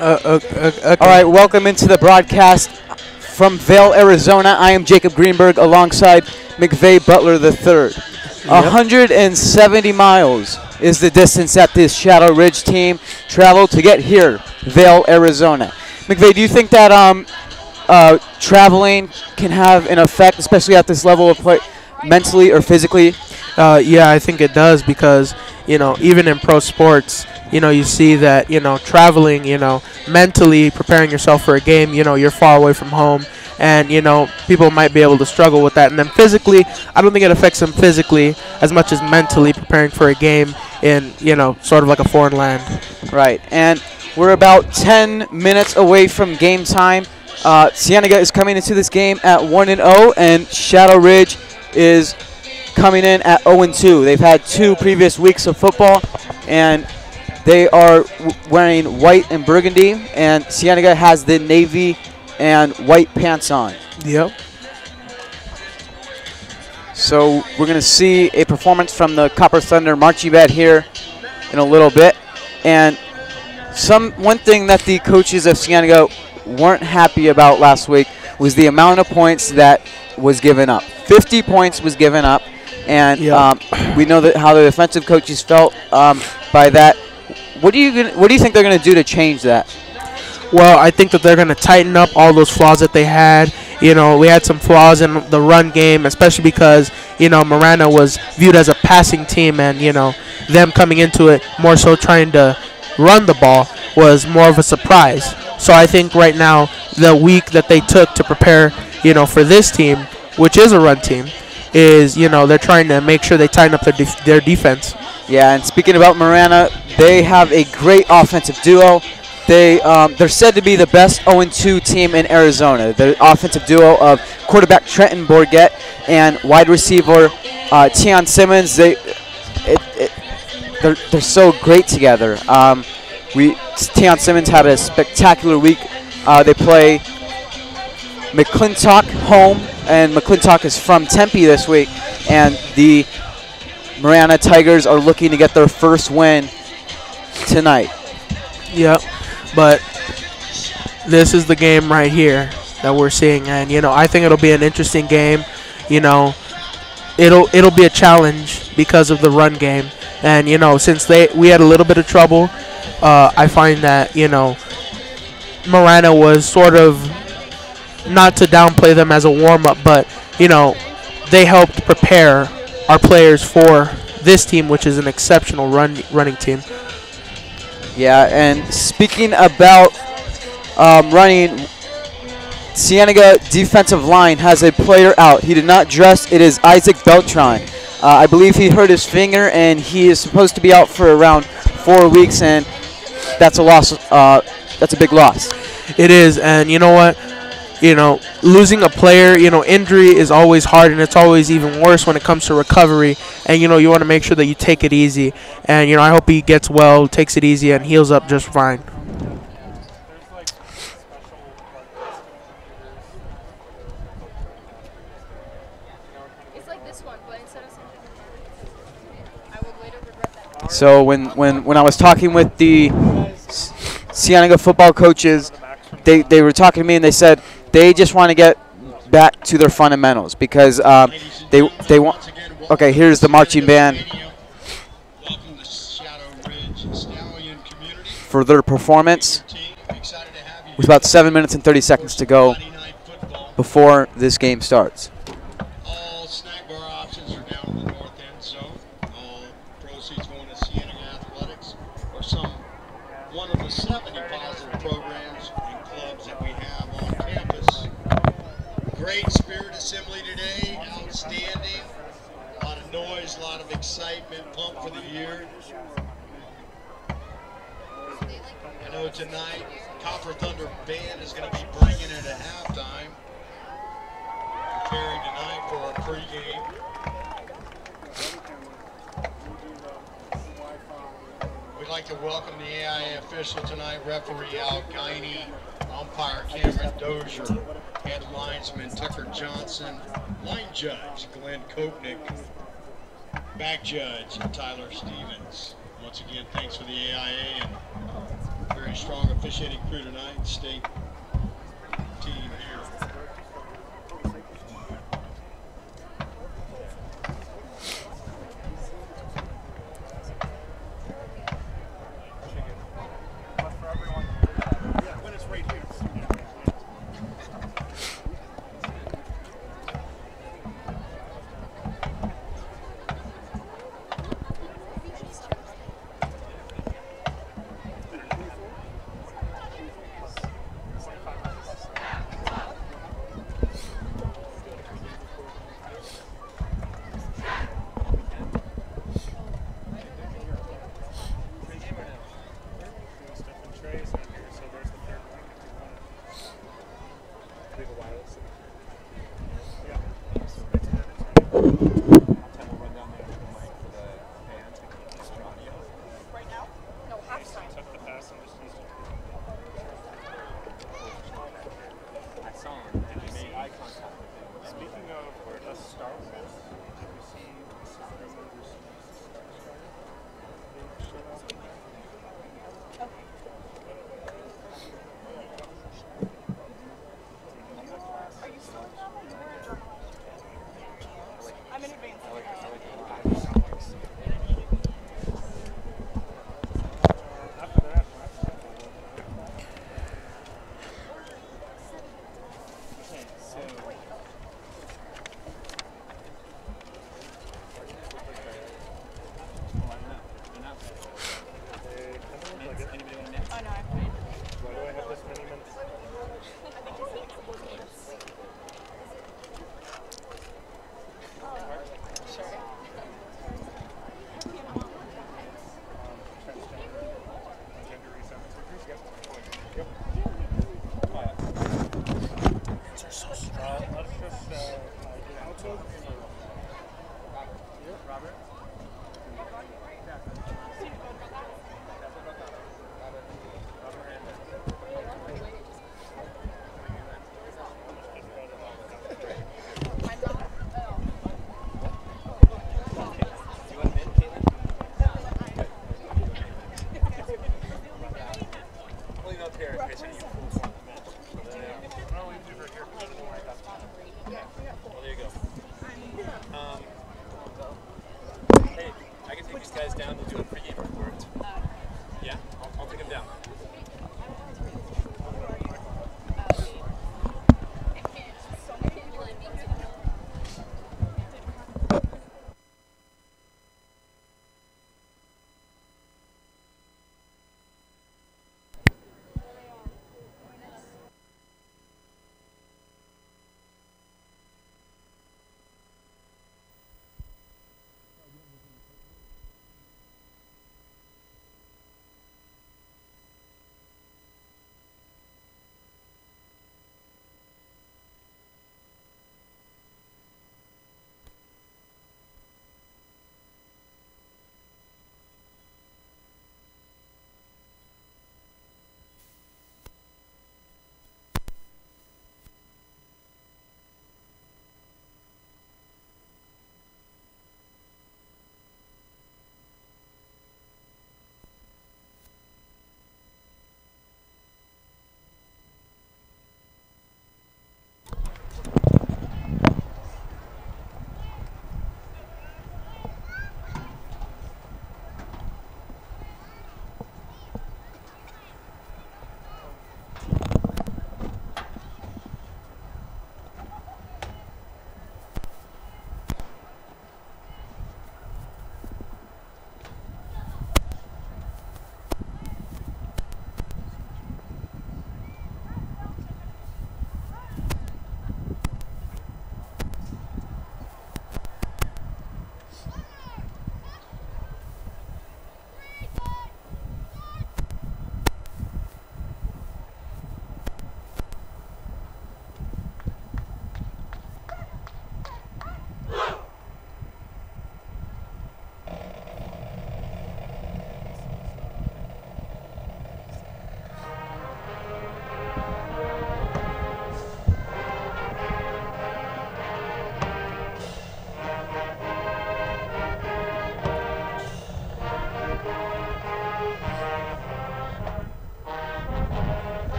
Okay. All right, welcome into the broadcast from Vail, Arizona. I am Jacob Greenberg alongside McVeigh Butler III. 170 miles is the distance that this Shadow Ridge team traveled to get here, Vail, Arizona. McVeigh, do you think that traveling can have an effect, especially at this level of play, mentally or physically? Yeah, I think it does because, even in pro sports, you see that, traveling, mentally preparing yourself for a game, you're far away from home. And, people might be able to struggle with that. And then physically, I don't think it affects them physically as much as mentally preparing for a game in, sort of like a foreign land. Right. And we're about 10 minutes away from game time. Cienega is coming into this game at 1-0, and Shadow Ridge is coming in at 0-2. They've had 2 previous weeks of football, and they are wearing white and burgundy, and Cienega has the navy and white pants on. Yep. So we're going to see a performance from the Copper Thunder marching band here in a little bit. And one thing that the coaches of Cienega weren't happy about last week was the amount of points that was given up. 50 points was given up, and we know that how the defensive coaches felt by that. What do you think they're going to do to change that? Well, I think that they're going to tighten up all those flaws that they had. We had some flaws in the run game, especially because, Marana was viewed as a passing team, and, them coming into it more so trying to run the ball was more of a surprise. So I think right now the week that they took to prepare, for this team, which is a run team, is, they're trying to make sure they tighten up their defense. Yeah, and speaking about Marana, they have a great offensive duo. They're said to be the best 0-2 team in Arizona. The offensive duo of quarterback Trenton Bourget and wide receiver Tion Simmons. They're so great together. Tion Simmons had a spectacular week. They play McClintock home, and McClintock is from Tempe this week. And the Marana Tigers are looking to get their first win tonight. Yep. But this is the game right here that we're seeing, and I think it'll be an interesting game. It'll be a challenge because of the run game, and since we had a little bit of trouble, I find that Marana was sort of, not to downplay them as a warm-up, but they helped prepare our players for this team, which is an exceptional running team. Yeah, and speaking about running, Cienega defensive line has a player out. He did not dress. It is Isaac Beltran. I believe he hurt his finger, and he is supposed to be out for around 4 weeks, and that's a loss. That's a big loss. It is, and you know what? Losing a player, injury is always hard, and it's always even worse when it comes to recovery. And, you want to make sure that you take it easy. And, I hope he gets well, takes it easy, and heals up just fine. So when I was talking with the Cienega football coaches, they were talking to me, and they said they just want to get back to their fundamentals because they want. Okay, here's the marching band for their performance. With about 7 minutes and 30 seconds to go before this game starts. All snack bar options are down in the north end zone. All proceeds going to Cienega Athletics or one of the 70 positive programs and clubs that we have on campus. Great spirit assembly today, outstanding. A lot of noise, a lot of excitement, pumped for the year. I know tonight, Copper Thunder Band is going to be bringing it at halftime. Preparing tonight for our pregame. We'd like to welcome the AIA official tonight, referee Al Guiney, umpire Cameron Dozier, head linesman Tucker Johnson, line judge Glenn Kopnick, back judge Tyler Stevens. Once again, thanks for the AIA and very strong official. officiating crew tonight, state team here.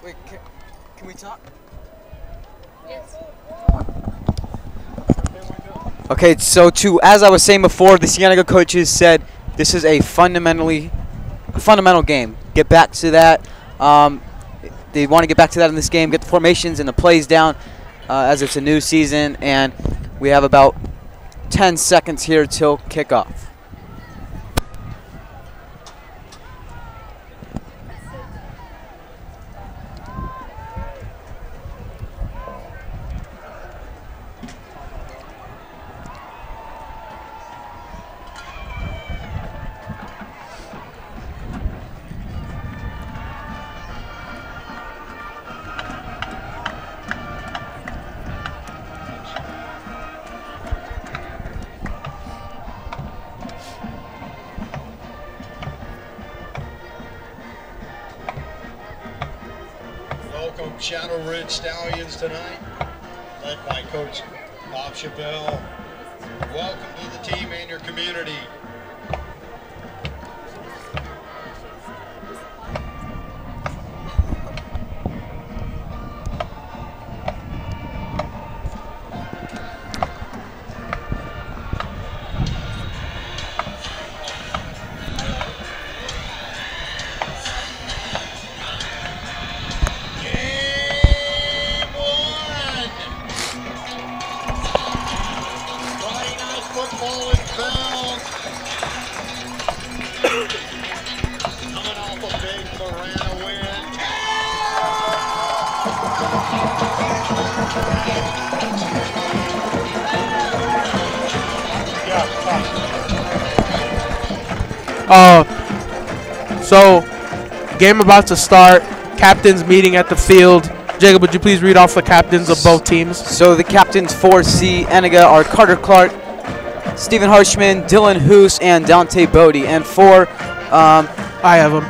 Wait, can we talk? Yes. Okay, so as I was saying before, the Cienega coaches said this is a fundamental game. Get back to that. They want to get back to that in this game, get the formations and the plays down as it's a new season, and we have about 10 seconds here till kickoff. Welcome Shadow Ridge Stallions tonight, led by Coach Bob Chappelle. Welcome to the team and your community. Football inbound. Coming off a big Marana win. So, game about to start. Captains meeting at the field. Jacob, would you please read off the captains of both teams? So the captains for Cienega are Carter Clark, Stephen Harshman, Dylan Hoos, and Dante Bodie. And for I have them.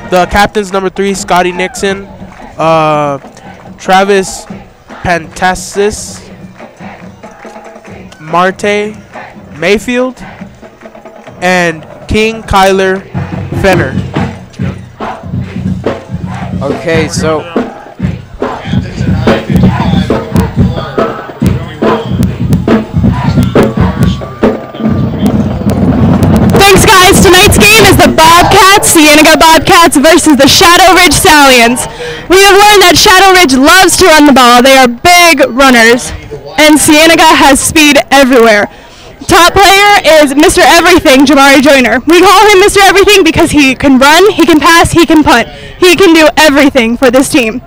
The captains, number 3, Scotty Nixon, Travis Pantassis, Marte Mayfield, and King Kyler Fenner. okay, so Captains at I-55, Carter Clark, Thanks, guys. Tonight's game is the Bobcats, Cienega Bobcats versus the Shadow Ridge Stallions. We have learned that Shadow Ridge loves to run the ball. They are big runners, and Cienega has speed everywhere. Top player is Mr. Everything, Jamari Joyner. We call him Mr. Everything because he can run, he can pass, he can punt. He can do everything for this team.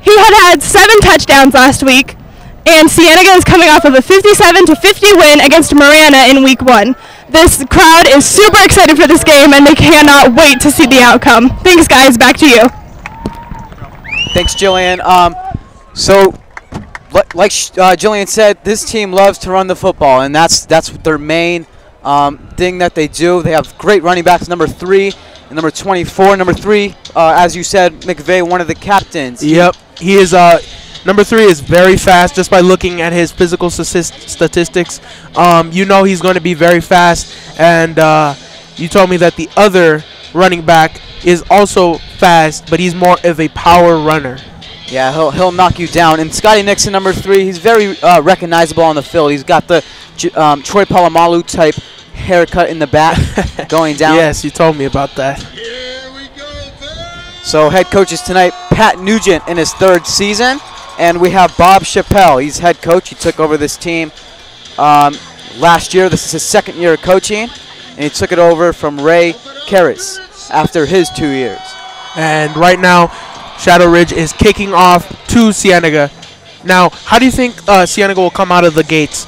He had 7 touchdowns last week, and Cienega is coming off of a 57-50 win against Marana in week 1. This crowd is super excited for this game, and they cannot wait to see the outcome. Thanks, guys. Back to you. thanks, Jillian. Like Jillian said, this team loves to run the football, and that's their main thing that they do. They have great running backs, number 3 and number 24. Number 3, as you said, McVeigh, one of the captains. Yep, he is. Number 3 is very fast. Just by looking at his physical statistics, you know he's going to be very fast. And you told me that the other running back is also fast, but he's more of a power runner. Yeah, he'll knock you down. And Scotty Nixon, number 3, he's very recognizable on the field. He's got the Troy Polamalu type haircut in the back going down. Yes, you told me about that. Here we go, So head coaches tonight, Pat Nugent in his 3rd season. And we have Bob Chappelle. He's head coach. He took over this team last year. This is his 2nd year of coaching. And he took it over from Ray Karras after his 2 years. And right now, Shadow Ridge is kicking off to Cienega. Now, how do you think Cienega will come out of the gates?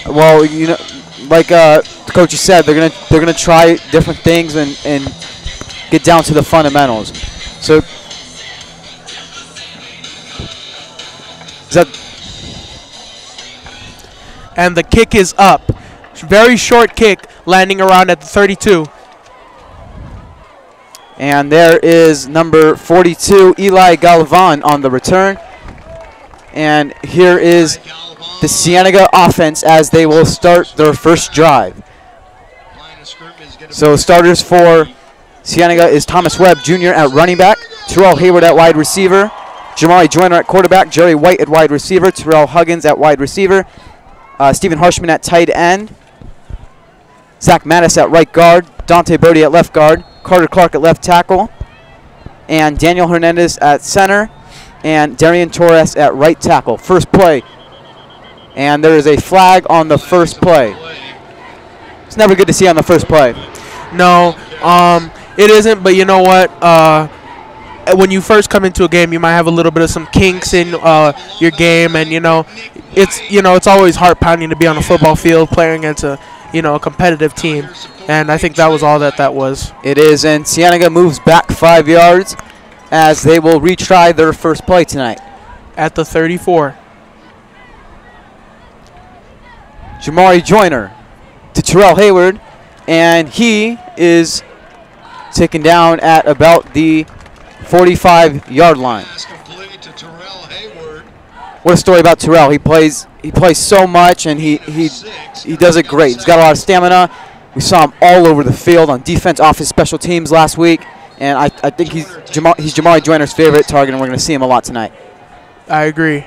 Well, you know, like the coach said, they're gonna try different things and get down to the fundamentals. So And the kick is up. Very short kick, landing around at the 32. And there is number 42, Eli Galvan, on the return. And here is the Cienega offense as they will start their first drive. So starters for Cienega is Thomas Webb Jr. at running back, Terrell Hayward at wide receiver, Jamari Joyner at quarterback, Jerry White at wide receiver, Terrell Huggins at wide receiver, Stephen Harshman at tight end, Zach Mattis at right guard, Dante Bodie at left guard, Carter Clark at left tackle, and Daniel Hernandez at center, and Darian Torres at right tackle. First play, and there is a flag on the first play. It's never good to see on the first play. No, it isn't, but you know what? When you first come into a game, you might have a little bit of some kinks in your game, and it's always heart-pounding to be on a football field playing against a competitive team, and I think that was all that was. It is, and Cienega moves back 5 yards as they will retry their first play tonight. At the 34. Jamari Joyner to Terrell Hayward, and he is taken down at about the 45-yard line. What a story about Terrell. He plays so much, and he does it great. He's got a lot of stamina. We saw him all over the field on defense, off his special teams last week, and I think he's Jamari Joyner's favorite target, and we're going to see him a lot tonight. I agree.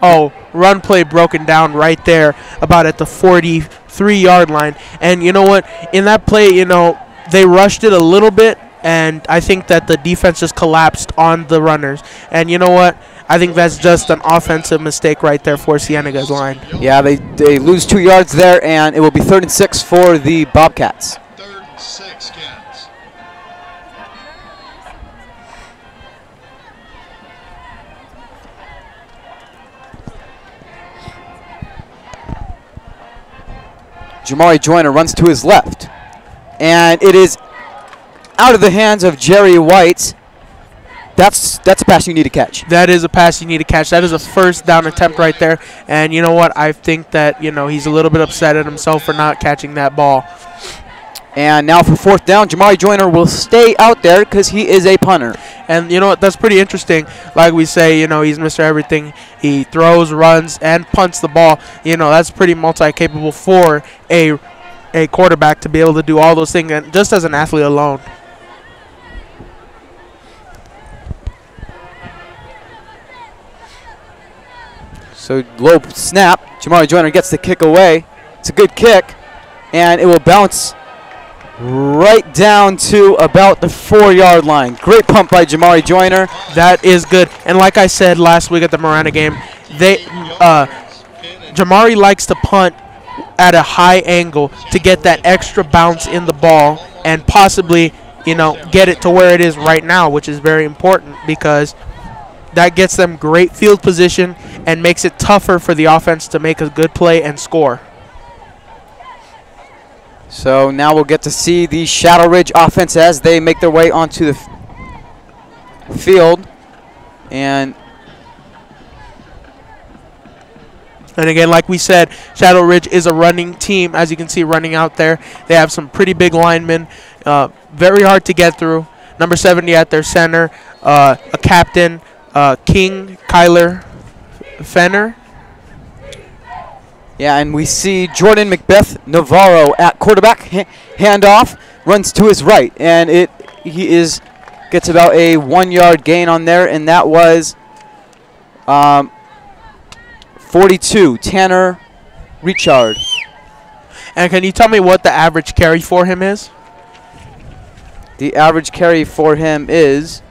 Oh, run play broken down right there about at the 43-yard line. And you know what? In that play, they rushed it a little bit, and I think that the defense just collapsed on the runners. And you know what? I think that's just an offensive mistake right there for Cienega's line. Yeah, they lose 2 yards there, and it will be 3rd and 6 for the Bobcats. 3rd and 6, Cats. Jamari Joyner runs to his left, and it is out of the hands of Jerry White. That's a pass you need to catch. That is a pass you need to catch. That is a first down attempt right there. And you know what? I think that, he's a little bit upset at himself for not catching that ball. And now for 4th down, Jamari Joyner will stay out there because he is a punter. And you know what? That's pretty interesting. Like we say, he's Mr. Everything. He throws, runs, and punts the ball. That's pretty multi-capable for a quarterback to be able to do all those things, and just as an athlete alone. So low snap. Jamari Joyner gets the kick away. It's a good kick, and it will bounce right down to about the 4-yard line. Great pump by Jamari Joyner. That is good. And like I said last week at the Marana game, Jamari likes to punt at a high angle to get that extra bounce in the ball and possibly, get it to where it is right now, which is very important because that gets them great field position and makes it tougher for the offense to make a good play and score. So now we'll get to see the Shadow Ridge offense as they make their way onto the field. And again, like we said, Shadow Ridge is a running team. As you can see, running out there. They have some pretty big linemen. Very hard to get through. Number 70 at their center. A captain, King Kyler Fenner. Yeah, and we see Jordan Macbeth Navarro at quarterback. Handoff, runs to his right, and he gets about a 1-yard gain on there, and that was 42, Tanner Richard. And can you tell me what the average carry for him is? The average carry for him is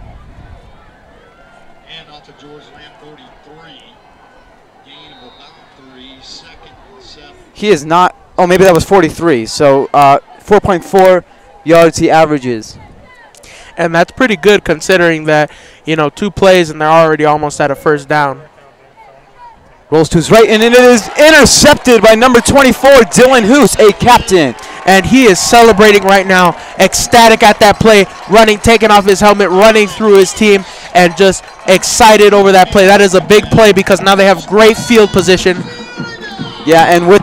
he is not. Oh, maybe that was 43. So 4.4 yards he averages. And that's pretty good considering that, 2 plays and they're already almost at a first down. Rolls to his right, and it is intercepted by number 24, Dylan Hoos, a captain. And he is celebrating right now, ecstatic at that play, running, taking off his helmet, running through his team, and just excited over that play. That is a big play because now they have great field position. Yeah, and with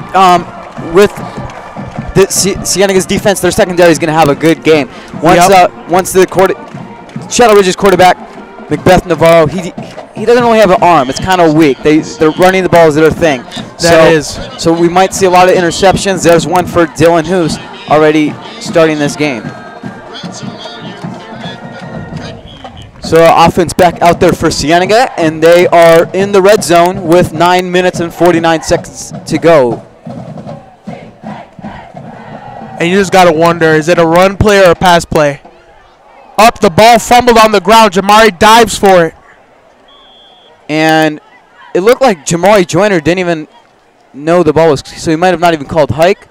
Cienega's defense, their secondary is going to have a good game. Once the Shadow Ridge's quarterback, Macbeth Navarro, he doesn't really have an arm. It's kind of weak. They're running the ball is their thing. So we might see a lot of interceptions. There's one for Dylan Hoos already starting this game. So offense back out there for Cienega, and they are in the red zone with 9 minutes and 49 seconds to go. And you just got to wonder, is it a run play or a pass play? Up, the ball fumbled on the ground. Jamari dives for it. And it looked like Jamari Joyner didn't even know the ball was, so he might have not even called hike.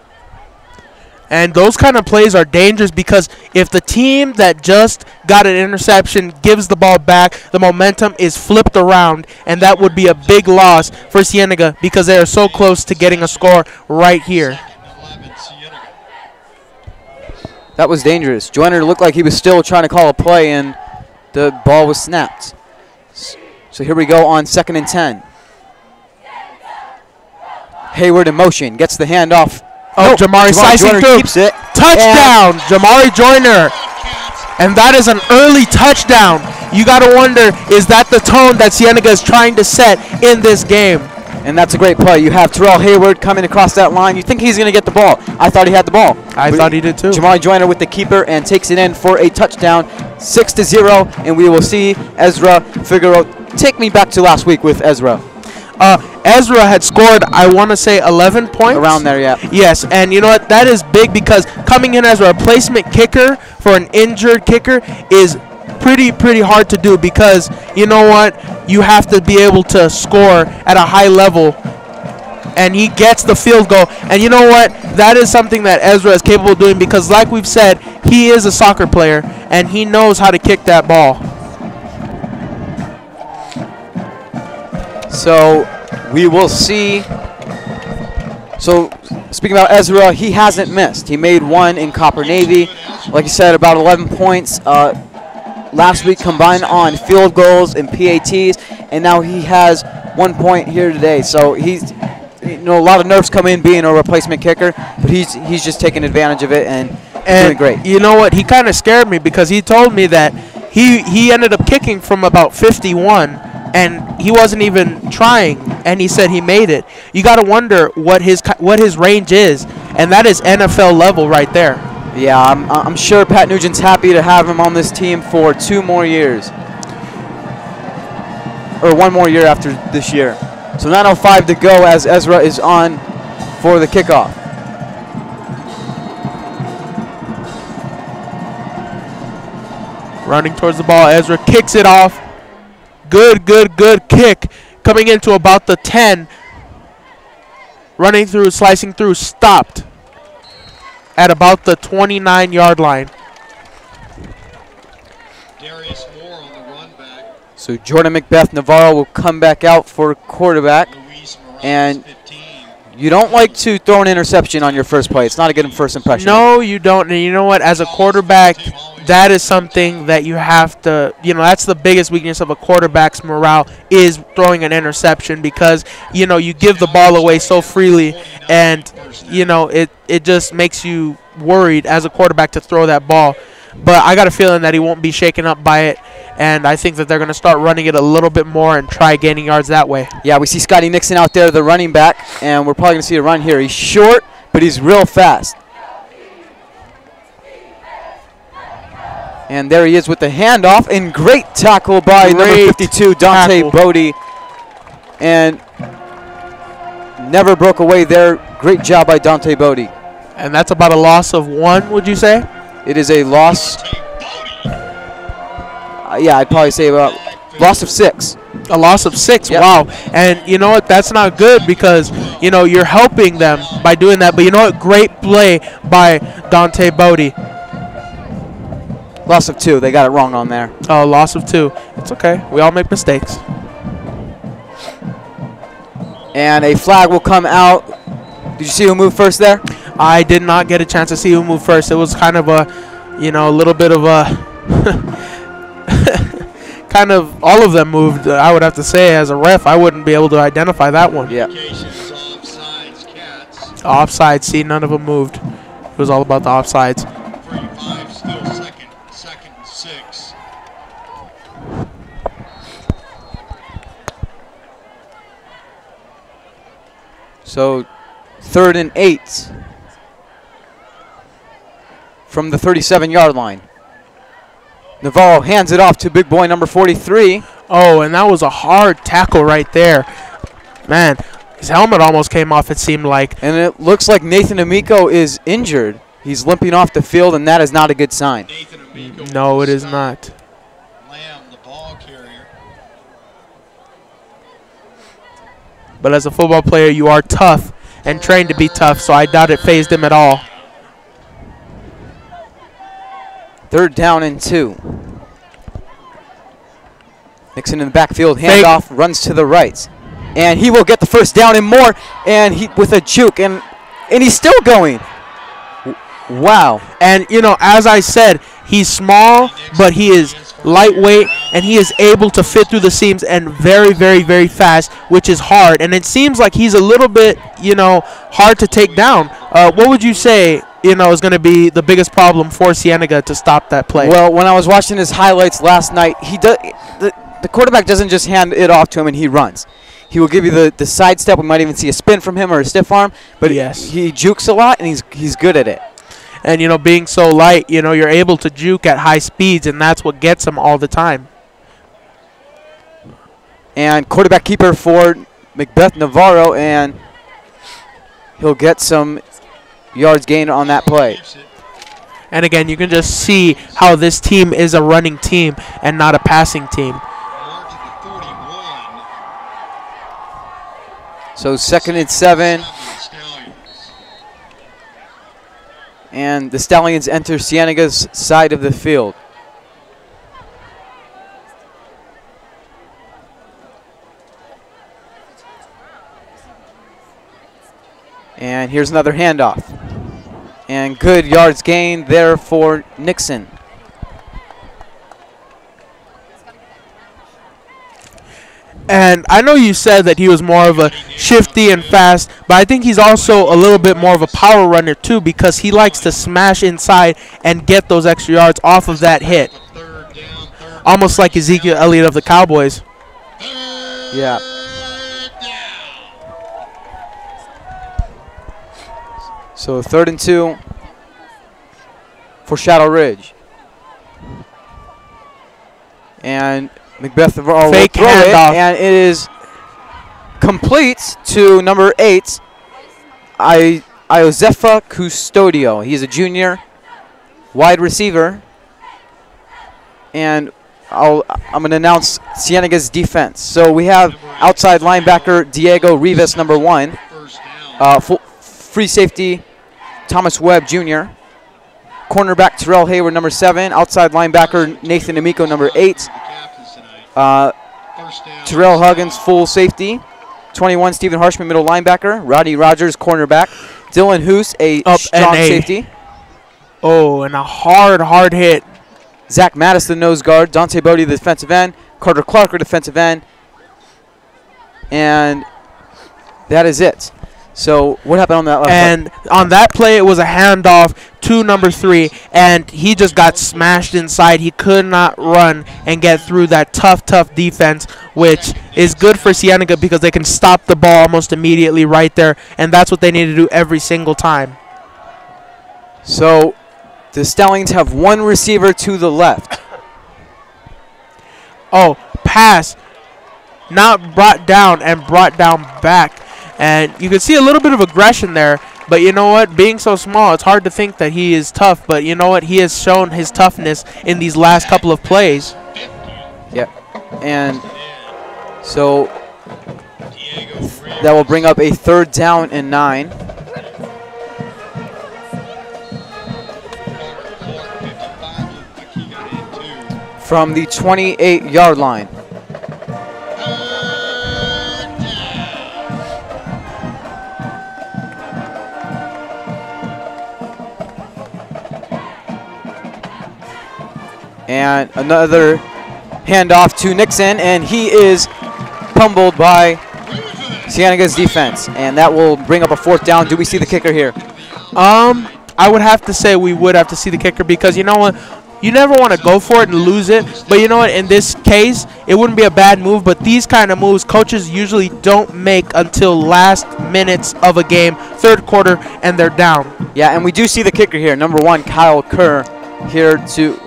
And those kind of plays are dangerous because if the team that just got an interception gives the ball back, the momentum is flipped around, and that would be a big loss for Cienega because they are so close to getting a score right here. That was dangerous. Joyner looked like he was still trying to call a play, and the ball was snapped. So here we go on 2nd and 10. Hayward in motion, gets the handoff. Oh, Jamari slicing Joyner through. Keeps it. Touchdown, Jamari Joyner. And that is an early touchdown. You got to wonder, is that the tone that Cienega is trying to set in this game? And that's a great play. You have Terrell Hayward coming across that line. You think he's going to get the ball. I thought he had the ball. I thought he did too. Jamari Joyner with the keeper and takes it in for a touchdown, 6-0. And we will see Ezra Figueroa. Take me back to last week with Ezra. Ezra had scored, I want to say, 11 points. Around there, yeah. Yes, and you know what? That is big because coming in as a replacement kicker for an injured kicker is pretty hard to do because, you know what? You have to be able to score at a high level, and he gets the field goal. And you know what? That is something that Ezra is capable of doing because, like we've said, he is a soccer player, and he knows how to kick that ball. So we will see. So speaking about Ezra, he hasn't missed. He made one in Copper Navy. Like you said, about 11 points last week combined on field goals and PATs, and now he has 1 point here today. So he's, you know, a lot of nerves come in being a replacement kicker, but he's just taking advantage of it and doing great. You know what? He kind of scared me because he told me that he ended up kicking from about 51. And he wasn't even trying, and he said he made it. You got to wonder what his range is, and that is NFL level right there. Yeah, I'm sure Pat Nugent's happy to have him on this team for 2 more years, or 1 more year after this year. So 9:05 to go as Ezra is on for the kickoff. Running towards the ball, Ezra kicks it off. Good kick. Coming into about the 10. Running through, slicing through, stopped at about the 29-yard line. Darius Moore on the run back. So Jordan Macbeth Navarro will come back out for quarterback. And you don't like to throw an interception on your first play. It's not a good first impression. No, you don't. And you know what? As a quarterback, that is something that you have to, you know, that's the biggest weakness of a quarterback's morale is throwing an interception because, you know, you give the ball away so freely and, you know, it just makes you worried as a quarterback to throw that ball. But I got a feeling that he won't be shaken up by it, and I think that they're going to start running it a little bit more and try gaining yards that way. Yeah, we see Scotty Nixon out there, the running back, and we're probably going to see a run here. He's short, but he's real fast. And there he is with the handoff, and great tackle by number 52, Dante Bodie. And never broke away there. Great job by Dante Bodie. And that's about a loss of 1, would you say? It is a loss. Yeah, I'd probably say about loss of 6. A loss of 6, yep. Wow. And you know what? That's not good because, you know, you're helping them by doing that. But you know what? Great play by Dante Bodie. Loss of 2. They got it wrong on there. Oh, loss of 2. It's okay. We all make mistakes. And a flag will come out. Did you see who moved first there? I did not get a chance to see who moved first. It was kind of a, you know, a little bit of a kind of all of them moved. I would have to say as a ref, I wouldn't be able to identify that one. Yeah. Offsides. See, none of them moved. It was all about the offsides. 35 still second and 6. So 3rd and 8 from the 37-yard line. Navarro hands it off to big boy number 43. Oh, and that was a hard tackle right there. Man, his helmet almost came off, it seemed like. And it looks like Nathan Amico is injured. He's limping off the field, and that is not a good sign. No, it is not. Lamb, the ball carrier. But as a football player, you are tough and trained to be tough, so I doubt it phased him at all. 3rd down and 2. Nixon in the backfield, handoff, runs to the right. And he will get the 1st down and more, and he with a juke, and he's still going. Wow. And, you know, as I said, he's small, but he is lightweight, and he is able to fit through the seams and very, very, very fast, which is hard. And it seems like he's a little bit, you know, hard to take down. What would you say, you know, is going to be the biggest problem for Cienega to stop that play? Well, when I was watching his highlights last night, the quarterback doesn't just hand it off to him and he runs. He will give you the side step. We might even see a spin from him or a stiff arm, but yes, he jukes a lot, and he's good at it. And, you know, being so light, you know, you're able to juke at high speeds, and that's what gets him all the time. And quarterback keeper for Macbeth Navarro, and he'll get some yards gained on that play. And again, you can just see how this team is a running team and not a passing team. So 2nd and 7. And the Stallions enter Cienega's side of the field. And here's another handoff. And good yards gained there for Nixon. And I know you said that he was more of a shifty and fast, but I think he's also a little bit more of a power runner too, because he likes to smash inside and get those extra yards off of that hit. Almost like Ezekiel Elliott of the Cowboys. Yeah. So 3rd and 2 for Shadow Ridge. And Macbeth Navarro will throw it, and it is complete to number 8, Iosefa Custodio. He's a junior wide receiver. And I'm going to announce Cienega's defense. So we have outside linebacker Diego Rivas, number 1. Free safety Thomas Webb, Jr. Cornerback Terrell Hayward, number 7. Outside linebacker Nathan Amico, number 8. Terrell Huggins, full safety. 21, Stephen Harshman, middle linebacker. Rodney Rogers, cornerback. Dylan Hoos, a strong safety. Oh, and a hard hit. Zach Mattis, the nose guard. Dante Bodie, the defensive end. Carter Clark, defensive end. And that is it. So what happened on that last play? And on that play, it was a handoff to number 3, and he just got smashed inside. He could not run and get through that tough defense, which is good for Cienega because they can stop the ball almost immediately right there, and that's what they need to do every single time. So the Stallions have 1 receiver to the left. Oh, pass. Not brought down and brought down back. And you can see a little bit of aggression there. But you know what? Being so small, it's hard to think that he is tough. But you know what? He has shown his toughness in these last couple of plays. Yep. And so that will bring up a 3rd down and 9. From the 28-yard line. And another handoff to Nixon, and he is pummeled by Cienega's defense. And that will bring up a 4th down. Do we see the kicker here? I would have to say we would have to see the kicker because you know what? You never want to go for it and lose it. But you know what? In this case, it wouldn't be a bad move. But these kind of moves, coaches usually don't make until last minutes of a game, 3rd quarter, and they're down. Yeah, and we do see the kicker here. Number 1, Kyle Kerr, here to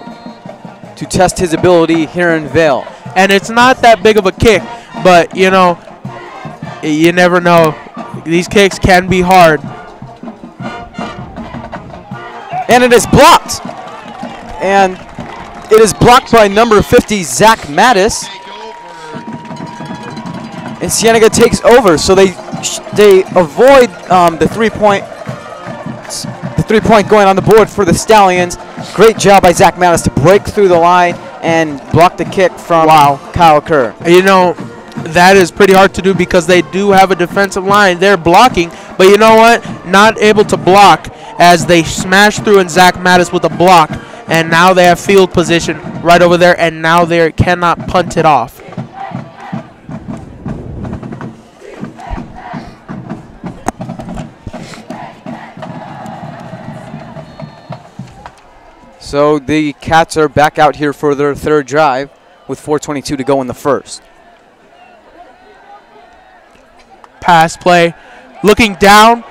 to test his ability here in Vail. And it's not that big of a kick, but, you know, you never know. These kicks can be hard. And it is blocked. And it is blocked by number 50, Zach Mattis. And Cienega takes over, so they avoid the 3-point going on the board for the Stallions. Great job by Zach Mattis to break through the line and block the kick from Kyle Kerr. You know, that is pretty hard to do because they do have a defensive line. They're blocking, but you know what? Not able to block as they smash through and Zach Mattis with a block. And now they have field position right over there, and now they cannot punt it off. So the Cats are back out here for their third drive with 4:22 to go in the first. Pass play, looking down,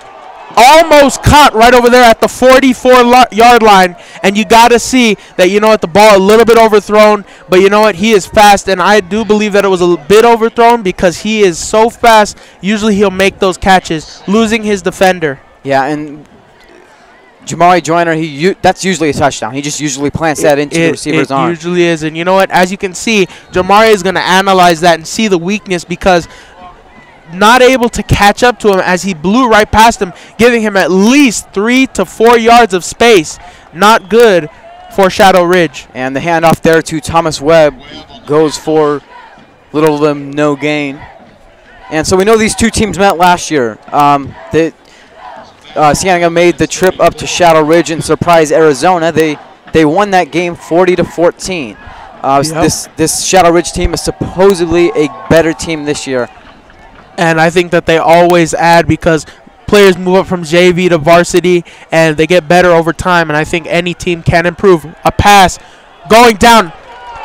almost caught right over there at the 44-yard line. And you got to see that, you know what, the ball a little bit overthrown, but you know what, he is fast. And I do believe that it was a bit overthrown because he is so fast. Usually he'll make those catches, losing his defender. Yeah, and Jamari Joyner, that's usually a touchdown. He just usually plants that into the receiver's arm. It usually is. And you know what, as you can see, Jamari is going to analyze that and see the weakness because not able to catch up to him as he blew right past him, giving him at least 3 to 4 yards of space. Not good for Shadow Ridge. And the handoff there to Thomas Webb goes for little to no gain. And so we know these two teams met last year. Cienega made the trip up to Shadow Ridge and surprised Arizona. They won that game 40-14. This Shadow Ridge team is supposedly a better team this year. And I think that they always add because players move up from JV to varsity and they get better over time. And I think any team can improve. A pass going down,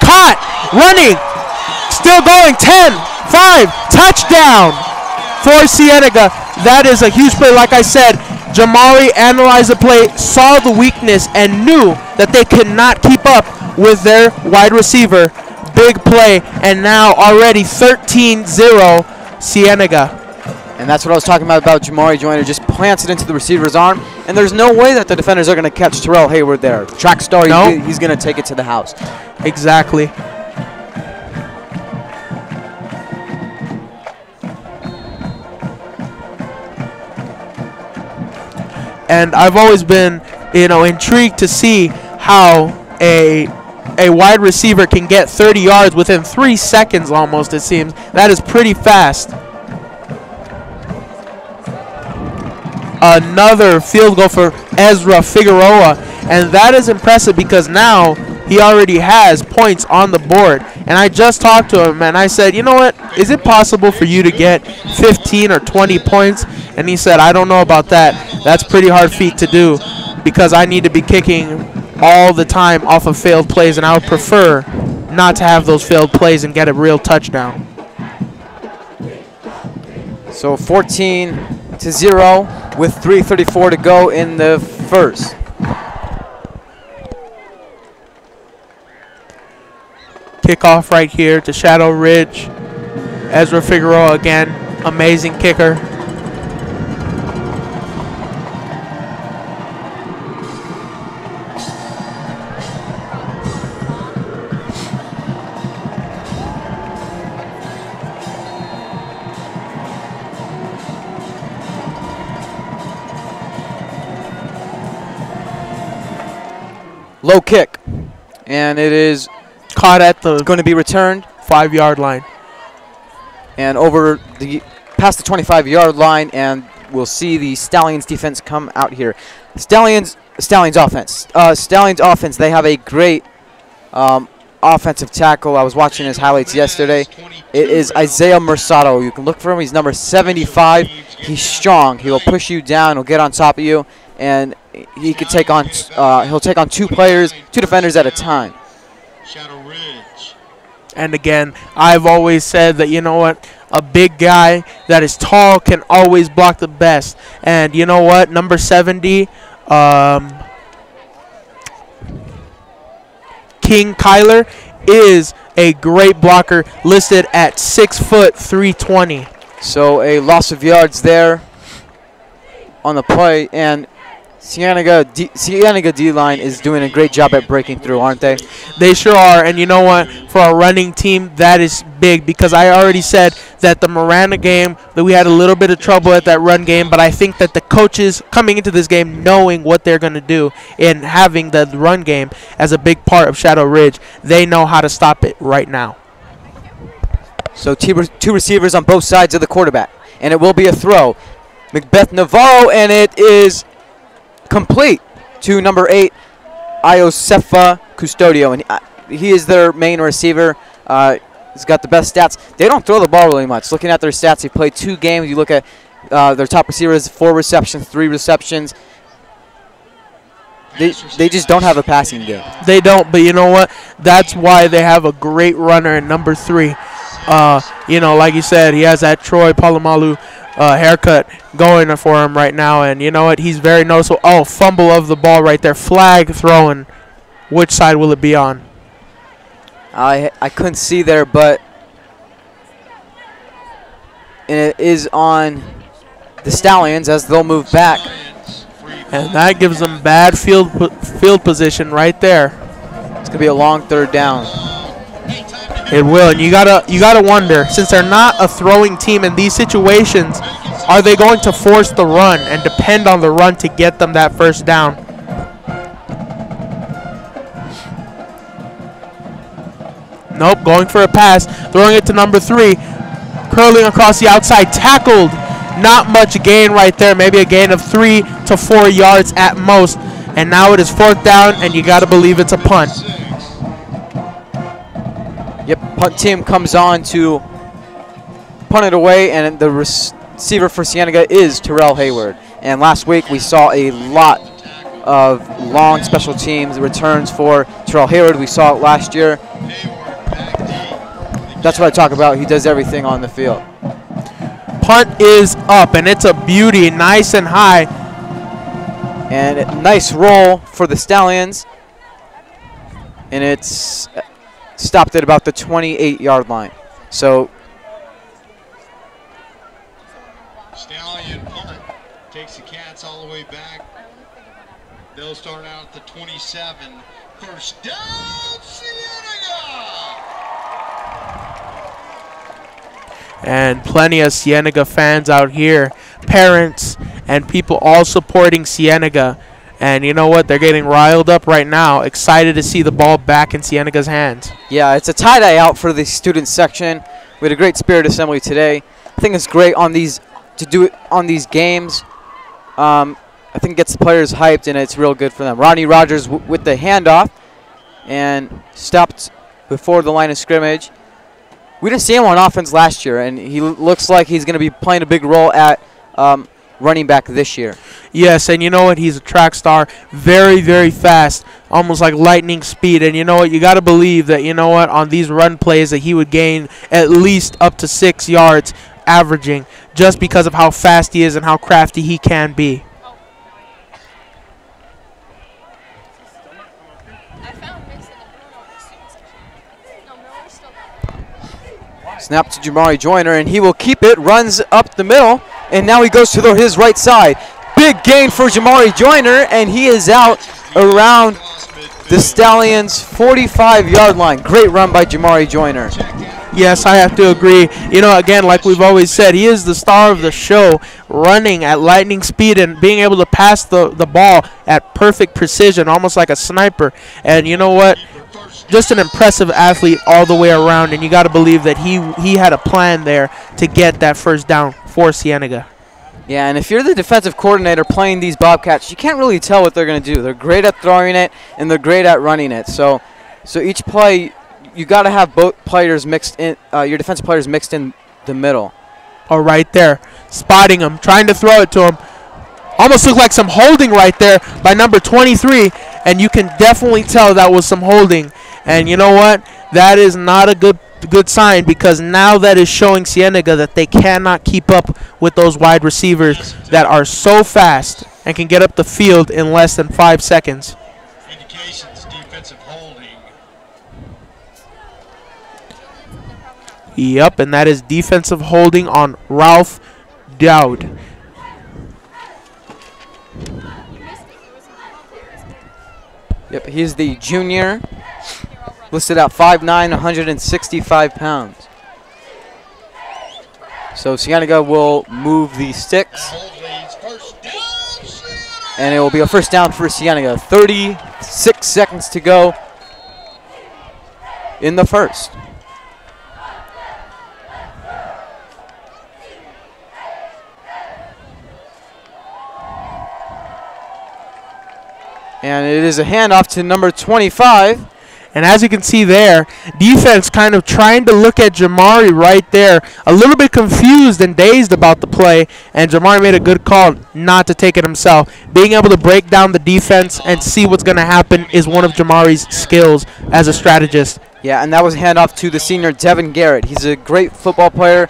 caught, running, still going, 10, 5, touchdown for Cienega. That is a huge play. Like I said, Jamari analyzed the play, saw the weakness, and knew that they could not keep up with their wide receiver. Big play, and now already 13-0. Cienega. And that's what I was talking about Jamari Joyner. Just plants it into the receiver's arm, and there's no way that the defenders are going to catch Terrell Hayward there. Track star, no. He's going to take it to the house. Exactly. And I've always been, intrigued to see how a wide receiver can get 30 yards within 3 seconds almost, it seems. That is pretty fast. Another field goal for Ezra Figueroa. And that is impressive because now he already has points on the board. And I just talked to him and I said, you know what? Is it possible for you to get 15 or 20 points? And he said, I don't know about that. That's pretty hard feat to do because I need to be kicking all the time off of failed plays, and I would prefer not to have those failed plays and get a real touchdown. So 14-0 with 3:34 to go in the first. Kickoff right here to Shadow Ridge. Ezra Figueroa again, amazing kicker. Low kick, and it is caught at the going to be returned 5-yard line, and over past the 25-yard line, and we'll see the Stallions defense come out here. Stallions offense. Stallions offense. They have a great offensive tackle. I was watching his highlights yesterday. It is Isaiah Mercado. You can look for him. He's number 75. He's strong. He will push you down. He'll get on top of you, and he could take on. He'll take on two defenders at a time. Shadow Ridge. And again, I've always said that, you know what, a big guy that is tall can always block the best. And you know what, number 70, King Kyler is a great blocker, listed at 6 foot 320. So a loss of yards there on the play, and Cienega D-line is doing a great job at breaking through, aren't they? They sure are, and you know what? For a running team, that is big, because I already said that the Miranda game, that we had a little bit of trouble at that run game, but I think that the coaches coming into this game knowing what they're going to do and having the run game as a big part of Shadow Ridge, they know how to stop it right now. So two receivers on both sides of the quarterback, and it will be a throw. Macbeth Navarro, and it is complete to number 8, Iosefa Custodio, and he is their main receiver. He's got the best stats. They don't throw the ball really much. Looking at their stats, they played 2 games. You look at their top receivers, 4 receptions, 3 receptions. They just don't have a passing game. They don't, but you know what? That's why they have a great runner in number 3. You know, like you said, he has that Troy Polamalu haircut going for him right now, and you know what? He's very noticeable. Oh, fumble of the ball right there. Flag throwing. Which side will it be on? I couldn't see there, but it is on the Stallions as they'll move back. And that gives them bad field position right there. It's gonna be a long 3rd down. It will, and you gotta wonder, since they're not a throwing team in these situations, are they going to force the run and depend on the run to get them that first down? Nope, going for a pass, throwing it to number 3, curling across the outside, tackled. Not much gain right there, maybe a gain of 3 to 4 yards at most. And now it is 4th down, and you gotta believe it's a punt. Yep, punt team comes on to punt it away, and the receiver for Cienega is Terrell Hayward. And last week we saw a lot of long special teams returns for Terrell Hayward. We saw it last year. That's what I talk about. He does everything on the field. Punt is up, and it's a beauty, nice and high. And a nice roll for the Stallions. And it's stopped at about the 28-yard line. So Stallion punt takes the Cats all the way back. They'll start out at the 27. First down, Cienega! And plenty of Cienega fans out here, parents and people all supporting Cienega. And you know what? They're getting riled up right now, excited to see the ball back in Cienega's hands. Yeah, it's a tie-dye out for the student section. We had a great spirit assembly today. I think it's great on these to do it on these games. I think it gets the players hyped, and it's real good for them. Ronnie Rogers with the handoff and stopped before the line of scrimmage. We didn't see him on offense last year, and he looks like he's going to be playing a big role at running back this year. Yes, and you know what? He's a track star, very, very fast, almost like lightning speed. And you know what? You got to believe that, you know what, on these run plays that he would gain at least up to 6 yards averaging, just because of how fast he is and how crafty he can be. Snap to Jamari Joyner, and he will keep it, runs up the middle, and now he goes to his right side. Big gain for Jamari Joyner, and he is out around the Stallions' 45-yard line. Great run by Jamari Joyner. Yes, I have to agree. You know, again, like we've always said, he is the star of the show, running at lightning speed and being able to pass the ball at perfect precision, almost like a sniper. And you know what? Just an impressive athlete all the way around, and you got to believe that he had a plan there to get that first down for Cienega. Yeah, and if you're the defensive coordinator playing these Bobcats, you can't really tell what they're going to do. They're great at throwing it, and they're great at running it. So each play, you got to have both players mixed in, your defensive players mixed in the middle. Oh, right there, spotting him, trying to throw it to him. Almost looked like some holding right there by number 23, and you can definitely tell that was some holding. And you know what? That is not a good sign, because now that is showing Cienega that they cannot keep up with those wide receivers that are so fast and can get up the field in less than 5 seconds. Indications defensive holding. Yep, and that is defensive holding on Ralph Dowd. Yep, he's the junior, listed at 5'9", 165 pounds. So Cienega will move the sticks, and it will be a first down for Cienega. 36 seconds to go in the first. And it is a handoff to number 25. And as you can see there, defense kind of trying to look at Jamari right there, a little bit confused and dazed about the play, and Jamari made a good call not to take it himself. Being able to break down the defense and see what's going to happen is one of Jamari's skills as a strategist. Yeah, and that was a handoff to the senior Devin Garrett. He's a great football player.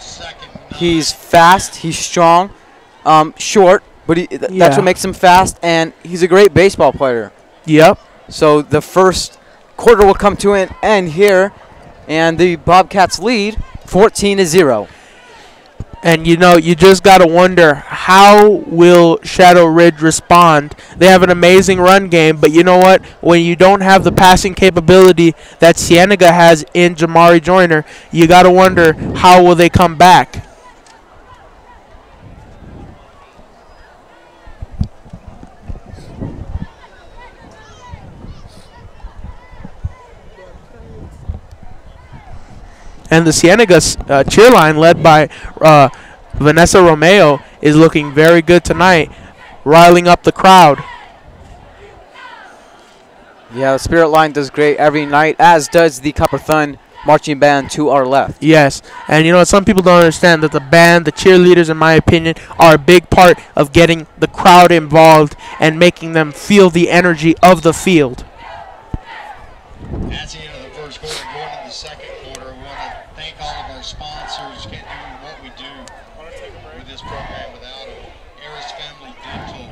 He's fast, he's strong, short, but that's what makes him fast, and he's a great baseball player. Yep. So the first quarter will come to an end here, and the Bobcats lead 14-0. And you know, you just got to wonder, how will Shadow Ridge respond? They have an amazing run game, but you know what? When you don't have the passing capability that Cienega has in Jamari Joyner, you got to wonder, how will they come back? And the Cienega cheer line, led by Vanessa Romeo, is looking very good tonight, riling up the crowd. Yeah, the Spirit line does great every night, as does the Copper Thun marching band to our left. Yes, and you know, some people don't understand that the band, the cheerleaders, in my opinion, are a big part of getting the crowd involved and making them feel the energy of the field. That's the end of the first quarter. Going into the second quarter, we want to thank all of our sponsors. Can't do what we do with this program without them. Harris Family Dental,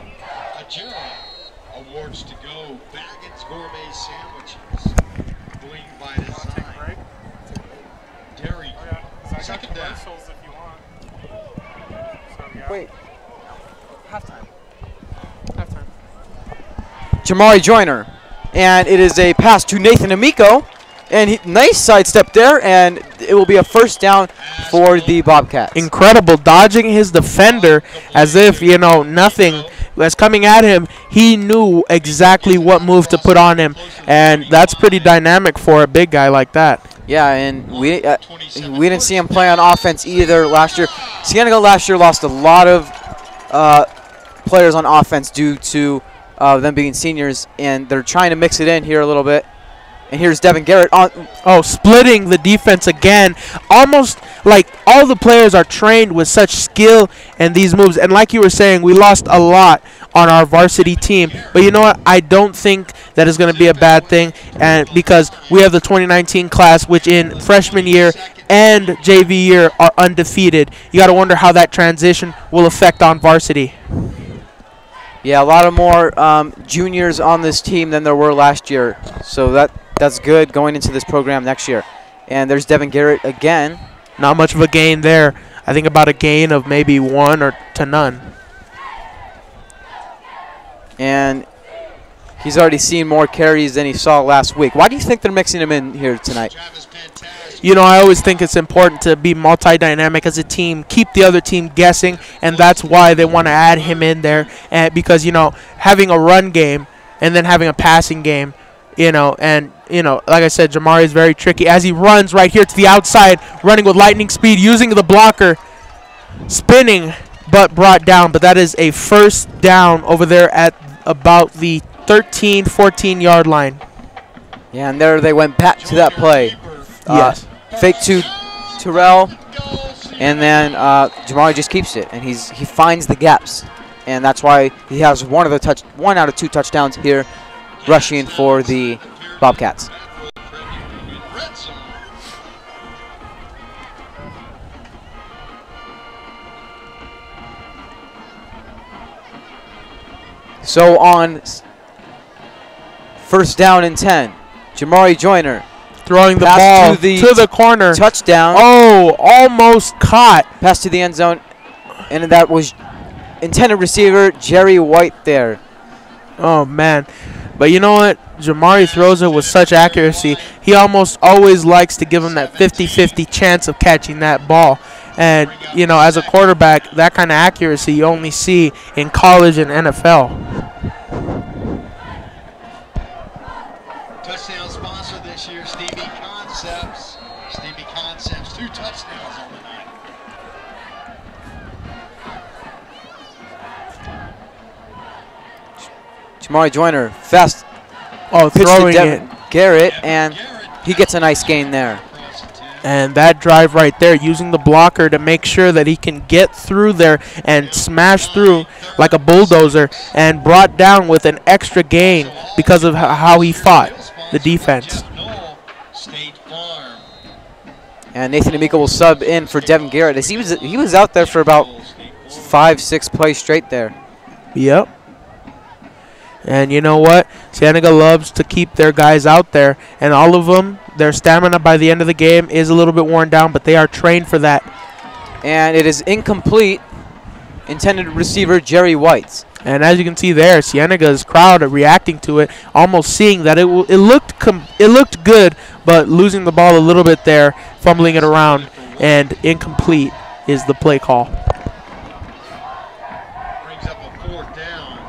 Ajera Awards to go, Baggett's Gourmet Sandwiches, Bling by Design, Dairy, second down. Wait. Halftime. Jamari Joyner. And it is a pass to Nathan Amico. And nice sidestep there, and it will be a first down for the Bobcats. Incredible, dodging his defender as if, you know, nothing was coming at him. He knew exactly what move to put on him, and that's pretty dynamic for a big guy like that. Yeah, and we didn't see him play on offense either last year. Cienega last year lost a lot of players on offense due to them being seniors, and they're trying to mix it in here a little bit. And here's Devin Garrett on. Oh, splitting the defense again. Almost like all the players are trained with such skill in these moves. And like you were saying, we lost a lot on our varsity team. But you know what? I don't think that is going to be a bad thing, and because we have the 2019 class, which in freshman year and JV year are undefeated. You got to wonder how that transition will affect on varsity. Yeah, a lot of more juniors on this team than there were last year. So that's good going into this program next year. And there's Devin Garrett again. Not much of a gain there. I think about a gain of maybe 1 or to none. And he's already seen more carries than he saw last week. Why do you think they're mixing him in here tonight? You know, I always think it's important to be multi-dynamic as a team, keep the other team guessing, and that's why they want to add him in there. And because, you know, having a run game and then having a passing game, you know, and, you know, like I said, Jamari is very tricky as he runs right here to the outside, running with lightning speed, using the blocker, spinning, but brought down. But that is a first down over there at about the 13, 14-yard line. Yeah, and there they went back to that play. Yes. Fake to Terrell, and then Jamari just keeps it, and he finds the gaps, and that's why he has one out of 2 touchdowns here, rushing for the Bobcats. So on first down and 10, Jamari Joyner. throwing the Pass ball to the corner. Touchdown. Oh, almost caught. Pass to the end zone. And that was intended receiver Jerry White there. Oh, man. But you know what? Jamari throws it with such accuracy. He almost always likes to give him that 50-50 chance of catching that ball. And, you know, as a quarterback, that kind of accuracy you only see in college and NFL. Touchdown sponsor this year, Stevie Concepts. Stevie Concepts, 2 touchdowns on the night. Jamari Joyner, fast Oh, pitch to throwing Devin it. Garrett, and he gets a nice gain there. And that drive right there, using the blocker to make sure that he can get through there and smash through like a bulldozer, and brought down with an extra gain because of how he fought the defense. And Nathan Amico will sub in for Devin Garrett, as he was out there for about 5-6 plays straight there. Yep. And you know what? Cienega loves to keep their guys out there, and all of them, their stamina by the end of the game is a little bit worn down, but they are trained for that. And it is incomplete. Intended receiver Jerry White. And as you can see there, Cienega's crowd are reacting to it, almost seeing that it looked good, but losing the ball a little bit there, fumbling it around, and incomplete is the play call. Brings up a 4th down.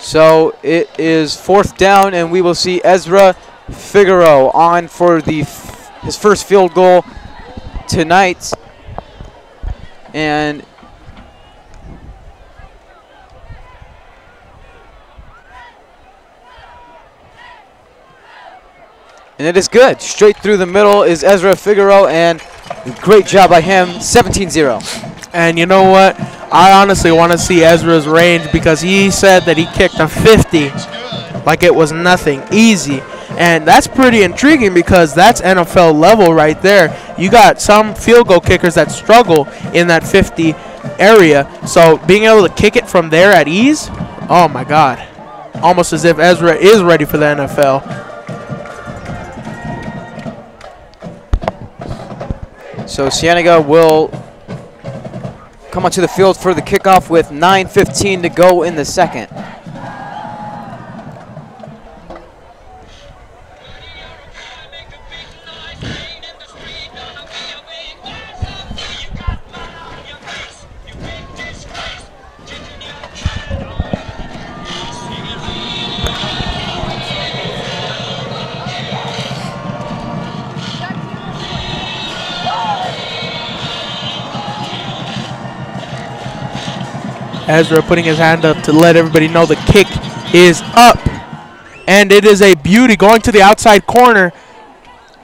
So it is 4th down, and we will see Ezra Figueroa on for his first field goal tonight. And it is good. Straight through the middle is Ezra Figueroa, and great job by him, 17-0. And you know what? I honestly want to see Ezra's range, because he said that he kicked a 50 like it was nothing, easy. And that's pretty intriguing, because that's NFL level right there. You got some field goal kickers that struggle in that 50 area. So being able to kick it from there at ease, oh my God. Almost as if Ezra is ready for the NFL. So Cienega will come onto the field for the kickoff with 9:15 to go in the second. Ezra putting his hand up to let everybody know the kick is up. And it is a beauty, going to the outside corner.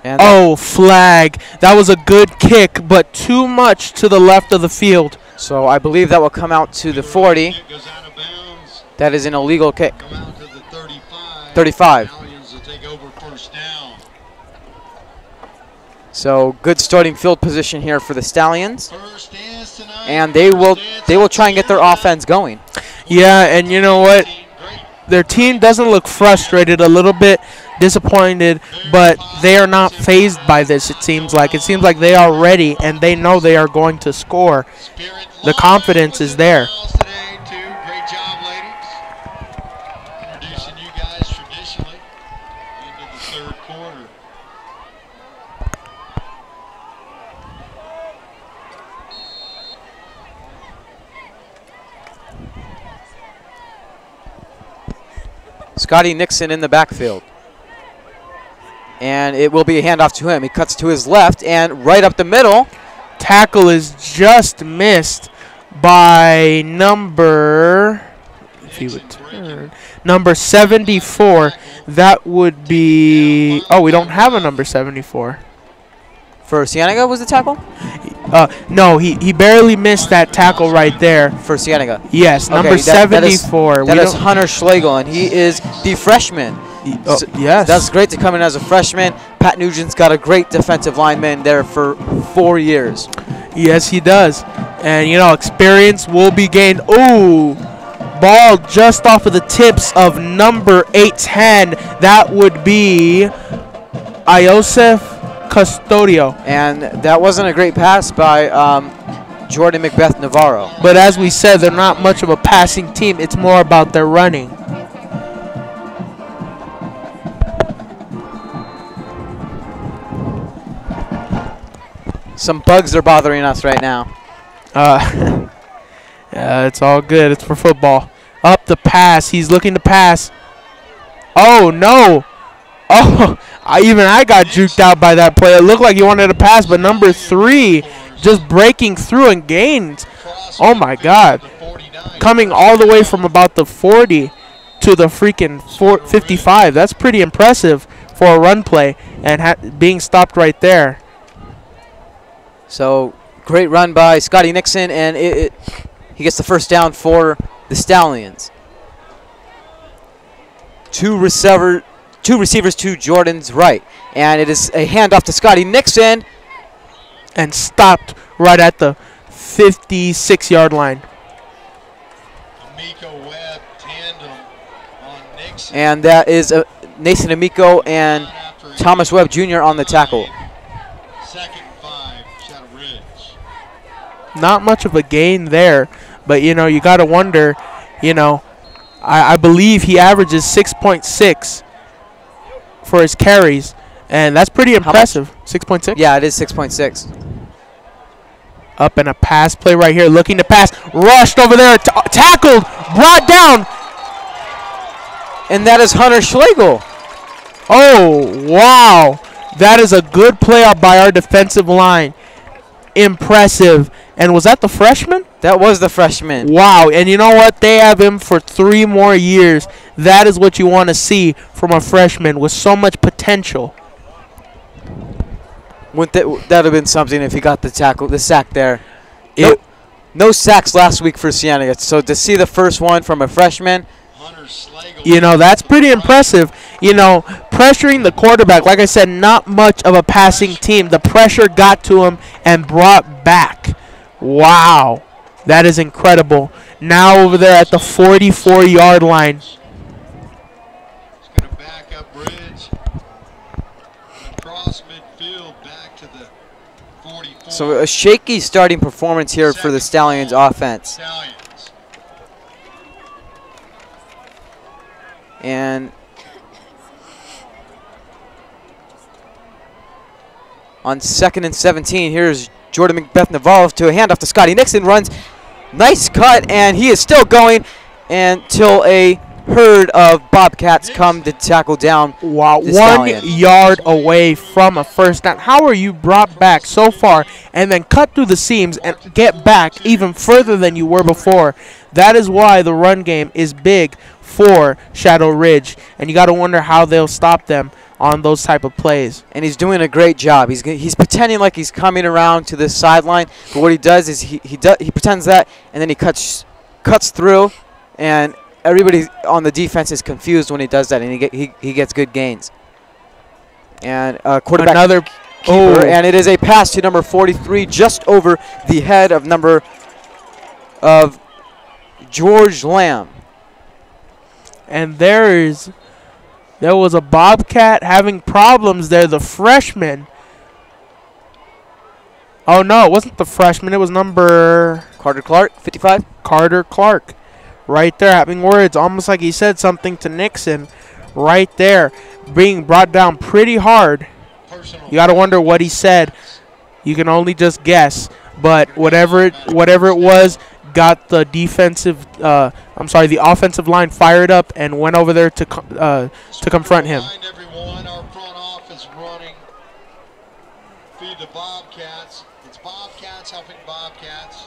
And oh, flag. That was a good kick, but too much to the left of the field. So I believe that will come out to the 40. Goes out of bounds. That is an illegal kick. Come out to the 35. 35. Stallions will take over 1st down. So good starting field position here for the Stallions. 1st dance tonight. And they will try and get their offense going. Yeah, and you know what? Their team doesn't look frustrated, a little bit disappointed, but they are not fazed by this, it seems like. It seems like they are ready, and they know they are going to score. The confidence is there. Today too. Great job, ladies. Introducing you guys traditionally into the 3rd quarter. Scotty Nixon in the backfield. And it will be a handoff to him. He cuts to his left and right up the middle. Tackle is just missed by number, if he would turn, number 74. That would be, oh, we don't have a number 74. For Cienega was the tackle? No, he barely missed that tackle right there. For Cienega. Yes, number 74. That is Hunter Schlegel, and he is the freshman. So yes. That's great to come in as a freshman. Pat Nugent's got a great defensive lineman there for 4 years. Yes, he does. And, you know, experience will be gained. Ooh, ball just off of the tips of number 810. That would be Iosef Custodio. And that wasn't a great pass by Jordan Macbeth Navarro. But as we said, they're not much of a passing team. It's more about their running. Some bugs are bothering us right now. Yeah, it's all good. It's for football. Up the pass. He's looking to pass. Oh, no. Oh, I got juked out by that play. It looked like he wanted to pass, but number 3 just breaking through and gains. Oh, my God. Coming all the way from about the 40 to the freaking 55. That's pretty impressive for a run play and being stopped right there. So, great run by Scotty Nixon, and he gets the first down for the Stallions. Two receivers to Jordan's right, and it is a handoff to Scotty Nixon. And stopped right at the 56-yard line. Amico Webb tandem on Nixon. And that is Nathan Amico and Thomas Webb Jr. on the tackle. Second 5, Shadow Ridge. Not much of a gain there, but, you know, you got to wonder, you know, I believe he averages 6.6 for his carries, and that's pretty impressive. 6.6? Yeah, it is 6.6. Up in a pass play right here, looking to pass, rushed over there, tackled, brought down. And that is Hunter Schlegel. Oh, wow. That is a good play up by our defensive line. Impressive. And was that the freshman? That was the freshman. Wow. And you know what? They have him for 3 more years. That is what you want to see from a freshman with so much potential. Wouldn't that would have been something if he got the sack there. No sacks last week for Cienega. So to see the first one from a freshman, you know, that's pretty impressive. You know, pressuring the quarterback, like I said, not much of a passing team. The pressure got to him and brought back. Wow. That is incredible. Now over there at the 44-yard line. He's going to back up Ridge. Across midfield back to the 44. so a shaky starting performance here for the Stallions offense. Stallions. And on 2nd and 17, here's Jordan Macbeth Navarro to a handoff to Scotty Nixon. Runs, nice cut, and he is still going until a herd of Bobcats come to tackle down. Wow, the 1 Stallion. yard away from a first down. How are you brought back so far and then cut through the seams and get back even further than you were before? That is why the run game is big for Shadow Ridge, and you got to wonder how they'll stop them on those type of plays. And he's doing a great job. He's pretending like he's coming around to the sideline, but what he does is he pretends that, and then he cuts through, and everybody on the defense is confused when he does that, and he gets good gains. And quarterback Another keeper, and it is a pass to number 43, just over the head of George Lamb. And there was a Bobcat having problems there, the freshman. Oh, no, it wasn't the freshman. It was number Carter Clark, 55. Carter Clark. Right there, having words, almost like he said something to Nixon. Right there, being brought down pretty hard. You got to wonder what he said. You can only just guess. But whatever it was, got the the offensive line fired up and went over there to confront him. Everyone, our front office running. Feed the Bobcats. It's Bobcats helping Bobcats.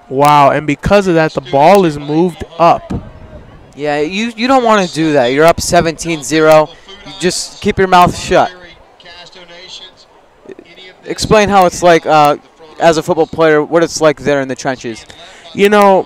Wow, and because of that, the ball is moved up. Yeah, you don't want to do that. You're up 17-0. You just keep your mouth shut. Explain how it's like as a football player, what it's like there in the trenches. You know,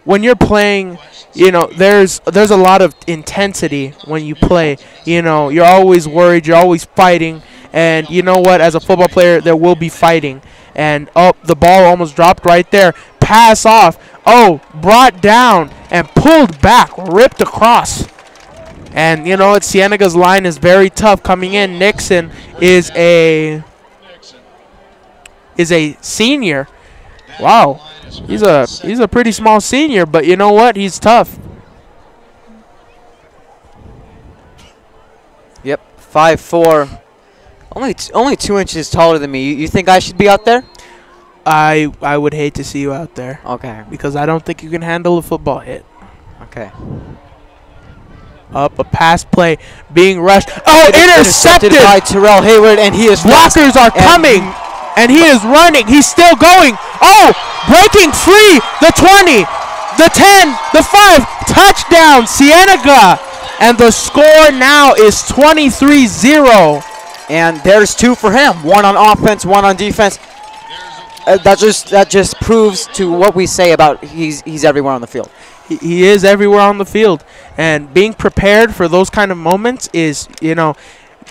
when you're playing, you know, there's a lot of intensity when you play. You know, you're always worried, you're always fighting, and you know what? As a football player, there will be fighting. And the ball almost dropped right there. Pass off. Oh, brought down and pulled back, ripped across. And you know what? Cienega's line is very tough coming in. Nixon is a senior. Wow, he's a pretty small senior, but you know what? He's tough. Yep, 5'4". Only 2 inches taller than me. You think I should be out there? I would hate to see you out there. Okay. Because I don't think you can handle a football hit. Okay. Up a pass play being rushed. Oh, intercepted by Terrell Hayward, and he is blockers are coming, and he is running. He's still going. Oh, breaking free. The 20, the 10, the 5. Touchdown, Cienega. And the score now is 23-0. And there's 2 for him. 1 on offense, 1 on defense. That just proves to what we say about he's everywhere on the field. He is everywhere on the field, and being prepared for those kind of moments is, you know,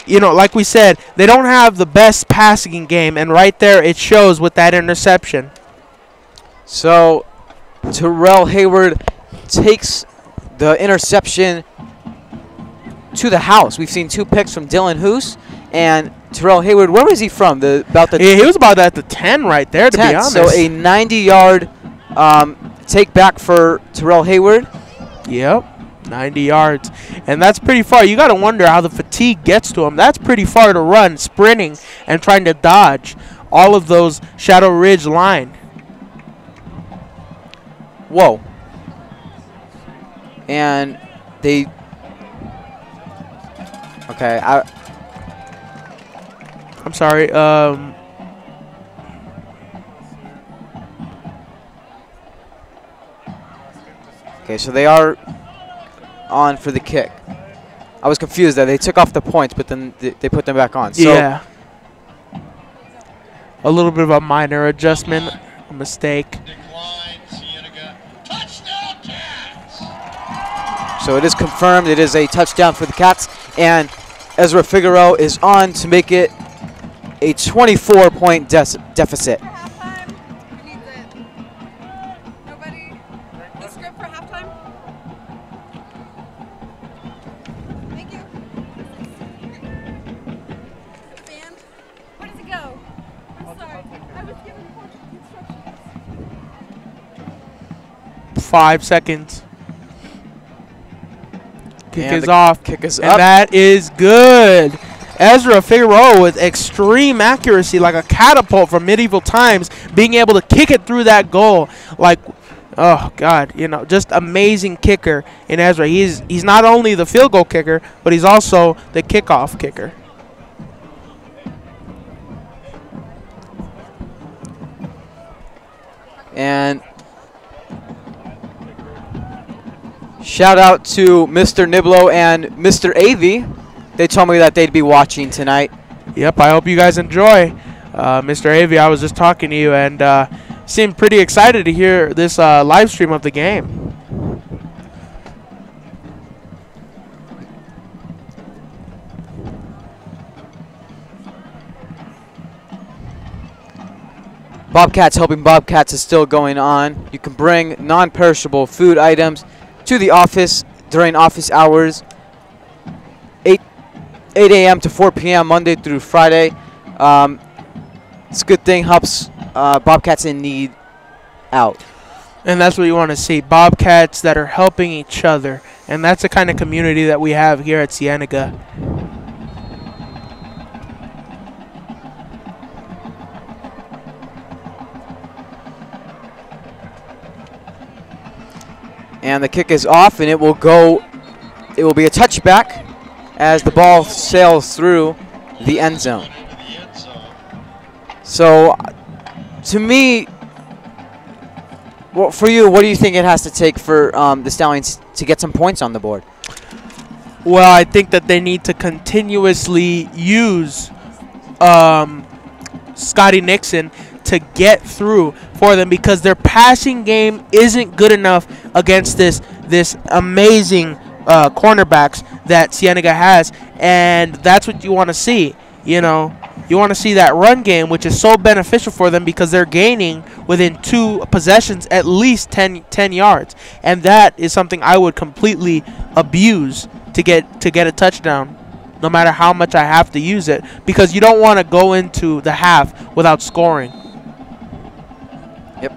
like we said, they don't have the best passing game, and right there it shows with that interception. So Terrell Hayward takes the interception to the house. We've seen 2 picks from Dylan Hoos and Terrell Hayward. Where was he from? He was about at the 10 right there, 10, to be honest. So a 90-yard take back for Terrell Hayward. Yep, 90 yards. And that's pretty far. You got to wonder how the fatigue gets to him. That's pretty far to run, sprinting, and trying to dodge all of those Shadow Ridge line. Whoa. And they... Okay, I'm sorry. Okay, so they are on for the kick. I was confused that they took off the points, but then they put them back on. So yeah. A little bit of a minor adjustment, a mistake. So it is confirmed. It is a touchdown for the Cats, and Ezra Figueroa is on to make it a 24-point deficit. Halftime. Who needs it? Nobody? The script for halftime? Thank you. The band? Where does it go? I'm sorry. I was given instructions. 5 seconds. Kick and is off. Kick is and up. That is good. Ezra Figueroa with extreme accuracy, like a catapult from medieval times, being able to kick it through that goal. Like, oh, God, you know, just amazing kicker in Ezra. He's not only the field goal kicker, but he's also the kickoff kicker. And shout out to Mr. Niblo and Mr. Avey. They told me that they'd be watching tonight. Yep, I hope you guys enjoy. Mr. Avey, I was just talking to you and seemed pretty excited to hear this live stream of the game. Bobcats Helping Bobcats is still going on. You can bring non-perishable food items to the office during office hours, 8 a.m. to 4 p.m. Monday through Friday. It's a good thing, helps Bobcats in need out. And that's what you want to see, Bobcats that are helping each other. And that's the kind of community that we have here at Cienega. And the kick is off, and it will be a touchback as the ball sails through the end zone. So, to me, well, for you, what do you think it has to take for the Stallions to get some points on the board? Well, I think that they need to continuously use Scotty Nixon to get through for them, because their passing game isn't good enough against this amazing cornerbacks that Cienega has, and that's what you want to see. You know, You want to see that run game, which is so beneficial for them because they're gaining within 2 possessions at least 10 yards. And that is something I would completely abuse to get a touchdown, no matter how much I have to use it, because you don't want to go into the half without scoring. Yep,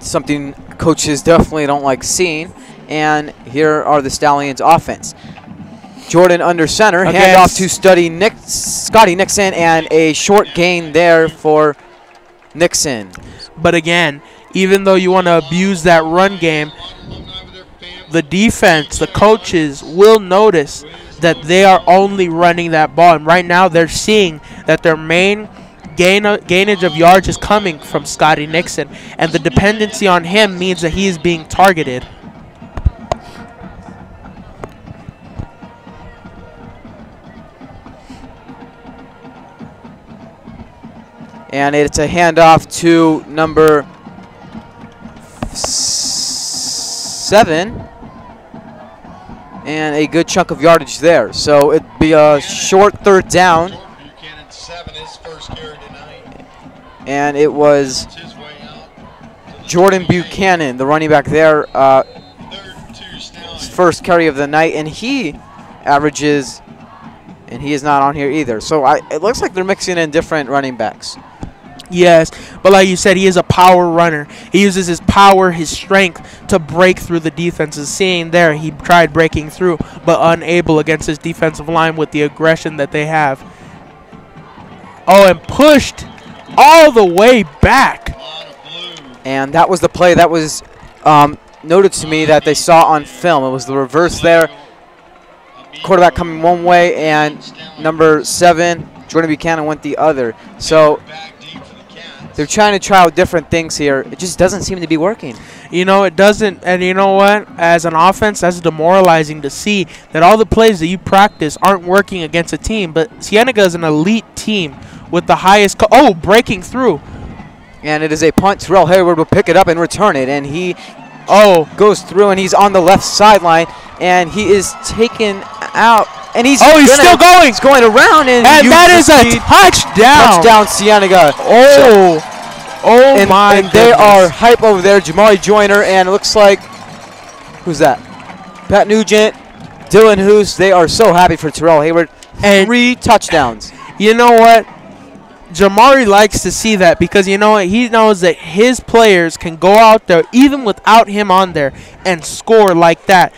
something coaches definitely don't like seeing. And here are the Stallions' offense. Jordan under center, handoff to Scotty Nixon, and a short gain there for Nixon. But again, even though you want to abuse that run game, the defense, the coaches will notice that they are only running that ball. And right now they're seeing that their main gainage of yards is coming from Scotty Nixon. And the dependency on him means that he is being targeted. And it's a handoff to number 7. And a good chunk of yardage there. So it'd be a short 3rd down. And it was Jordan Buchanan, the running back there, his first carry of the night. And he averages, and he is not on here either. So it looks like they're mixing in different running backs. Yes, but like you said, he is a power runner. He uses his power, his strength to break through the defenses. Seeing there, he tried breaking through, but unable against his defensive line with the aggression that they have. Oh, and pushed all the way back. And that was the play that was noted to me that they saw on film. It was the reverse there. Quarterback coming one way, and number 7, Jordan Buchanan, went the other. So they're trying to try out different things here. It just doesn't seem to be working. You know, it doesn't. And you know what? As an offense, that's demoralizing to see that all the plays that you practice aren't working against a team. But Cienega is an elite team with the highest. Breaking through. And it is a punt. Terrell Hayward will pick it up and return it. And he goes through, and he's on the left sideline. And he is taken out. And he's still going. He's going around, and that is a touchdown. Touchdown, Cienega. My and they are hype over there. Jamari Joyner, and it looks like, who's that? Pat Nugent, Dylan Hoos. They are so happy for Terrell Hayward. And 3 touchdowns. You know what? Jamari likes to see that because, you know what, he knows that his players can go out there, even without him on there, and score like that.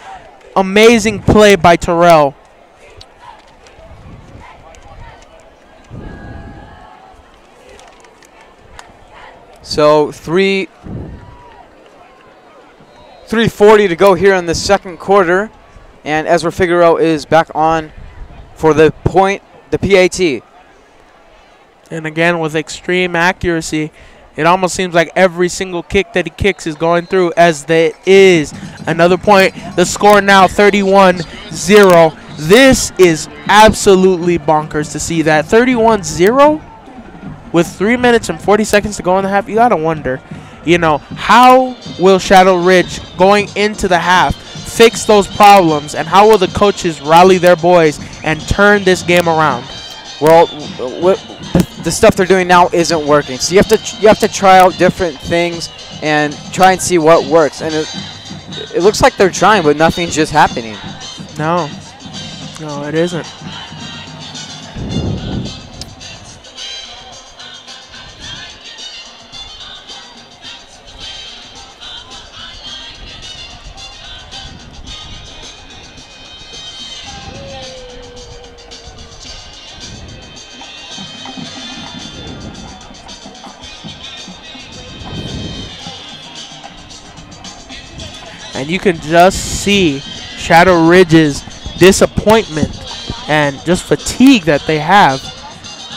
Amazing play by Terrell. So 3:40 to go here in the second quarter, and Ezra Figueroa is back on for the PAT. And again, with extreme accuracy, it almost seems like every single kick that he kicks is going through, as there is another point. The score now 31-0. This is absolutely bonkers to see that. 31-0? With 3 minutes and 40 seconds to go in the half, you got to wonder, you know, how will Shadow Ridge going into the half fix those problems, and how will the coaches rally their boys and turn this game around? Well, the stuff they're doing now isn't working. So you have to try out different things and try and see what works. And it looks like they're trying, but nothing's just happening. No, it isn't. And you can just see Shadow Ridge's disappointment and just fatigue that they have.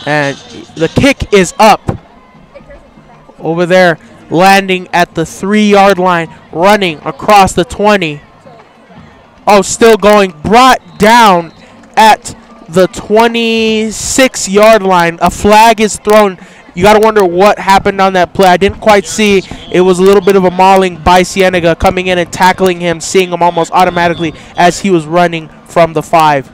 And the kick is up. Over there, landing at the 3-yard line, running across the 20. Oh, still going. Brought down at the 26-yard line. A flag is thrown. You got to wonder what happened on that play. I didn't quite see. It was a little bit of a mauling by Cienega, coming in and tackling him, seeing him almost automatically as he was running from the 5.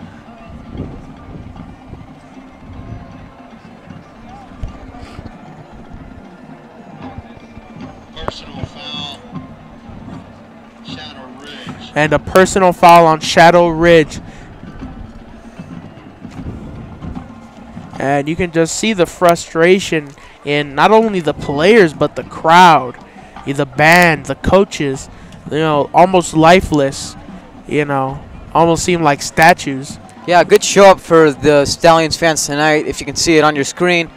and a personal foul on Shadow Ridge. And you can just see the frustration in not only the players but the crowd, the band, the coaches, almost lifeless, almost seem like statues. Yeah, good show up for the Stallions fans tonight. If you can see it on your screen,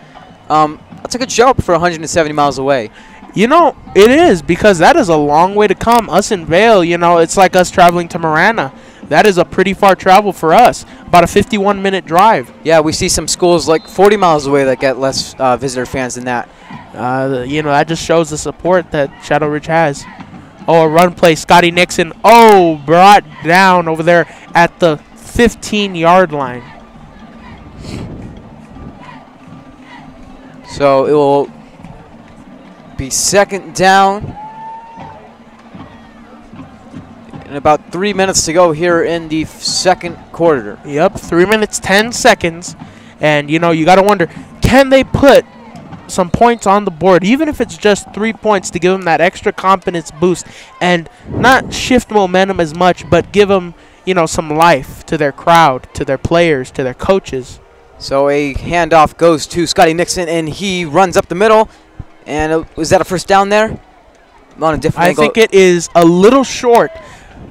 that's a good show up for 170 miles away. It is, because that is a long way to come. Us in Vail, it's like us traveling to Marana. That is a pretty far travel for us, about a 51-minute drive. Yeah, we see some schools like 40 miles away that get less visitor fans than that. That just shows the support that Shadow Ridge has. Oh, a run play. Scotty Nixon, brought down over there at the 15-yard line. So it will be second down. And about 3 minutes to go here in the second quarter. Yep, 3 minutes, 10 seconds. And, you got to wonder, can they put some points on the board, even if it's just 3 points, to give them that extra confidence boost and not shift momentum as much, but give them, some life to their crowd, to their players, to their coaches. So a handoff goes to Scotty Nixon, and he runs up the middle. And was that a first down there? On a different angle. I think it is a little short,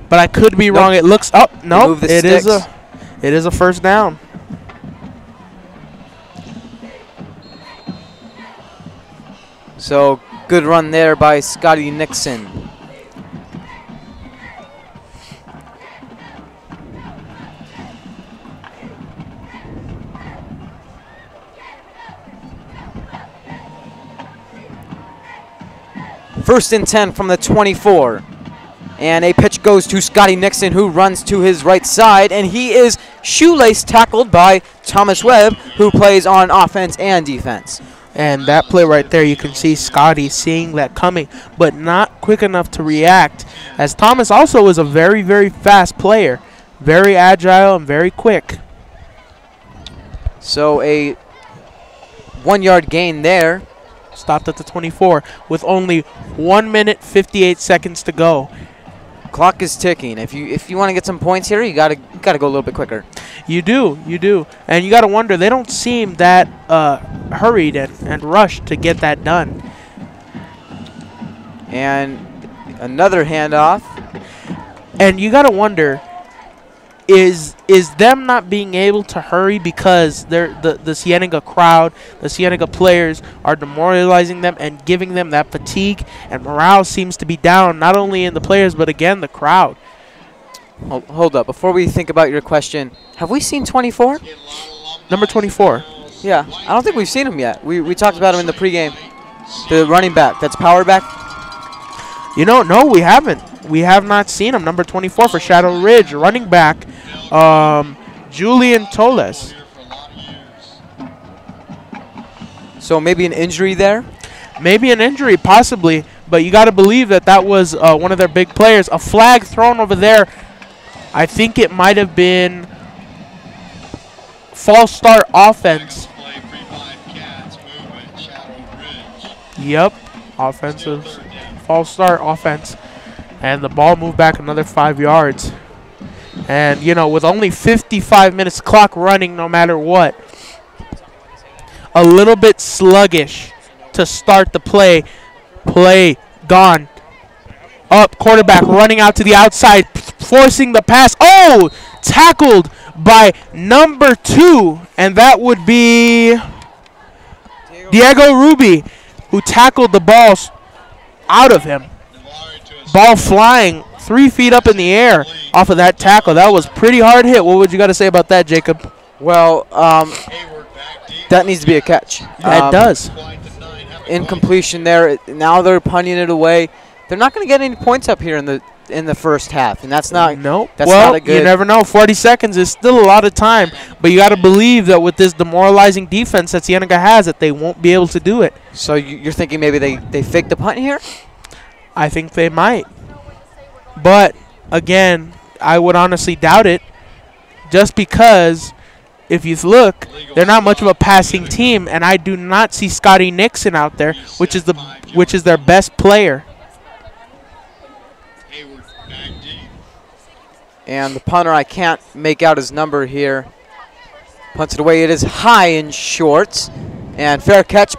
but I could be wrong. It looks up. No, it is a first down. So good run there by Scotty Nixon. First and 10 from the 24. And a pitch goes to Scotty Nixon, who runs to his right side, and he is shoelace tackled by Thomas Webb, who plays on offense and defense. And that play right there, you can see Scotty seeing that coming, but not quick enough to react, as Thomas also is a very, very fast player, very agile and very quick. So a 1 yard gain there. Stopped at the 24 with only 1 minute 58 seconds to go. Clock is ticking. If you want to get some points here, you gotta go a little bit quicker. You do, and you gotta wonder, they don't seem that hurried and rushed to get that done. And another handoff. And you gotta wonder, is them not being able to hurry because the Cienega crowd, the Cienega players are demoralizing them and giving them that fatigue, and morale seems to be down, not only in the players but again the crowd. Hold up, before we think about your question, have we seen 24? Number 24. Yeah, I don't think we've seen him yet. We talked about him in the pregame. The running back, that's power back. No, we haven't. We have not seen him. Number 24 for Shadow Ridge, running back, Julian Toles. So maybe an injury there? Maybe an injury, possibly. But you got to believe that was one of their big players. A flag thrown over there. I think it might have been false start offense. Yep, offensive false start offense. And the ball moved back another 5 yards. And, with only 55 minutes clock running no matter what, a little bit sluggish to start the play. Play gone. Up, quarterback running out to the outside, forcing the pass. Oh, tackled by number 2. And that would be Diego Ruby, who tackled the ball out of him. Ball flying 3 feet up in the air off of that tackle. That was pretty hard hit. What would you got to say about that, Jacob? Well, that needs to be a catch. That does. Incompletion there. Now they're punting it away. They're not going to get any points up here in the first half, and that's not. Nope. That's well, not a good. You never know. 40 seconds is still a lot of time, but you got to believe that with this demoralizing defense that Cienega has, that they won't be able to do it. So you're thinking maybe they faked the punt here? I think they might. But, again, I would honestly doubt it, just because if you look, they're not much of a passing team, and I do not see Scotty Nixon out there, which is their best player. And the punter, I can't make out his number here. Punts it away. It is high and short. And fair catch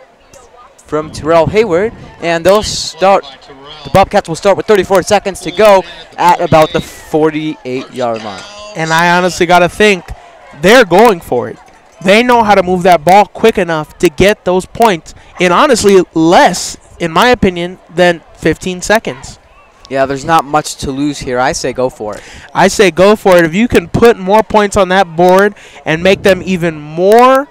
from Terrell Hayward. And they'll start. The Bobcats will start with 34 seconds to go at about the 48-yard line. And I honestly got to think they're going for it. They know how to move that ball quick enough to get those points in honestly less, in my opinion, than 15 seconds. Yeah, there's not much to lose here. I say go for it. I say go for it. If you can put more points on that board and make them even more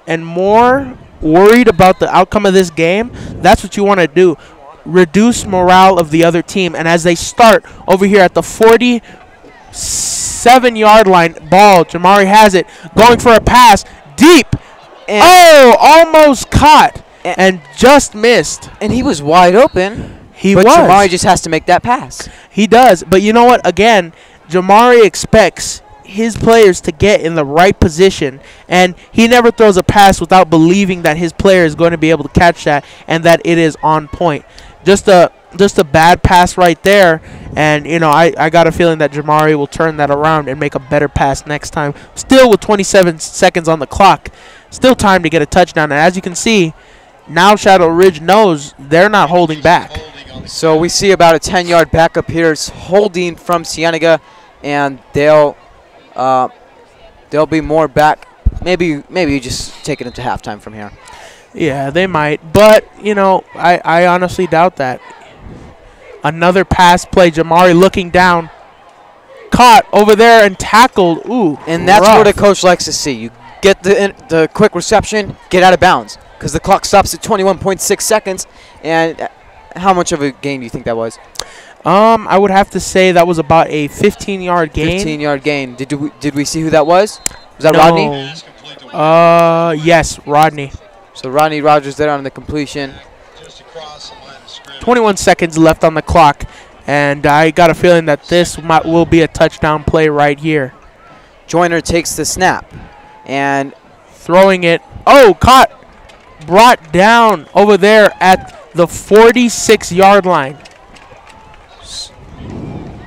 and more worried about the outcome of this game, that's what you want to do. Reduce morale of the other team. And as they start over here at the 47-yard line, ball, Jamari has it, going for a pass, deep. And almost caught and just missed. And he was wide open. But Jamari just has to make that pass. He does. But you know what? Again, Jamari expects his players to get in the right position, and he never throws a pass without believing that his player is going to be able to catch that and that it is on point. Just a bad pass right there, and you know I got a feeling that Jamari will turn that around and make a better pass next time. Still with 27 seconds on the clock, still time to get a touchdown. And as you can see, now Shadow Ridge knows they're not holding back. So we see about a 10-yard backup here, holding from Cienega, and they'll be more back. Maybe just taking it to halftime from here. Yeah, they might, but you know I honestly doubt that. Another pass play, Jamari looking down, caught over there and tackled. Ooh, and that's rough. what a coach likes to see. You get the quick reception, get out of bounds, because the clock stops at 21.6 seconds. And how much of a gain do you think that was? I would have to say that was about a 15-yard gain. 15-yard gain. Did we see who that was? Was that No. Rodney? Yes, Rodney. So Rodney Rogers there on the completion. 21 seconds left on the clock, and I got a feeling that this will be a touchdown play right here. Joyner takes the snap and throwing it. Oh, caught. Brought down over there at the 46-yard line.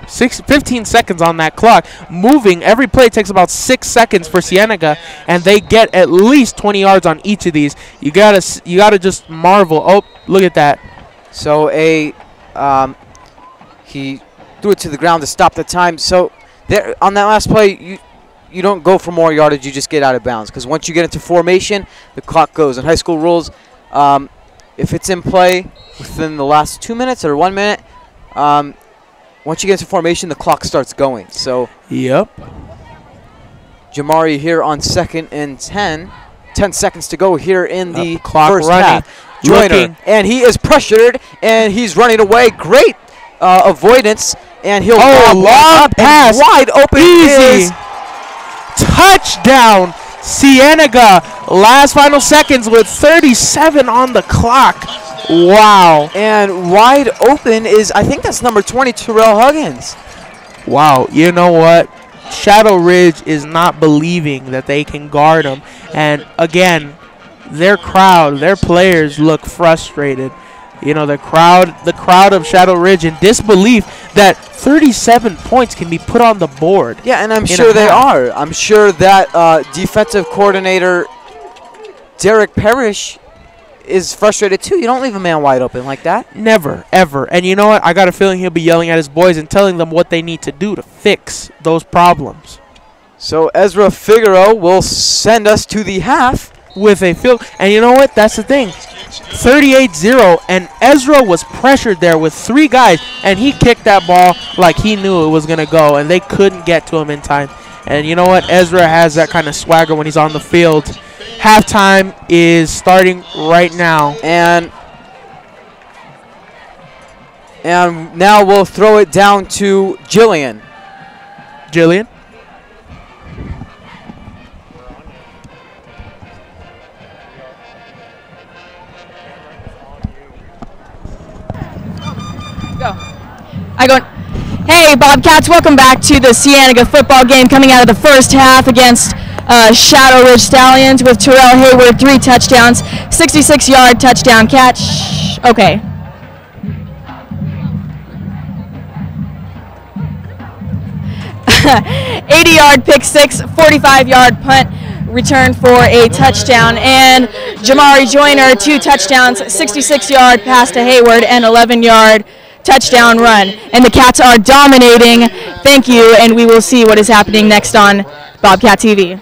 15 seconds on that clock. Moving. Every play takes about 6 seconds for Cienega, and they get at least 20 yards on each of these. You gotta just marvel. Oh, look at that. So he threw it to the ground to stop the time. So there on that last play, you don't go for more yardage. You just get out of bounds, because once you get into formation, the clock goes. In high school rules, if it's in play within the last 2 minutes or 1 minute, once you get into formation, the clock starts going. So yep. Jamari here on 2nd and 10. 10 seconds to go here in the clock first running. half. Joyner, and he is pressured, and he's running away. Great avoidance, and he'll long pass, wide open. Easy touchdown, Cienega. Last final seconds with 37 on the clock. Wow. And wide open is, I think that's number 20, Terrell Huggins. Wow. You know what? Shadow Ridge is not believing that they can guard him. And again, their crowd, their players look frustrated. You know, the crowd of Shadow Ridge in disbelief that 37 points can be put on the board. Yeah, and I'm sure they are. I'm sure that defensive coordinator Derek Parrish is frustrated too. You don't leave a man wide open like that. Never, ever. And you know what? I got a feeling he'll be yelling at his boys and telling them what they need to do to fix those problems. So Ezra Figueroa will send us to the half with a field. And you know what? That's the thing. 38-0, and Ezra was pressured there with 3 guys, and he kicked that ball like he knew it was going to go, and they couldn't get to him in time. And you know what? Ezra has that kind of swagger when he's on the field. Halftime is starting right now. And now we'll throw it down to Jillian. Jillian? Hey Bobcats, welcome back to the Cienega football game coming out of the first half against Shadow Ridge Stallions with Terrell Hayward, 3 touchdowns, 66-yard touchdown catch. Okay. 80-yard pick six, 45-yard punt return for a touchdown. And Jamari Joyner, 2 touchdowns, 66-yard pass to Hayward, and 11-yard touchdown run. And the Cats are dominating. Thank you, and we will see what is happening next on Bobcat TV.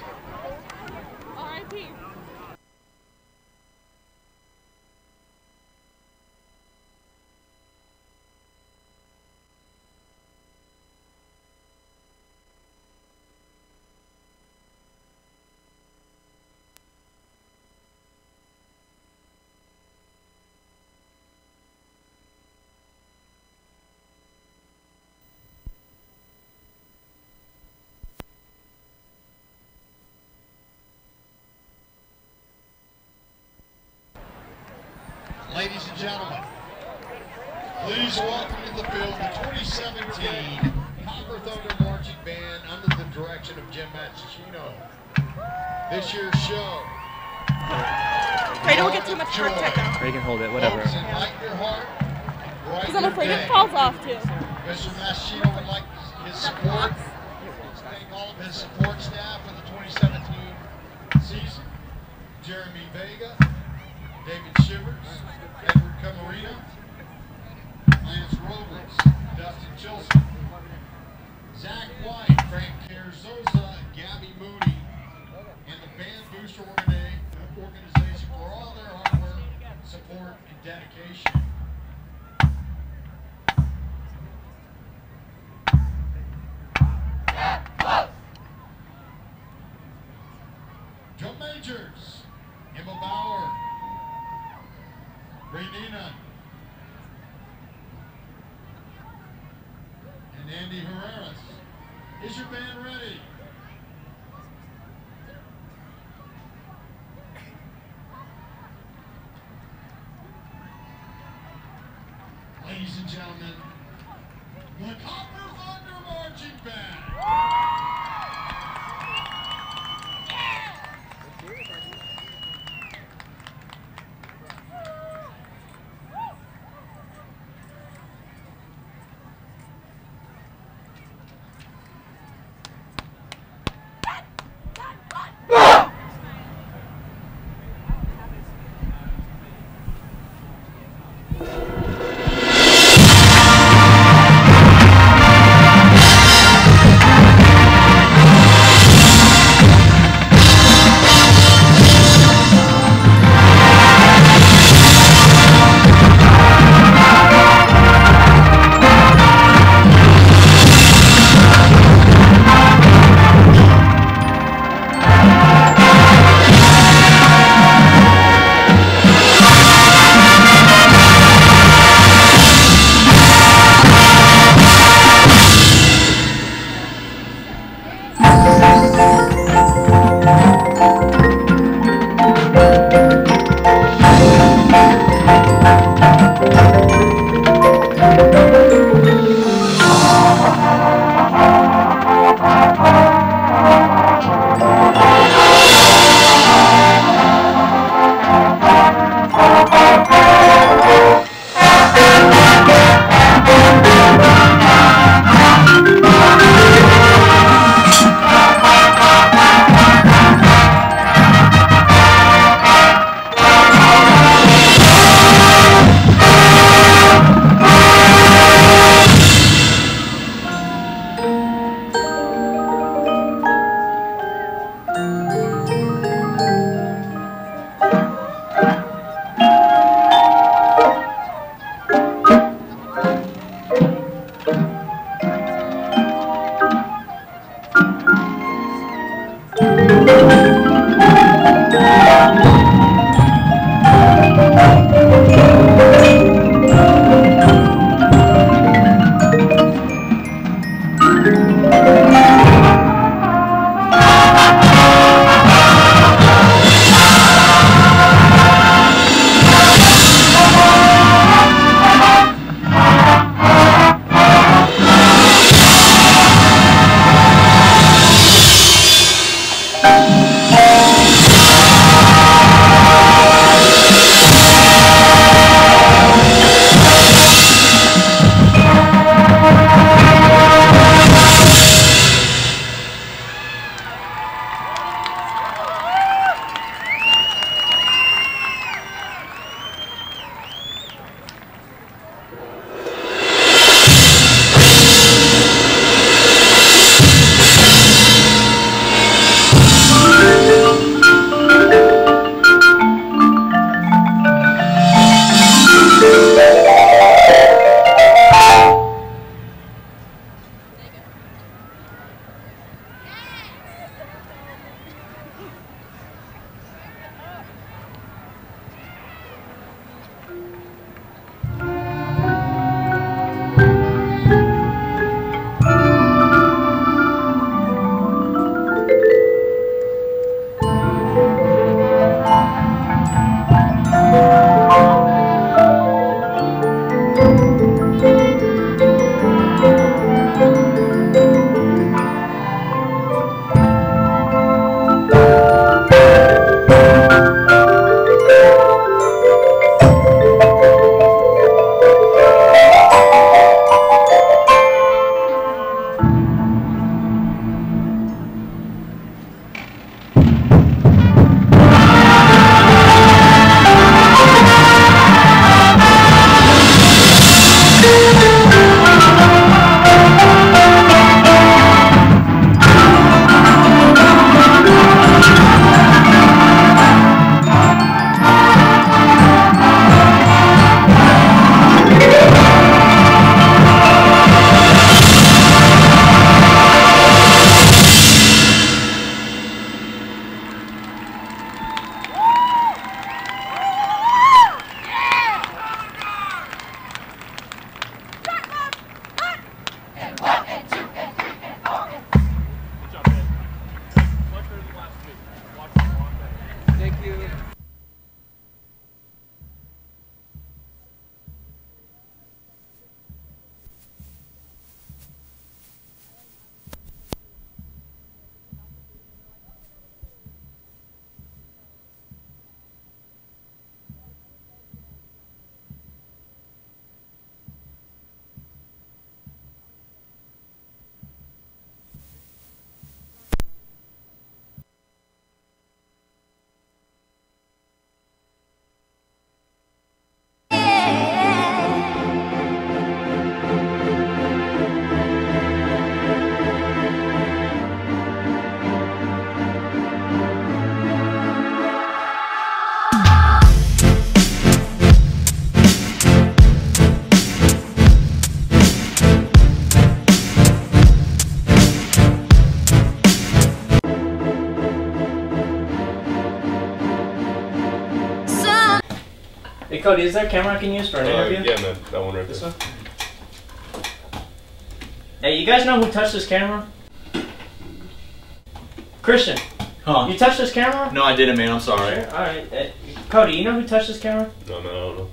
Ladies and gentlemen, please welcome to the field the 2017 Copper Thunder Marching Band under the direction of Jim Mazzicino. This year's show. Ray, don't get too much contact now. Ray can hold it, whatever. Because I'm afraid it falls off too. Mr. Mazzicino would like his support. Thank all of his support staff for the 2017 season. Jeremy Vega, David Shivers, Edward Camarino, Lance Robles, Dustin Chilson, Zach White, Frank Carzoza, Gabby Moody, and the Band Booster organization for all their hard work, support, and dedication. Joe Majors, Emma Bauer, Renina, and Andy Herreras. Is your band ready? Ladies and gentlemen, the Copper Thunder Marching Band. Hey Cody, is there a camera I can use for an interview? Yeah, man. That one right This there. one? Hey, you guys know who touched this camera? Christian. Huh? You touched this camera? No, I didn't, man. I'm sorry. Sure. Alright. Cody, you know who touched this camera? No, man, I don't know.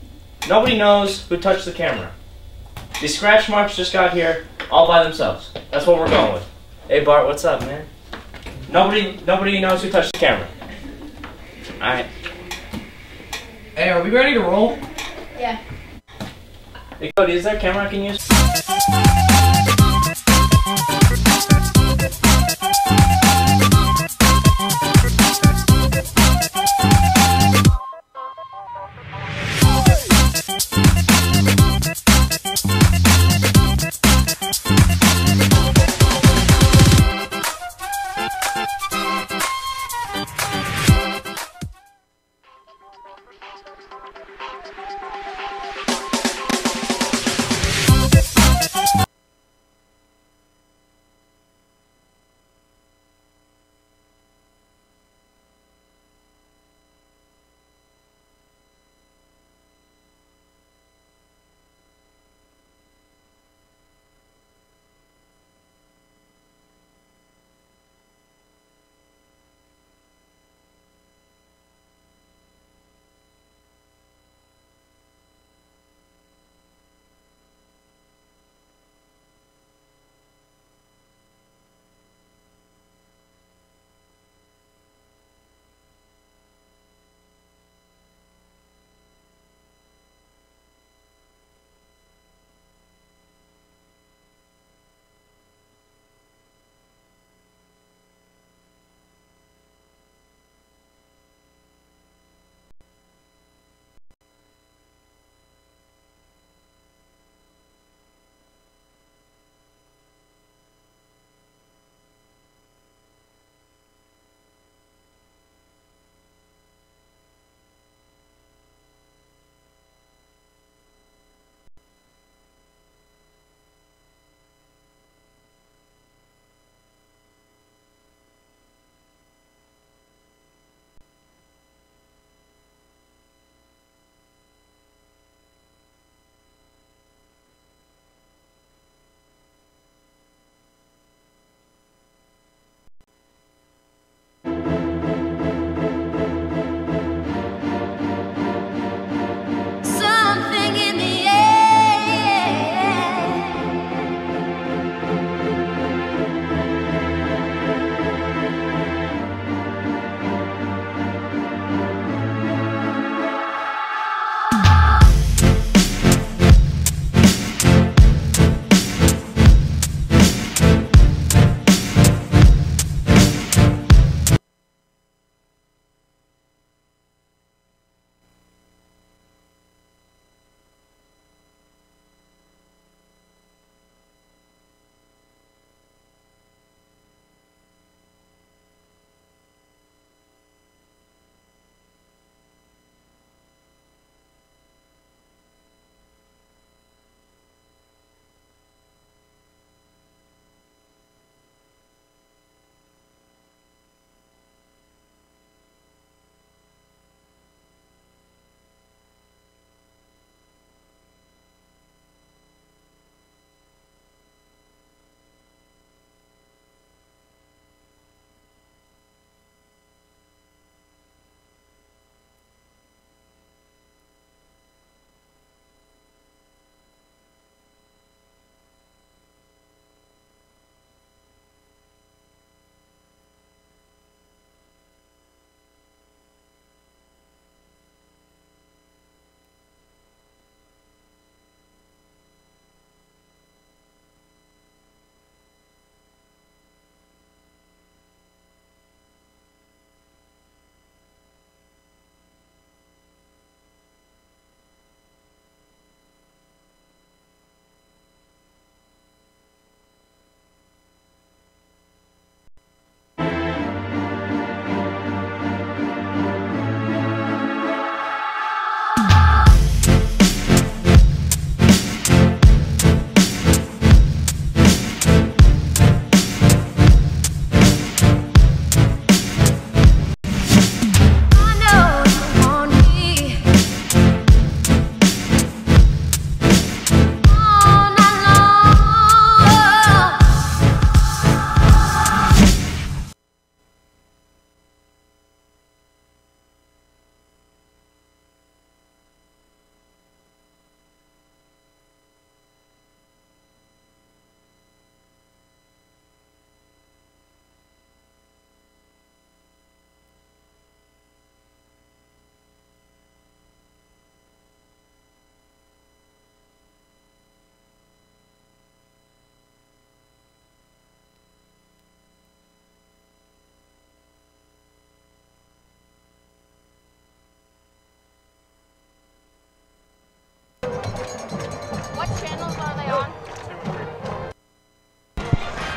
Nobody knows who touched the camera. These scratch marks just got here all by themselves. That's what we're going with. Hey Bart, what's up, man? Nobody knows who touched the camera. Alright. Hey, are we ready to roll? Yeah. Hey Cody, is there a camera I can use?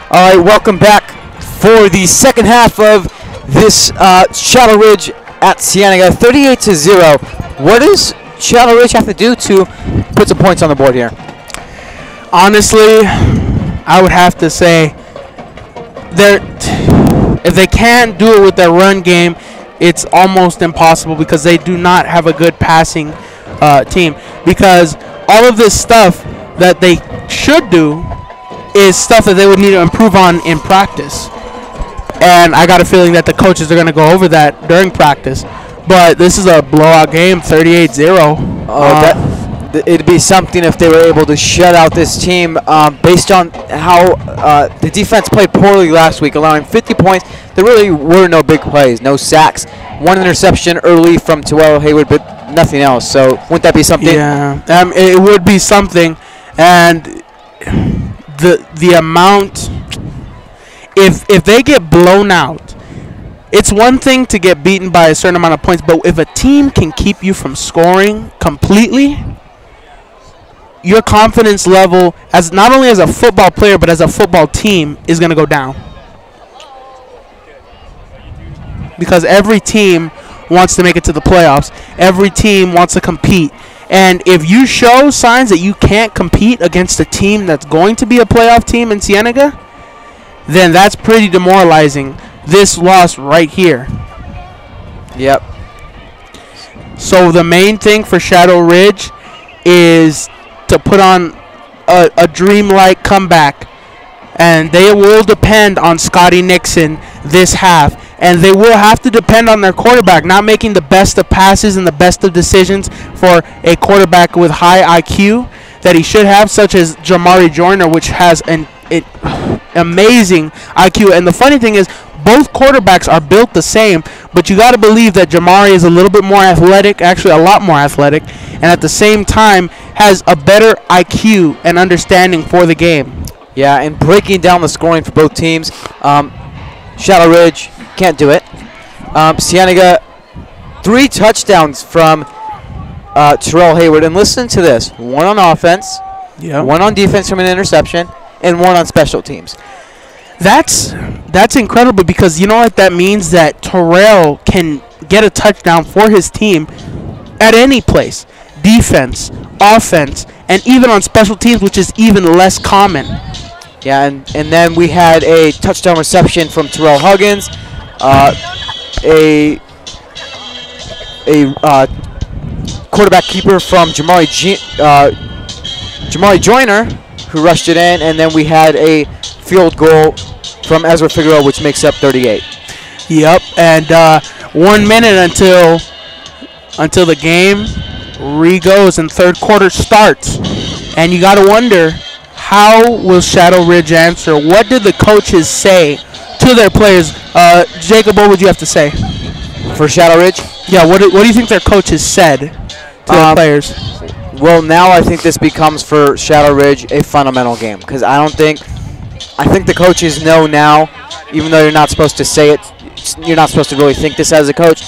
All right, welcome back for the second half of this Shadow Ridge at Cienega, 38-0. What does Shadow Ridge have to do to put some points on the board here? Honestly, I would have to say if they can't do it with their run game, it's almost impossible because they do not have a good passing team. Because all of this stuff that they should do is stuff that they would need to improve on in practice. And I got a feeling that the coaches are going to go over that during practice. But this is a blowout game, 38-0. It'd be something if they were able to shut out this team based on how the defense played poorly last week, allowing 50 points. There really were no big plays, no sacks. One interception early from Terrell Hayward, but nothing else. So wouldn't that be something? Yeah, it would be something. And the amount, if they get blown out, it's one thing to get beaten by a certain amount of points, but if a team can keep you from scoring completely, your confidence level, as not only as a football player but as a football team, is going to go down. Because every team wants to make it to the playoffs. Every team wants to compete. And if you show signs that you can't compete against a team that's going to be a playoff team in Cienega, then that's pretty demoralizing. This loss right here. Yep. So the main thing for Shadow Ridge is to put on a dreamlike comeback. And they will depend on Scotty Nixon this half. And they will have to depend on their quarterback not making the best of passes and the best of decisions for a quarterback with high IQ that he should have, such as Jamari Joyner, which has an amazing IQ. And the funny thing is, both quarterbacks are built the same, but you got to believe that Jamari is a little bit more athletic, actually a lot more athletic, and at the same time has a better IQ and understanding for the game. Yeah, and breaking down the scoring for both teams, Shadow Ridge can't do it. Cienega, 3 touchdowns from Terrell Hayward. And listen to this. 1 on offense, 1 on defense from an interception, and 1 on special teams. That's incredible because you know what that means? That Terrell can get a touchdown for his team at any place. Defense, offense, and even on special teams, which is even less common. Yeah, and then we had a touchdown reception from Terrell Huggins, a quarterback keeper from Jamari Joyner, who rushed it in, and then we had a field goal from Ezra Figueroa, which makes up 38. Yep, and 1 minute until the game re-goes and third quarter starts. And you got to wonder, how will Shadow Ridge answer? What did the coaches say to their players? Jacob, what would you have to say? For Shadow Ridge? Yeah, what do you think their coaches said to their players? Well, now I think this becomes for Shadow Ridge a fundamental game because I think the coaches know now, even though you're not supposed to say it, you're not supposed to really think this as a coach,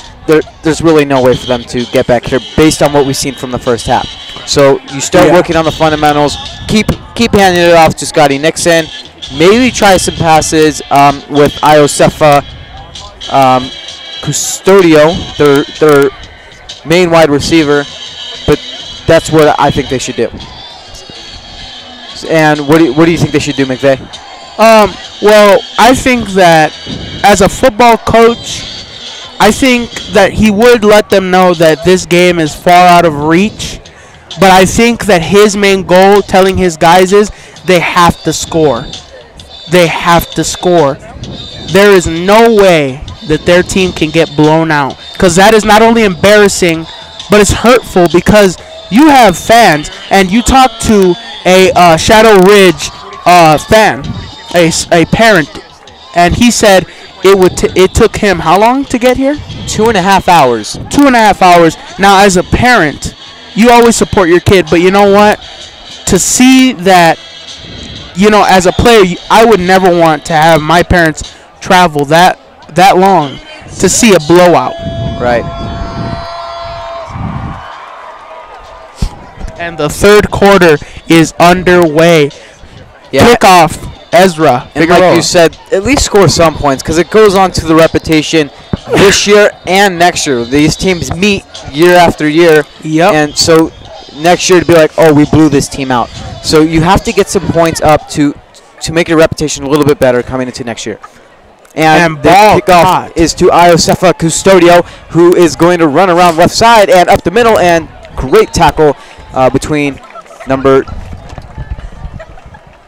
there's really no way for them to get back here based on what we've seen from the first half. So you start working on the fundamentals, keep handing it off to Scotty Nixon, maybe try some passes with Iosefa Custodio, their main wide receiver, but that's what I think they should do. And what do you think they should do, McVay? Well, I think that as a football coach, I think that he would let them know that this game is far out of reach. But I think that his main goal, telling his guys, is they have to score. They have to score. There is no way that their team can get blown out. Because that is not only embarrassing, but it's hurtful because you have fans. And you talk to a Shadow Ridge fan, a parent, and he said it took him how long to get here? 2.5 hours. 2.5 hours. Now, as a parent, you always support your kid, but you know what? To see that, you know, as a player, I would never want to have my parents travel that long to see a blowout. Right. And the third quarter is underway. Yeah. Kickoff Ezra. And like you said, at least score some points because it goes on to the repetition this year and next year. These teams meet year after year. Yep. And so next year to be like, oh, we blew this team out. So you have to get some points up to make your reputation a little bit better coming into next year. And the kickoff is to Iosefa Custodio, who is going to run around left side and up the middle, and great tackle between number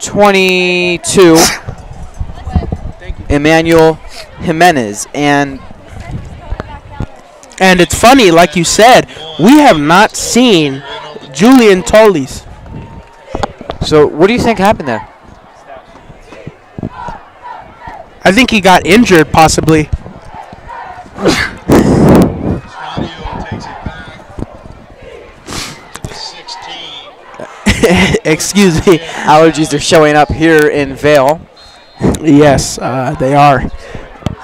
22, Emmanuel Jimenez. And it's funny, like you said, we have not seen Julian Tolis. So what do you think happened there? I think he got injured, possibly. Excuse me. Allergies are showing up here in Vail. Yes, they are.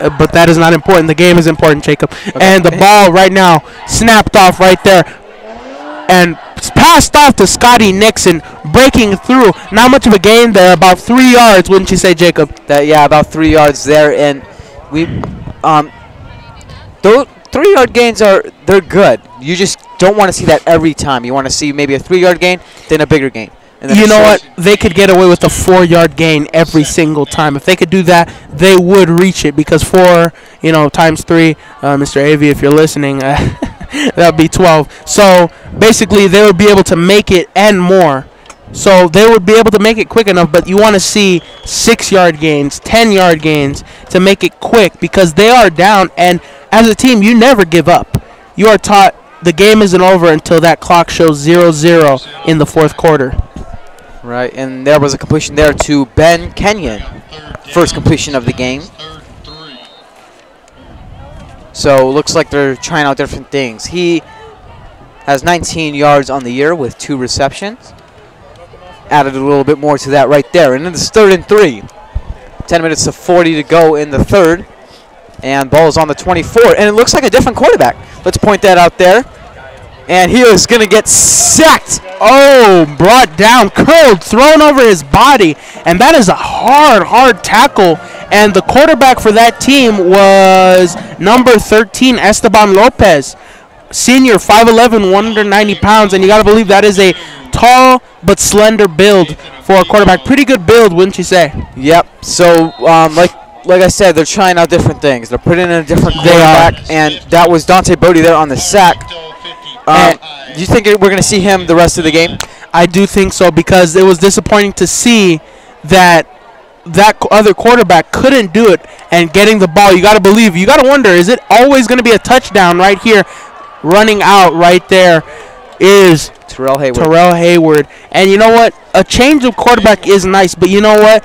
But that is not important. The game is important, Jacob. Okay. And the ball right now snapped off right there. And passed off to Scotty Nixon, breaking through. Not much of a gain there, about 3 yards, wouldn't you say, Jacob? Yeah, about 3 yards there. And we, those 3-yard gains they're good. You just don't want to see that every time. You want to see maybe a 3-yard gain, then a bigger gain. And then you know what? They could get away with a 4-yard gain every single time. If they could do that, they would reach it because 4, times 3, Mr. Avey, if you're listening, that would be 12. So basically, they would be able to make it and more. So they would be able to make it quick enough, but you want to see 6-yard gains, 10-yard gains to make it quick because they are down. And as a team, you never give up. You are taught the game isn't over until that clock shows 0-0 in the fourth quarter. Right, and there was a completion there to Ben Kenyon. First completion of the game. So looks like they're trying out different things. He has 19 yards on the year with 2 receptions. Added a little bit more to that right there. And then it's 3rd and 3. 10 minutes to 40 to go in the third. And ball is on the 24. And it looks like a different quarterback. Let's point that out there. And he is going to get sacked. Oh, brought down, curled, thrown over his body. And that is a hard tackle. And the quarterback for that team was number 13, Esteban Lopez. Senior, 5'11", 190 pounds. And you got to believe that is a tall but slender build for a quarterback. Pretty good build, wouldn't you say? Yep. So, like I said, they're trying out different things. They're putting in a different quarterback. And that was Dante Bodie there on the sack. Do you think we're going to see him the rest of the game? I do think so because it was disappointing to see that other quarterback couldn't do it and getting the ball. You got to believe. You got to wonder, is it always going to be a touchdown right here? Running out right there is Terrell Hayward. And you know what? A change of quarterback is nice, but you know what?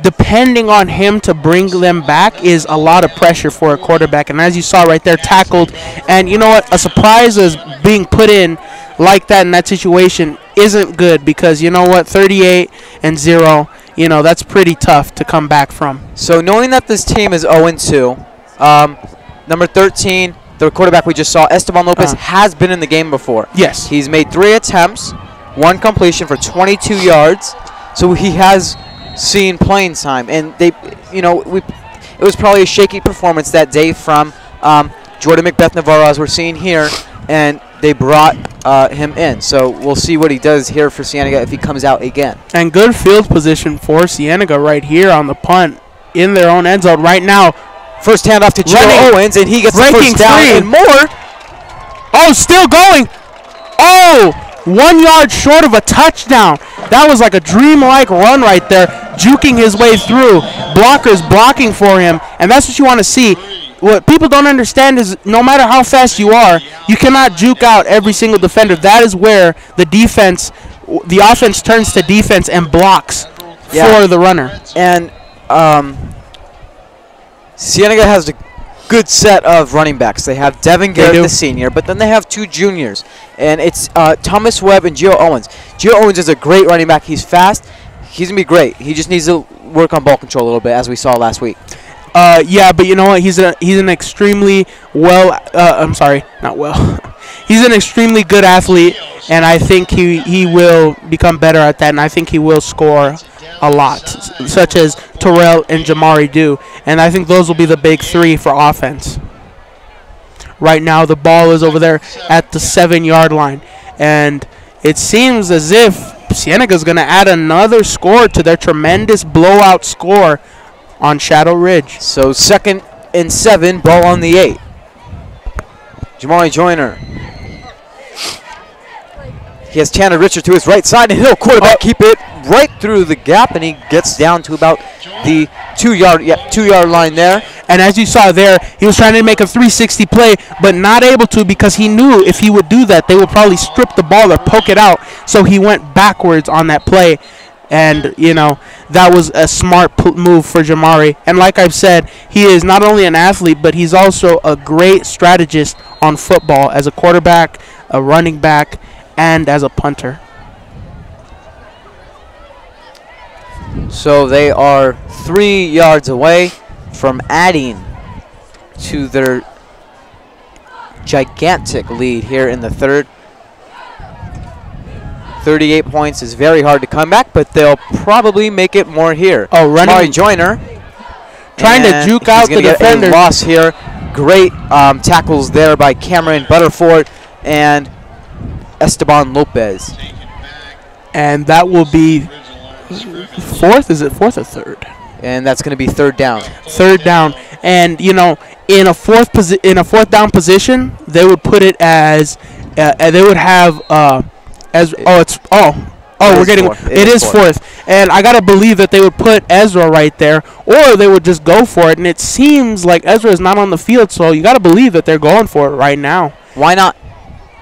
Depending on him to bring them back is a lot of pressure for a quarterback. And as you saw right there, tackled. And you know what? A surprise is being put in like that in that situation isn't good because you know what? 38-0, that's pretty tough to come back from. So knowing that this team is 0-2, number 13, the quarterback we just saw, Esteban Lopez, has been in the game before. Yes. He's made 3 attempts, 1 completion for 22 yards. So he has seen playing time, and it was probably a shaky performance that day from Jordan McBeth Navarro, as we're seeing here, and they brought him in. So we'll see what he does here for Cienega if he comes out again. And good field position for Cienega right here on the punt in their own end zone right now. First handoff to Joe Owens, and he gets the first down and more. Oh, still going. Oh, 1 yard short of a touchdown. That was like a dreamlike run right there, juking his way through. Blockers blocking for him, and that's what you want to see. What people don't understand is no matter how fast you are, you cannot juke out every single defender. That is where the offense turns to defense and blocks for the runner. And Cienega has a good set of running backs. They have Devin Garrett, the senior, but then they have 2 juniors. And it's Thomas Webb and Gio Owens. Gio Owens is a great running back. He's fast. He's going to be great. He just needs to work on ball control a little bit, as we saw last week. Yeah, but you know what? He's an extremely he's an extremely good athlete, and I think he will become better at that, and I think he will score a lot. such as Terrell and Jamari do. And I think those will be the big three for offense. Right now, the ball is over there at the 7-yard line. And it seems as if Cienega is going to add another score to their tremendous blowout score on Shadow Ridge. So 2nd and 7, ball on the 8. Jamari Joyner. He has Tanner Richard to his right side, and he'll quarterback keep it right through the gap, and he gets down to about the 2-yard line there. And as you saw there, he was trying to make a 360 play, but not able to because he knew if he would do that, they would probably strip the ball or poke it out. So he went backwards on that play. And, you know, that was a smart move for Jamari. And like I've said, he is not only an athlete, but he's also a great strategist on football as a quarterback, a running back, and as a punter. So they are 3 yards away from adding to their gigantic lead here in the 3rd. 38 points is very hard to come back, but they'll probably make it more here. Oh, running. Jamari Joyner Trying to juke out the defender. Loss here. Great tackles there by Cameron Butterford and Esteban Lopez. And that will be 4th? Is it 4th or 3rd? And that's going to be 3rd down. 3rd down. And, you know, in a fourth down position, they would put it as they would have it is 4th. And I gotta believe that they would put Ezra right there, or they would just go for it. And it seems like Ezra is not on the field, so you gotta believe that they're going for it right now. Why not?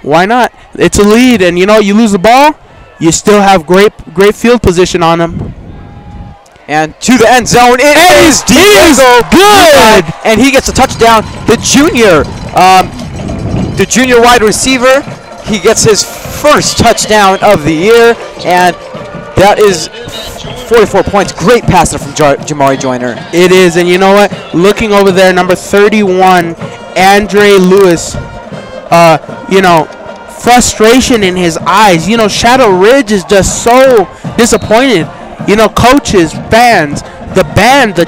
Why not? It's a lead, and you know, you lose the ball, you still have great field position on them. And to the end zone, it is good, and he gets a touchdown. The junior wide receiver, he gets his first touchdown of the year, and that is 44 points. Great passer from Jamari Joyner. It is, and you know what? Looking over there, number 31, Andre Lewis. You know, frustration in his eyes. You know, Shadow Ridge is just so disappointed. You know, coaches, fans, the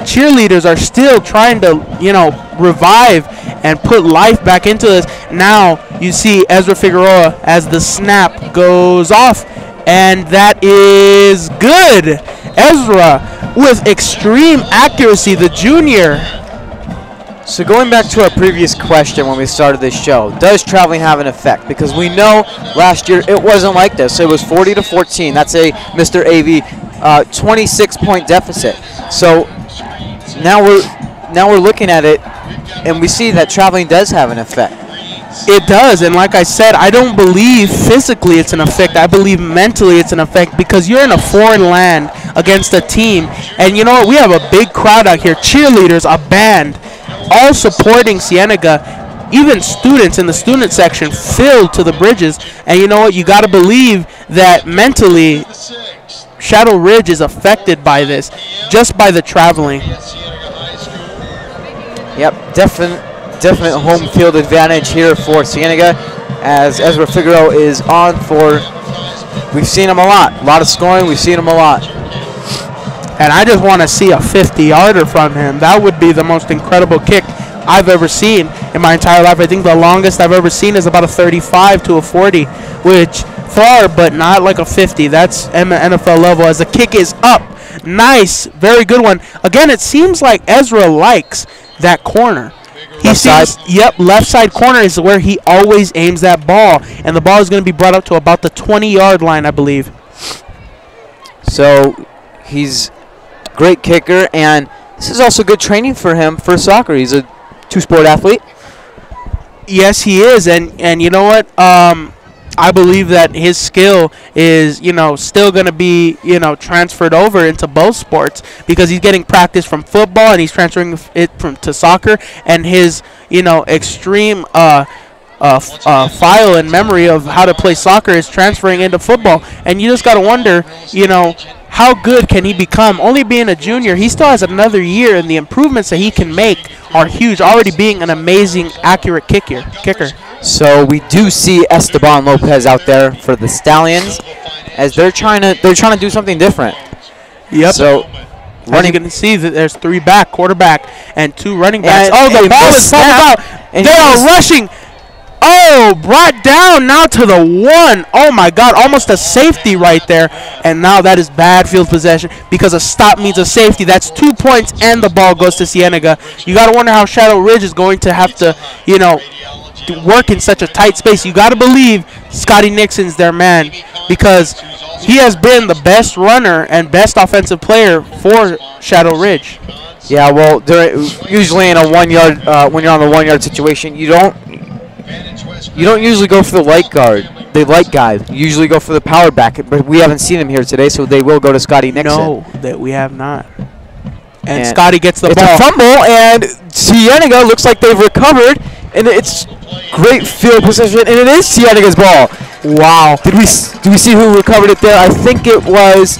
cheerleaders are still trying to, you know, revive and put life back into this. Now you see Ezra Figueroa as the snap goes off, and that is good. Ezra with extreme accuracy, the junior. So going back to our previous question when we started this show, does traveling have an effect? Because we know last year it wasn't like this. It was 40-14. That's a Mr. AV 26-point deficit. So now we're looking at it, and we see that traveling does have an effect. It does, and like I said, I don't believe physically it's an effect. I believe mentally it's an effect, because you're in a foreign land against a team, and you know what? We have a big crowd out here, cheerleaders, a band, all supporting Cienega, even students in the student section filled to the bridges. And you know what? You got to believe that mentally Shadow Ridge is affected by this, just by the traveling. Yep, definite home field advantage here for Cienega, as Ezra Figueroa is on for. We've seen him a lot of scoring. We've seen him a lot. And I just want to see a 50-yarder from him. That would be the most incredible kick I've ever seen in my entire life. I think the longest I've ever seen is about a 35 to a 40, which far, but not like a 50. That's NFL level, as the kick is up. Nice, very good one. Again, it seems like Ezra likes that corner. Left side corner is where he always aims that ball, and the ball is going to be brought up to about the 20-yard line, I believe. So he's a great kicker, and this is also good training for him for soccer. He's a two-sport athlete. Yes, he is, and you know what? I believe that his skill is, you know, still going to be, you know, transferred over into both sports, because he's getting practice from football and he's transferring it to soccer, and his, you know, extreme file and memory of how to play soccer is transferring into football. And you just got to wonder, you know, how good can he become? Only being a junior, he still has another year, and the improvements that he can make are huge, already being an amazing, accurate kicker. So we do see Esteban Lopez out there for the Stallions, as they're trying to do something different. Yep. So As you can see, that there's 3 back, quarterback, and 2 running backs. And The ball is fumbled out. And they are rushing. Oh, brought down now to the 1. Oh, my God, almost a safety right there. And now that is bad field possession because a stop means a safety. That's 2 points, and the ball goes to Cienega. You got to wonder how Shadow Ridge is going to have to, work in such a tight space. You got to believe Scotty Nixon's their man because he has been the best runner and best offensive player for Shadow Ridge. Yeah, well, usually in a 1 yard, when you're on the 1 yard situation, you don't usually go for the light guard, the light guy. You usually go for the power back, but we haven't seen him here today, so they will go to Scotty Nixon. No, that we have not. And Scotty gets the ball. It's a fumble, and Cienega looks like they've recovered, and it's great field position, and it is Cienega's ball. Wow. Do we see who recovered it there? I think it was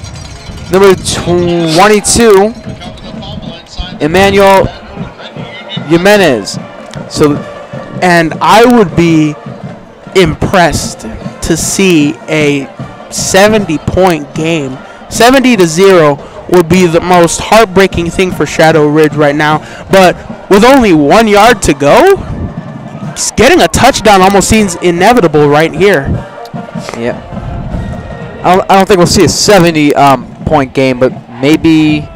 number 22, Emmanuel Jimenez. And I would be impressed to see a 70-point game. 70-0 would be the most heartbreaking thing for Shadow Ridge right now. But with only 1 yard to go, getting a touchdown almost seems inevitable right here. Yeah. I don't think we'll see a 70-point game, but maybe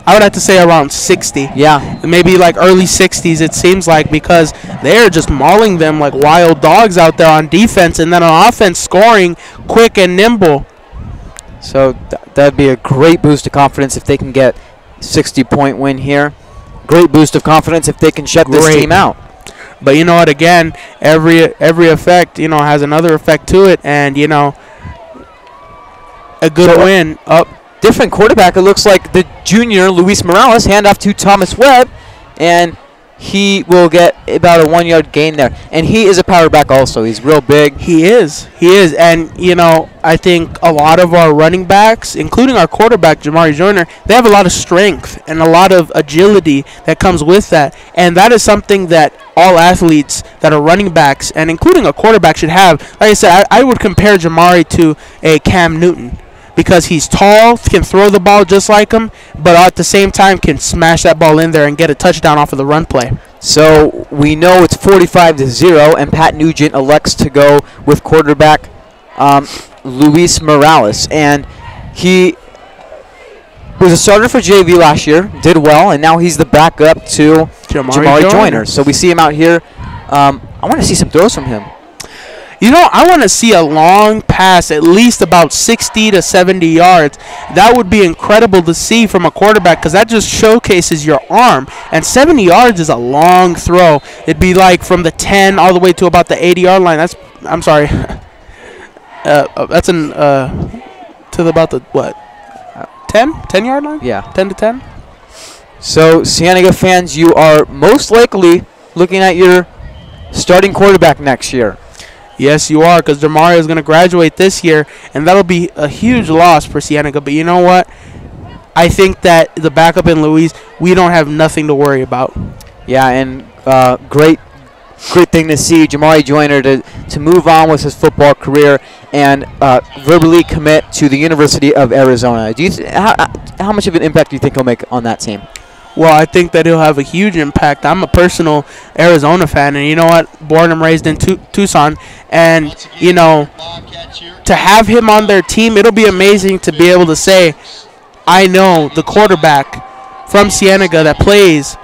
I would have to say around 60. Yeah. Maybe like early 60s, it seems like, because they're just mauling them like wild dogs out there on defense, and then on offense scoring quick and nimble. So that'd be a great boost of confidence if they can get 60-point win here. Great boost of confidence if they can shut this team out. But you know what, again, every effect, has another effect to it, and, a good win up. Different quarterback. It looks like the junior, Luis Morales, handoff to Thomas Webb, and he will get about a 1 yard gain there. And he is a power back also. He's real big. He is. And, I think a lot of our running backs, including our quarterback, Jamari Joyner, they have a lot of strength and a lot of agility that comes with that. And that is something that all athletes that are running backs, and including a quarterback, should have. Like I said, I would compare Jamari to a Cam Newton, because he's tall, can throw the ball just like him, but at the same time can smash that ball in there and get a touchdown off of the run play. So we know it's 45-0, and Pat Nugent elects to go with quarterback Luis Morales. And he was a starter for JV last year, did well, and now he's the backup to Jamari Joyner. So we see him out here. I want to see some throws from him. I want to see a long pass, at least about 60 to 70 yards. That would be incredible to see from a quarterback, because that just showcases your arm. And 70 yards is a long throw. It'd be like from the 10 all the way to about the 80-yard line. I'm sorry. That's to about the, what, 10? 10-yard line? Yeah. 10 to 10? So, Cienega fans, you are most likely looking at your starting quarterback next year. Yes, you are, because Jamari is going to graduate this year, and that'll be a huge loss for Cienega. But you know what? I think that the backup in Luis, we don't have nothing to worry about. Yeah, and great thing to see Jamari Joyner to move on with his football career and verbally commit to the University of Arizona. How much of an impact do you think he'll make on that team? Well, I think that he'll have a huge impact. I'm a personal Arizona fan, and you know what? Born and raised in Tucson, and, to have him on their team, it'll be amazing to be able to say, I know the quarterback from Cienega that plays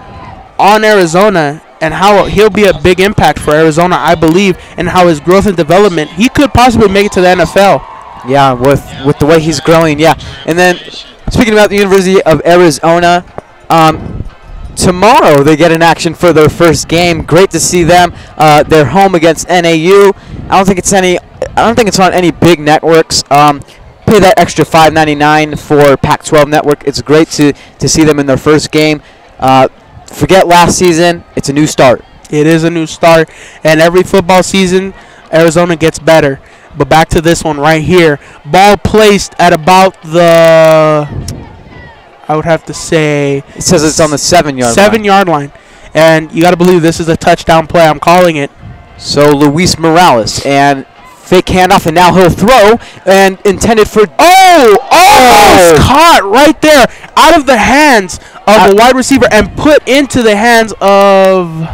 on Arizona, and how he'll be a big impact for Arizona, I believe, and how his growth and development, he could possibly make it to the NFL. Yeah, with the way he's growing, yeah. And then, speaking about the University of Arizona, tomorrow they get in action for their first game. Great to see them. They're home against NAU. I don't think it's on any big networks. Pay that extra $5.99 for Pac-12 network. It's great to see them in their first game. Forget last season. It's a new start. It is a new start, and every football season, Arizona gets better. But back to this one right here. Ball placed at about the, I would have to say, it says it's on the 7-yard line. 7-yard line. And you got to believe this is a touchdown play. I'm calling it. So Luis Morales, and Fake handoff, and now he'll throw, and intended for... Almost caught right there out of the hands of a wide receiver and put into the hands of...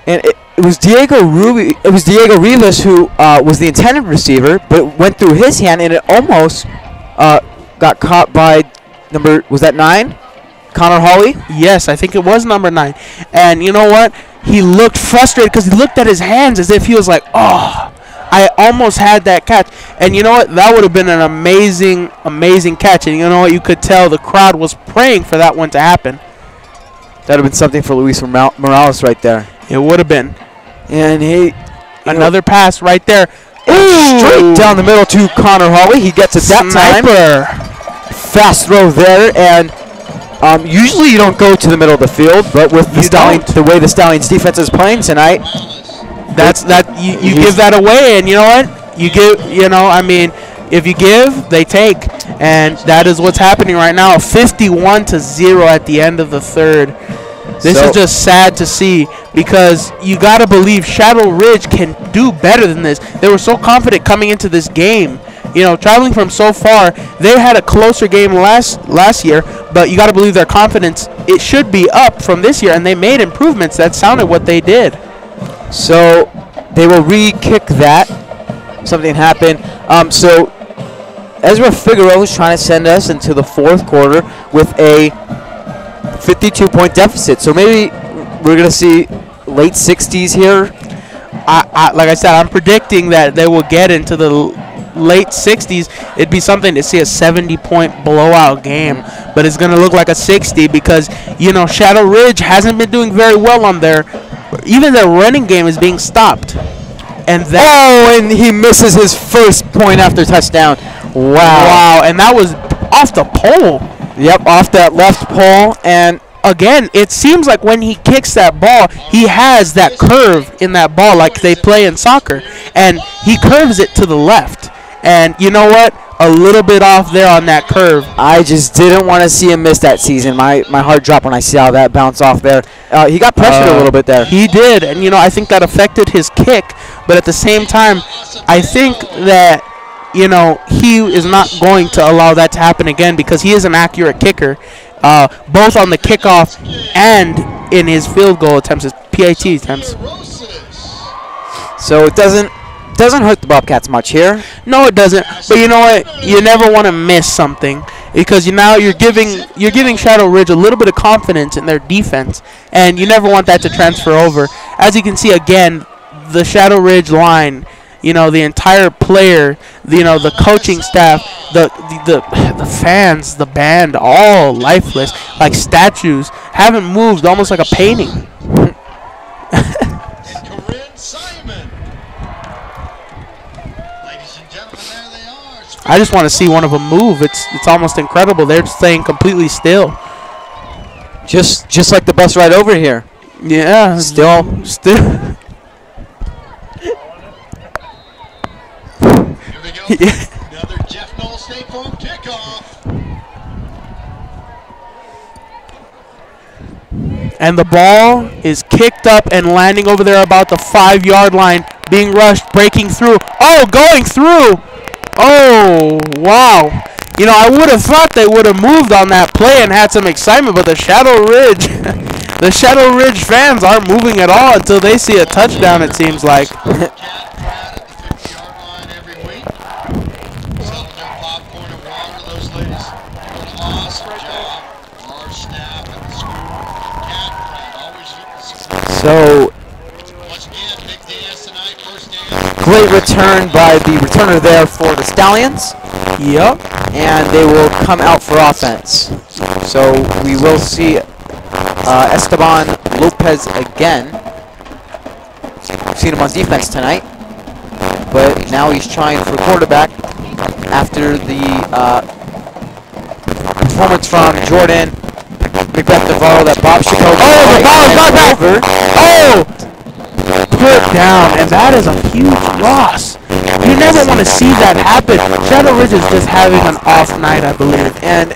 And it was Diego Rivas who was the intended receiver, but it went through his hand, and it almost got caught by was that 9? Connor Hawley? Yes, I think it was number 9. And you know what? He looked frustrated because he looked at his hands as if he was like, oh, I almost had that catch. And you know what? That would have been an amazing, amazing catch. And you know what? You could tell the crowd was praying for that one to happen. That would have been something for Luis Morales right there. It would have been. And another pass right there. Straight down the middle to Connor Hawley. He gets it that time. Fast throw there, and usually you don't go to the middle of the field, but with the way the Stallions defense is playing tonight, you give that away, and you know what? You give, I mean, if you give, they take, and that is what's happening right now. 51-0 at the end of the third. This is just sad to see because you got to believe Shadow Ridge can do better than this. They were so confident coming into this game. Traveling from so far, they had a closer game last year, but you got to believe their confidence, it should be up from this year, and they made improvements. That sounded what they did. So they will re-kick that. Something happened. So Ezra Figueroa is trying to send us into the fourth quarter with a 52-point deficit. So maybe we're going to see late 60s here. Like I said, I'm predicting that they will get into the late 60s. It'd be something to see a 70-point blowout game, but it's going to look like a 60 because, Shadow Ridge hasn't been doing very well on even their running game is being stopped. And and he misses his first point after touchdown. Wow, and that was off the pole. Yep, off that left pole, and again, it seems like when he kicks that ball, he has that curve in that ball like they play in soccer, and he curves it to the left. And you know what? A little bit off there on that curve. I just didn't want to see him miss that season. My heart dropped when I saw that bounce off there. He got pressured a little bit there. He did, and I think that affected his kick. But at the same time, I think that he is not going to allow that to happen again because he is an accurate kicker, both on the kickoff and in his field goal attempts, his PAT attempts. So it doesn't hurt the Bobcats much here. No, it doesn't. But you know what? You never want to miss something because now you're giving Shadow Ridge a little bit of confidence in their defense, and you never want that to transfer over. As you can see again, the Shadow Ridge line, the entire player, the coaching staff, the fans, the band, all lifeless, like statues, haven't moved, almost like a painting. I just want to see one of them move. It's almost incredible. They're staying completely still. Just like the bus ride over here. Yeah, still. Here we go. Another Jeff Knoll State Farm kickoff. And the ball is kicked up and landing over there about the 5-yard line, being rushed, breaking through. Oh, going through. Oh, wow. I would have thought they would have moved on that play and had some excitement, but the Shadow Ridge fans aren't moving at all until they see a touchdown, it seems like. So, great return by the returner there for the Stallions. Yep. And they will come out for offense. So we will see Esteban Lopez again. We've seen him on defense tonight, but now he's trying for quarterback after the performance from Jordan Macbeth Navarro that Bob should go. Oh, the ball is not back. Oh! Put down, and that is a huge loss. You never want to see that happen. Shadow Ridge is just having an off night, I believe. And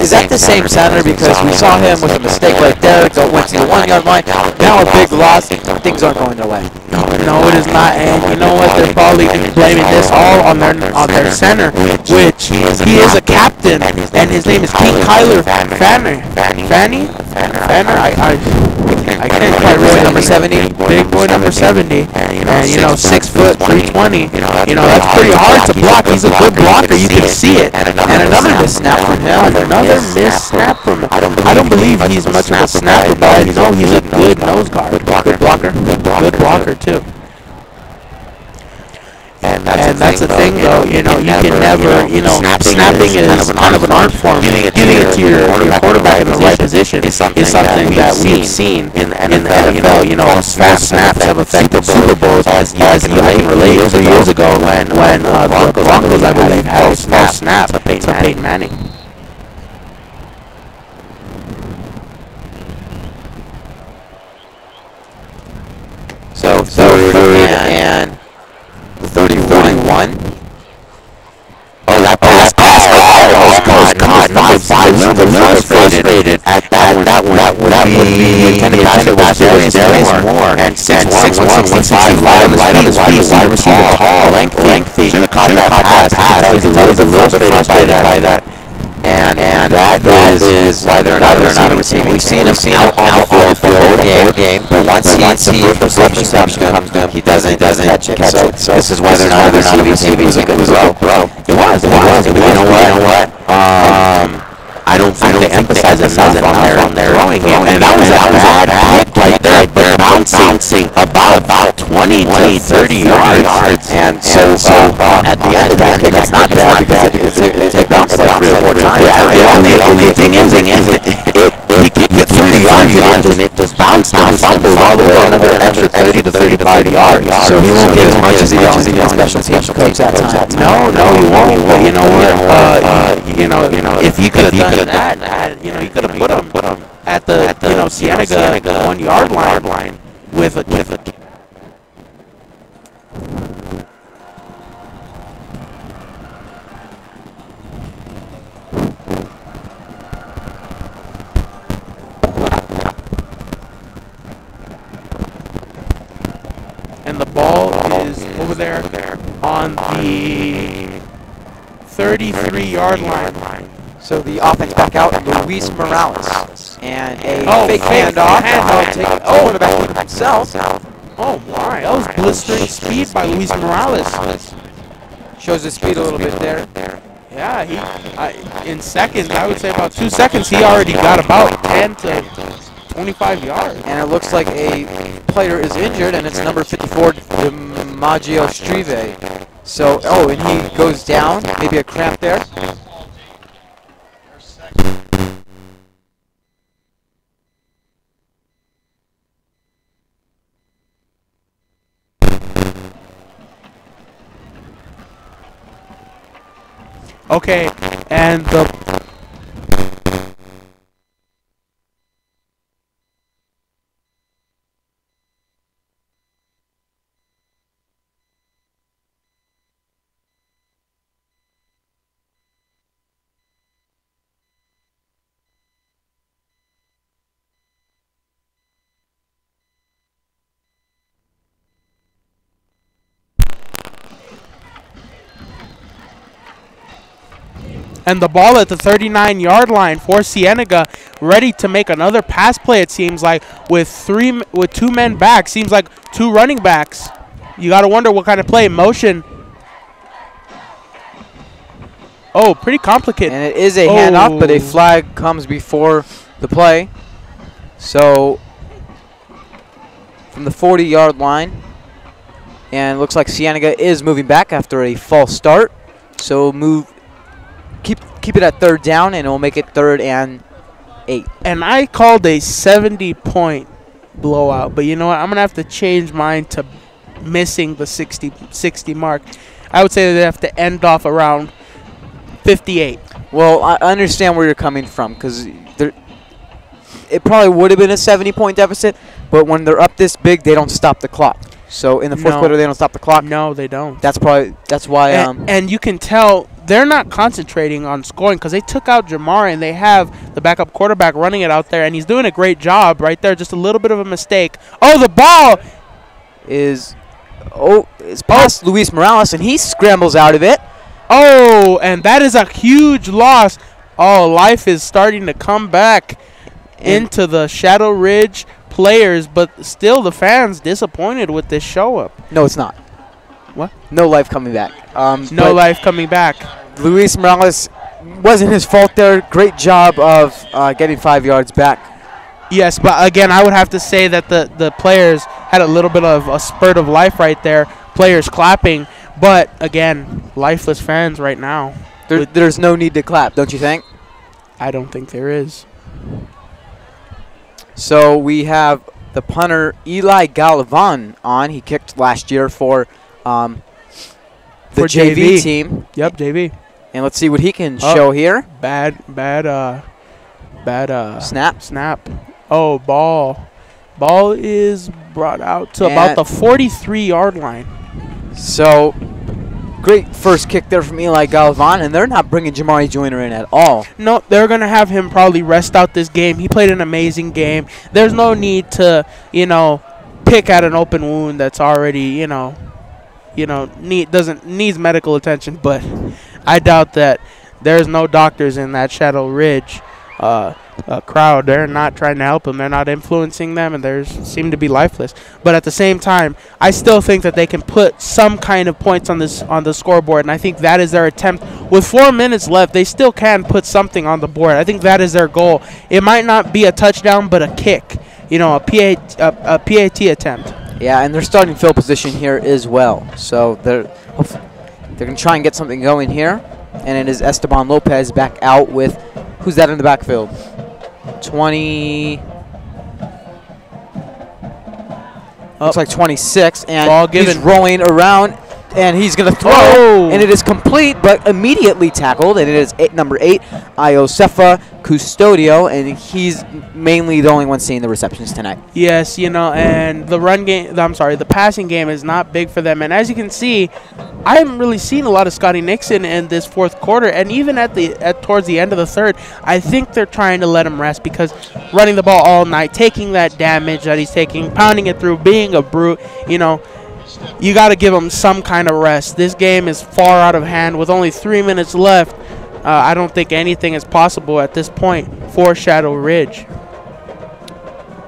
is that the same center? Because we saw him with a mistake right there, went to the 1-yard line. Now a big loss. Things aren't going their way. No, it is not. And you know what? They're probably blaming this all on their center, which he is a captain, and his name is King Kyler Fanner. I can't quite read it. Number 70. Big boy number 70. And, you know, 6 foot, 320. You know, that's pretty hard to block. He's a good blocker. You can see it. And another miss snap from him. Another miss snap from him. I don't believe he's much of a snapper, but I know he's a good nose guard. Good blocker, too. And that's the thing, though. You know, you can never, you know, snapping is kind of an art form. Getting it to your quarterback in the right position is something that we've seen in the NFL. You know, fast snaps have affected Super Bowls, as you can relate years ago when the Broncos, I believe, had a false snap to Peyton Manning. So and 31. Oh, that pass. Oh, God. Number 5, frustrated at that one. That would be intended pass Darius Moore. And 6'1", 165, light on the speed, wide receiver, tall, lengthy. Should have caught that pass. I was a little frustrated by that. And that is why they're not receiving. We've seen him out on the field the whole game, but once the first reception comes to him, he doesn't catch it. So this is why they're not receiving. It was a good throw. It was. But you know what? I don't think they emphasize enough on their throwing him, and that was a bad pick right there, but bouncing about 20 to 30 yards. And so at the end of that, it's not bad because it bounced like 3 or 4 times. The only thing is, he could get 30 yards and it just bounced and fumbled all the way another extra 30 to 35 yards. So he won't get as much as he does in special teams coach that time. No, he won't. But you know what? If you could have done that, you could have put him at the Cienega 1 yard line with a. And the ball is over there on the 33-yard line. So the offense back out, Luis Morales. And a fake handoff. Quarterback himself. Oh my, that was blistering speed by Luis Morales. Shows his speed a little bit there. Yeah, in seconds, I would say about 2 seconds, he already got about 10 to 25 yards. And it looks like a player is injured, and it's number 54, DiMaggio Strive. So, and he goes down, maybe a cramp there. Okay, and the ball at the 39-yard line for Cienega, ready to make another pass play, it seems like, with 2 men back. Seems like 2 running backs. You got to wonder what kind of play. Motion. Oh, pretty complicated. And it is a handoff, but a flag comes before the play. So, from the 40-yard line, and it looks like Cienega is moving back after a false start. So keep it at 3rd down, and it will make it 3rd and 8. And I called a 70-point blowout, but you know what? I'm going to have to change mine to missing the 60 mark. I would say they have to end off around 58. Well, I understand where you're coming from, because it probably would have been a 70-point deficit, but when they're up this big, they don't stop the clock. So in the fourth quarter, they don't stop the clock. No, they don't. That's why. And you can tell they're not concentrating on scoring because they took out Jamar and they have the backup quarterback running it out there, and he's doing a great job right there. Just a little bit of a mistake. Oh, the ball is past Luis Morales, and he scrambles out of it. Oh, and that is a huge loss. Oh, life is starting to come back into the Shadow Ridge players, but still the fans disappointed with this show up. No, it's not. What? No life coming back. No life coming back. Luis Morales, wasn't his fault there. Great job of getting 5 yards back. Yes, but again, I would have to say that the players had a little bit of a spurt of life right there. Players clapping, but again, lifeless fans right now. There's no need to clap, don't you think? I don't think there is. So we have the punter Eli Galvan on. He kicked last year for the JV team. Yep, JV. And let's see what he can show here. Bad snap. Oh, ball. Ball is brought out to about the 43-yard line. So great first kick there from Eli Galvan, and they're not bringing Jamari Joyner in at all. No, they're going to have him probably rest out this game. He played an amazing game. There's no need to, pick at an open wound that's already, needs medical attention, but I doubt that there's no doctors in that Shadow Ridge crowd. They're not trying to help them. They're not influencing them, and they seem to be lifeless. But at the same time, I still think that they can put some kind of points on the scoreboard, and I think that is their attempt. With 4 minutes left, they still can put something on the board. I think that is their goal. It might not be a touchdown, but a kick, a PAT attempt. Yeah, and they're starting field position here as well. So they're going to try and get something going here. And it is Esteban Lopez back out with, who's that in the backfield? 20. Looks like 26. And he's rolling around, and he's going to throw. Oh. And it is complete, but immediately tackled. And it is number 8, Iosefa Custodio, and he's mainly the only one seeing the receptions tonight. Yes, and the passing game is not big for them. And as you can see, I haven't really seen a lot of Scotty Nixon in this fourth quarter, and even towards the end of the third, I think they're trying to let him rest because running the ball all night, taking that damage that he's taking, pounding it through, being a brute, you got to give him some kind of rest. This game is far out of hand with only 3 minutes left. I don't think anything is possible at this point for Shadow Ridge.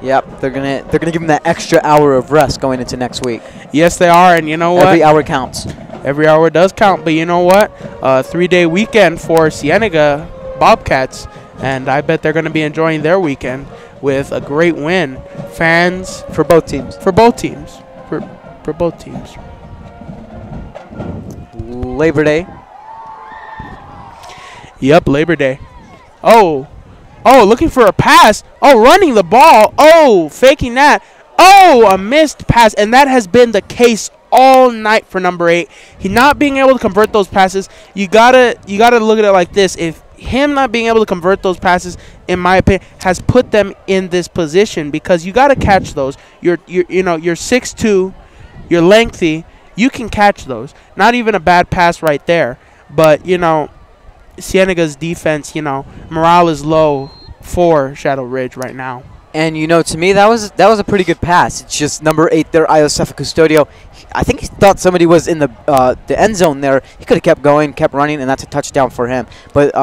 Yep, they're gonna give him that extra hour of rest going into next week. Yes, they are, and you know what? Every hour counts. Every hour does count, but you know what? 3-day weekend for Cienega Bobcats, and I bet they're going to be enjoying their weekend with a great win. Fans for both teams. For both teams. For both teams. Labor Day. Yep, Labor Day. Oh, looking for a pass. Oh, running the ball. Oh, faking that. Oh, a missed pass, and that has been the case all night for number 8. He not being able to convert those passes. You gotta look at it like this. If him not being able to convert those passes, in my opinion, has put them in this position because you gotta catch those. You're 6'2", you're lengthy. You can catch those. Not even a bad pass right there, but Cienega's defense, morale is low for Shadow Ridge right now. And to me that was a pretty good pass. It's just number 8 there, Iosefa Custodio. I think he thought somebody was in the end zone there. He could have kept going, kept running, and that's a touchdown for him. But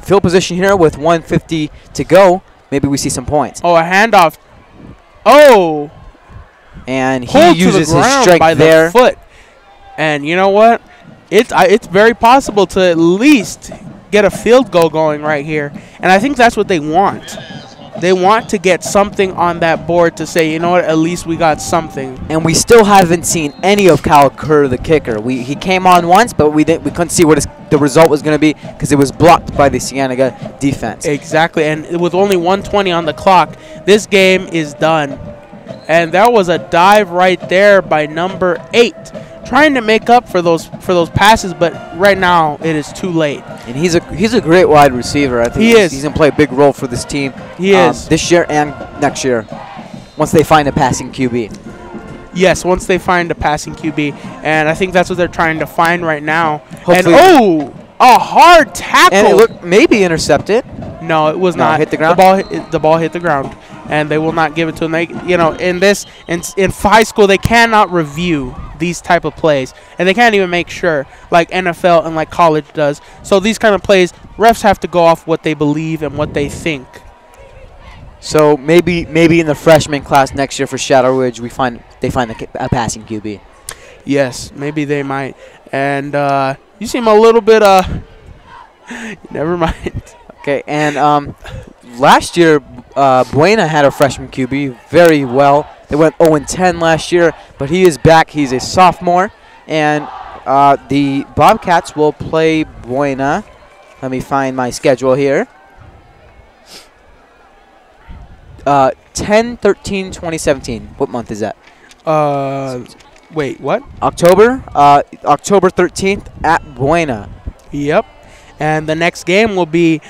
field position here with 1:50 to go. Maybe we see some points. Oh, a handoff. Oh. And he uses his strength by there. The foot. And you know what? It's very possible to at least get a field goal going right here. And I think that's what they want. They want to get something on that board to say, you know what, at least we got something. And we still haven't seen any of Kyle Kerr, the kicker. He came on once, but we couldn't see what the result was going to be because it was blocked by the Cienega defense. Exactly, and with only 1:20 on the clock, this game is done. And that was a dive right there by number 8. Trying to make up for those passes, but right now it is too late. And he's a great wide receiver. I think he's gonna play a big role for this team. He is this year and next year, once they find a passing QB. Yes, once they find a passing QB, and I think that's what they're trying to find right now. Hopefully. And a hard tackle. And it looked maybe intercepted. No, it was not. Hit the ground. The ball hit the ground, and they will not give it to them. They, in high school, they cannot review these type of plays, and they can't even make sure like NFL and like college does. So these kind of plays, refs have to go off what they believe and what they think. So maybe in the freshman class next year for Shadow Ridge, they find a passing QB. Yes, maybe they might. And you seem a little bit never mind. Okay, and last year Buena had a freshman QB very well. They went 0-10 last year, but he is back. He's a sophomore, and the Bobcats will play Buena. Let me find my schedule here. 10/13/2017. What month is that? Wait, what? October 13th at Buena. Yep. And the next game will be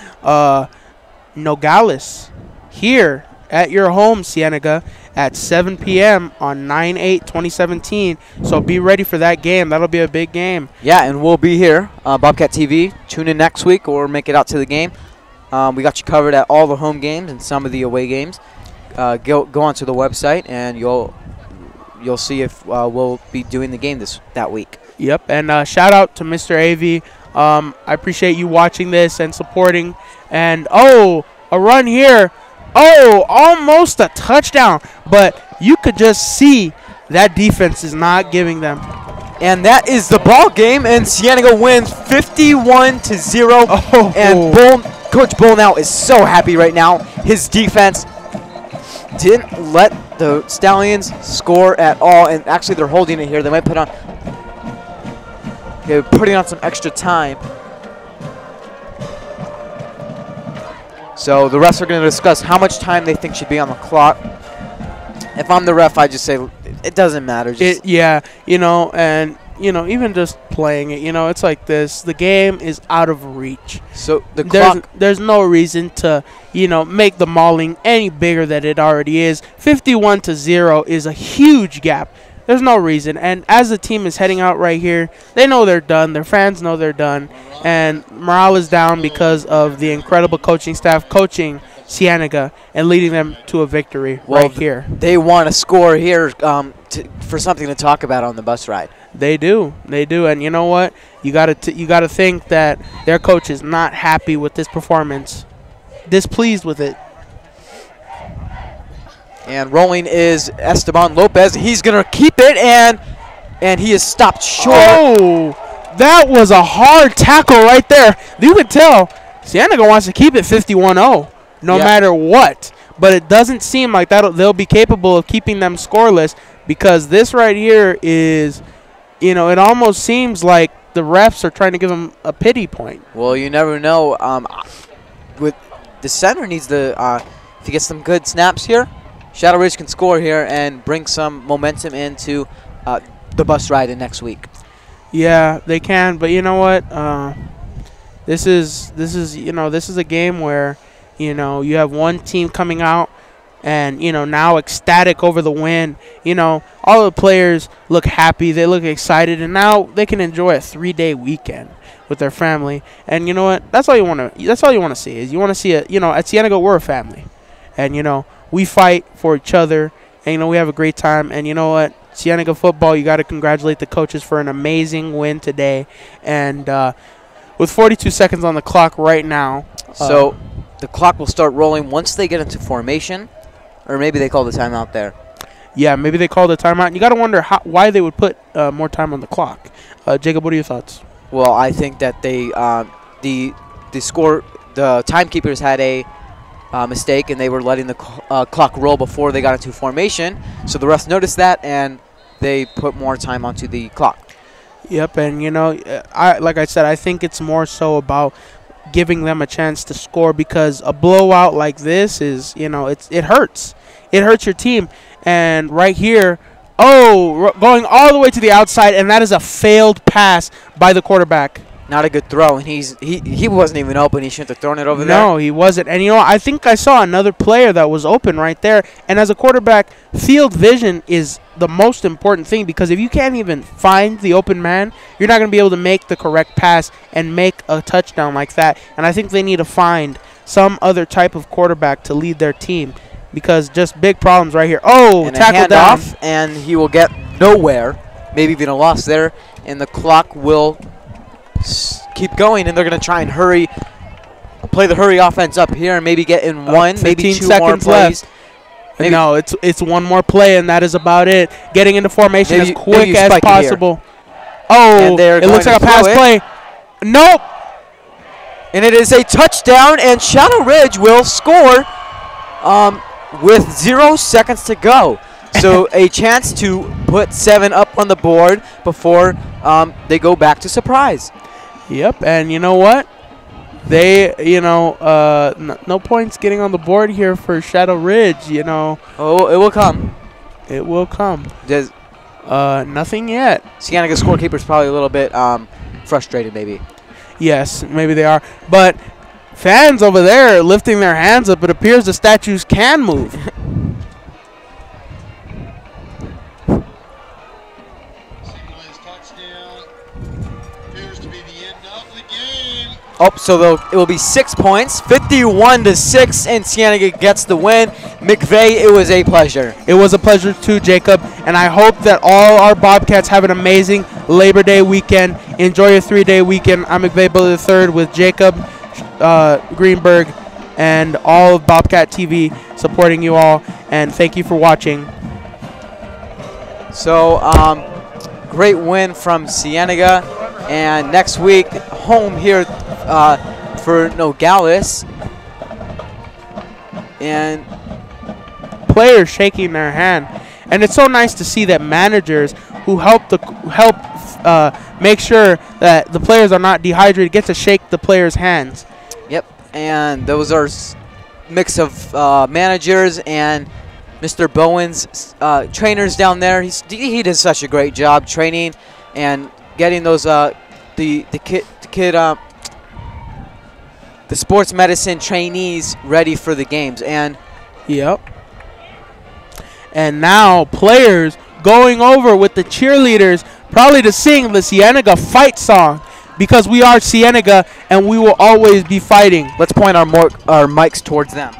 Nogales here at your home, Cienega, at 7 p.m. on 9/8/2017. So be ready for that game. That'll be a big game. Yeah, and we'll be here, Bobcat TV. Tune in next week or make it out to the game. We got you covered at all the home games and some of the away games. Go onto the website and you'll see if we'll be doing the game that week. Yep, and shout out to Mr. AV. I appreciate you watching this and supporting. And a run here. Almost a touchdown, but you could just see that defense is not giving them. And that is the ball game, and Cienega wins 51-0. And Coach Bull now is so happy right now. His defense didn't let the Stallions score at all, and actually they're holding it here. They might putting on some extra time. So the refs are going to discuss how much time they think should be on the clock. If I'm the ref, I just say it doesn't matter. Even just playing it, it's like this. The game is out of reach. So the clock. There's no reason to, make the mauling any bigger than it already is. 51-0 is a huge gap. There's no reason. And as the team is heading out right here, they know they're done. Their fans know they're done. And morale is down because of the incredible coaching staff coaching Cienega and leading them to a victory right here. They want to score here for something to talk about on the bus ride. They do. And you know what? You gotta think that their coach is not happy with this performance, displeased with it. And rolling is Esteban Lopez. He's going to keep it, and he is stopped short. Oh, that was a hard tackle right there. You could tell Cienega wants to keep it 51-0 no matter what. But it doesn't seem like they'll be capable of keeping them scoreless, because this right here is, it almost seems like the refs are trying to give them a pity point. Well, you never know. With the center needs if he gets some good snaps here, Shadow Ridge can score here and bring some momentum into the bus ride in next week. Yeah, they can, but you know what? This is a game where you have one team coming out and now ecstatic over the win. All the players look happy, they look excited, and now they can enjoy a 3-day weekend with their family. And you know what? That's all you want to see. Is you want to see at Cienega we're a family, and we fight for each other, and we have a great time. And you know what? Cienega football, you got to congratulate the coaches for an amazing win today. And with 42 seconds on the clock right now. So the clock will start rolling once they get into formation, or maybe they call the timeout there. Yeah, maybe they call the timeout. And you got to wonder why they would put more time on the clock. Jacob, what are your thoughts? Well, I think that they the timekeepers had a mistake, and they were letting the clock roll before they got into formation. So the refs noticed that, and they put more time onto the clock. Yep, and like I said, I think it's more so about giving them a chance to score, because a blowout like this is, it hurts. It hurts your team. And right here, going all the way to the outside, and that is a failed pass by the quarterback. Not a good throw, and he wasn't even open. He shouldn't have thrown it over there. No, he wasn't. And I think I saw another player that was open right there. And as a quarterback, field vision is the most important thing, because if you can't even find the open man, you're not going to be able to make the correct pass and make a touchdown like that. And I think they need to find some other type of quarterback to lead their team. because just big problems right here. Oh, And tackle a down. handoff, and he will get nowhere. Maybe even a loss there, and the clock will keep going, and they're going to try and play the hurry offense up here, and maybe get in one, maybe 15 two more seconds plays. left. No, it's one more play, and that is about it. Getting into formation Maybe as quick you as spike it here. possible. Oh, And they're it looks going like a to pass throw it. play. Nope. And it is a touchdown, and Shadow Ridge will score with 0 seconds to go. So a chance to put 7 up on the board before they go back to surprise. Yep, and you know what? They, no points getting on the board here for Shadow Ridge, Oh, it will come. It will come. Does Nothing yet. Cienega scorekeeper's probably a little bit frustrated, maybe. Yes, maybe they are. But fans over there lifting their hands up. It appears the statues can move. Signalized touchdown. Appears to be the end of the game. Oh, so it will be 6 points, 51-6, and Cienega gets the win. McVeigh, it was a pleasure. It was a pleasure too, Jacob, and I hope that all our Bobcats have an amazing Labor Day weekend. Enjoy your 3-day weekend. I'm McVeigh Bully III with Jacob Greenberg and all of Bobcat TV supporting you all, and thank you for watching. So, great win from Cienega, and next week, home here for Nogales. And players shaking their hand, and it's so nice to see that managers who help make sure that the players are not dehydrated get to shake the players' hands. Yep, and those are mix of managers and Mr. Bowen's trainers down there. He does such a great job training and getting those the sports medicine trainees ready for the games. And yep. And now players going over with the cheerleaders, probably to sing the Cienega fight song, because we are Cienega and we will always be fighting. Let's point our mics towards them.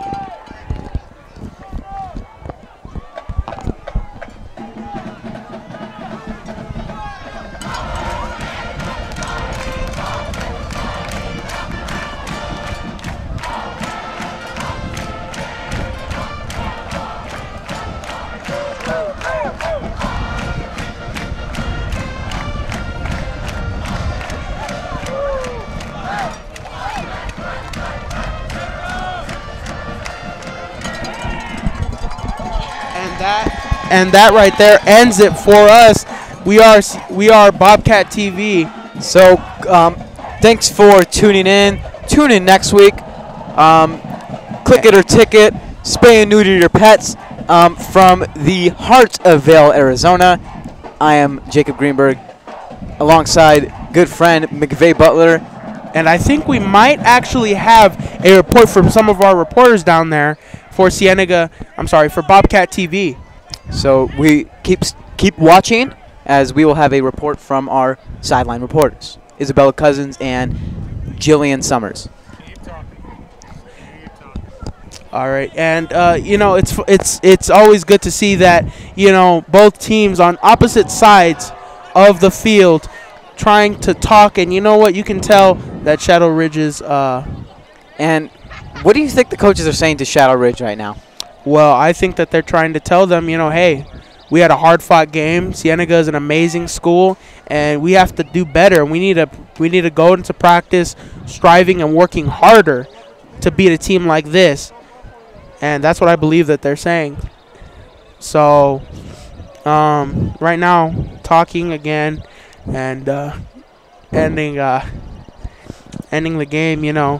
And that right there ends it for us. We are Bobcat TV. So thanks for tuning in. Tune in next week. Click it or ticket. Spay and neuter your pets. From the heart of Vail, Arizona, I am Jacob Greenberg, alongside good friend McVeigh Butler. And I think we might actually have a report from some of our reporters down there for for Bobcat TV. So we keep watching, as we will have a report from our sideline reporters, Isabella Cousins and Jillian Summers. All right, and it's always good to see that both teams on opposite sides of the field trying to talk, and you know what, you can tell that Shadow Ridge is. And what do you think the coaches are saying to Shadow Ridge right now? Well, I think that they're trying to tell them, hey, we had a hard-fought game. Cienega is an amazing school, and we have to do better. We need to go into practice striving and working harder to beat a team like this. And that's what I believe that they're saying. So, right now, talking again and ending the game,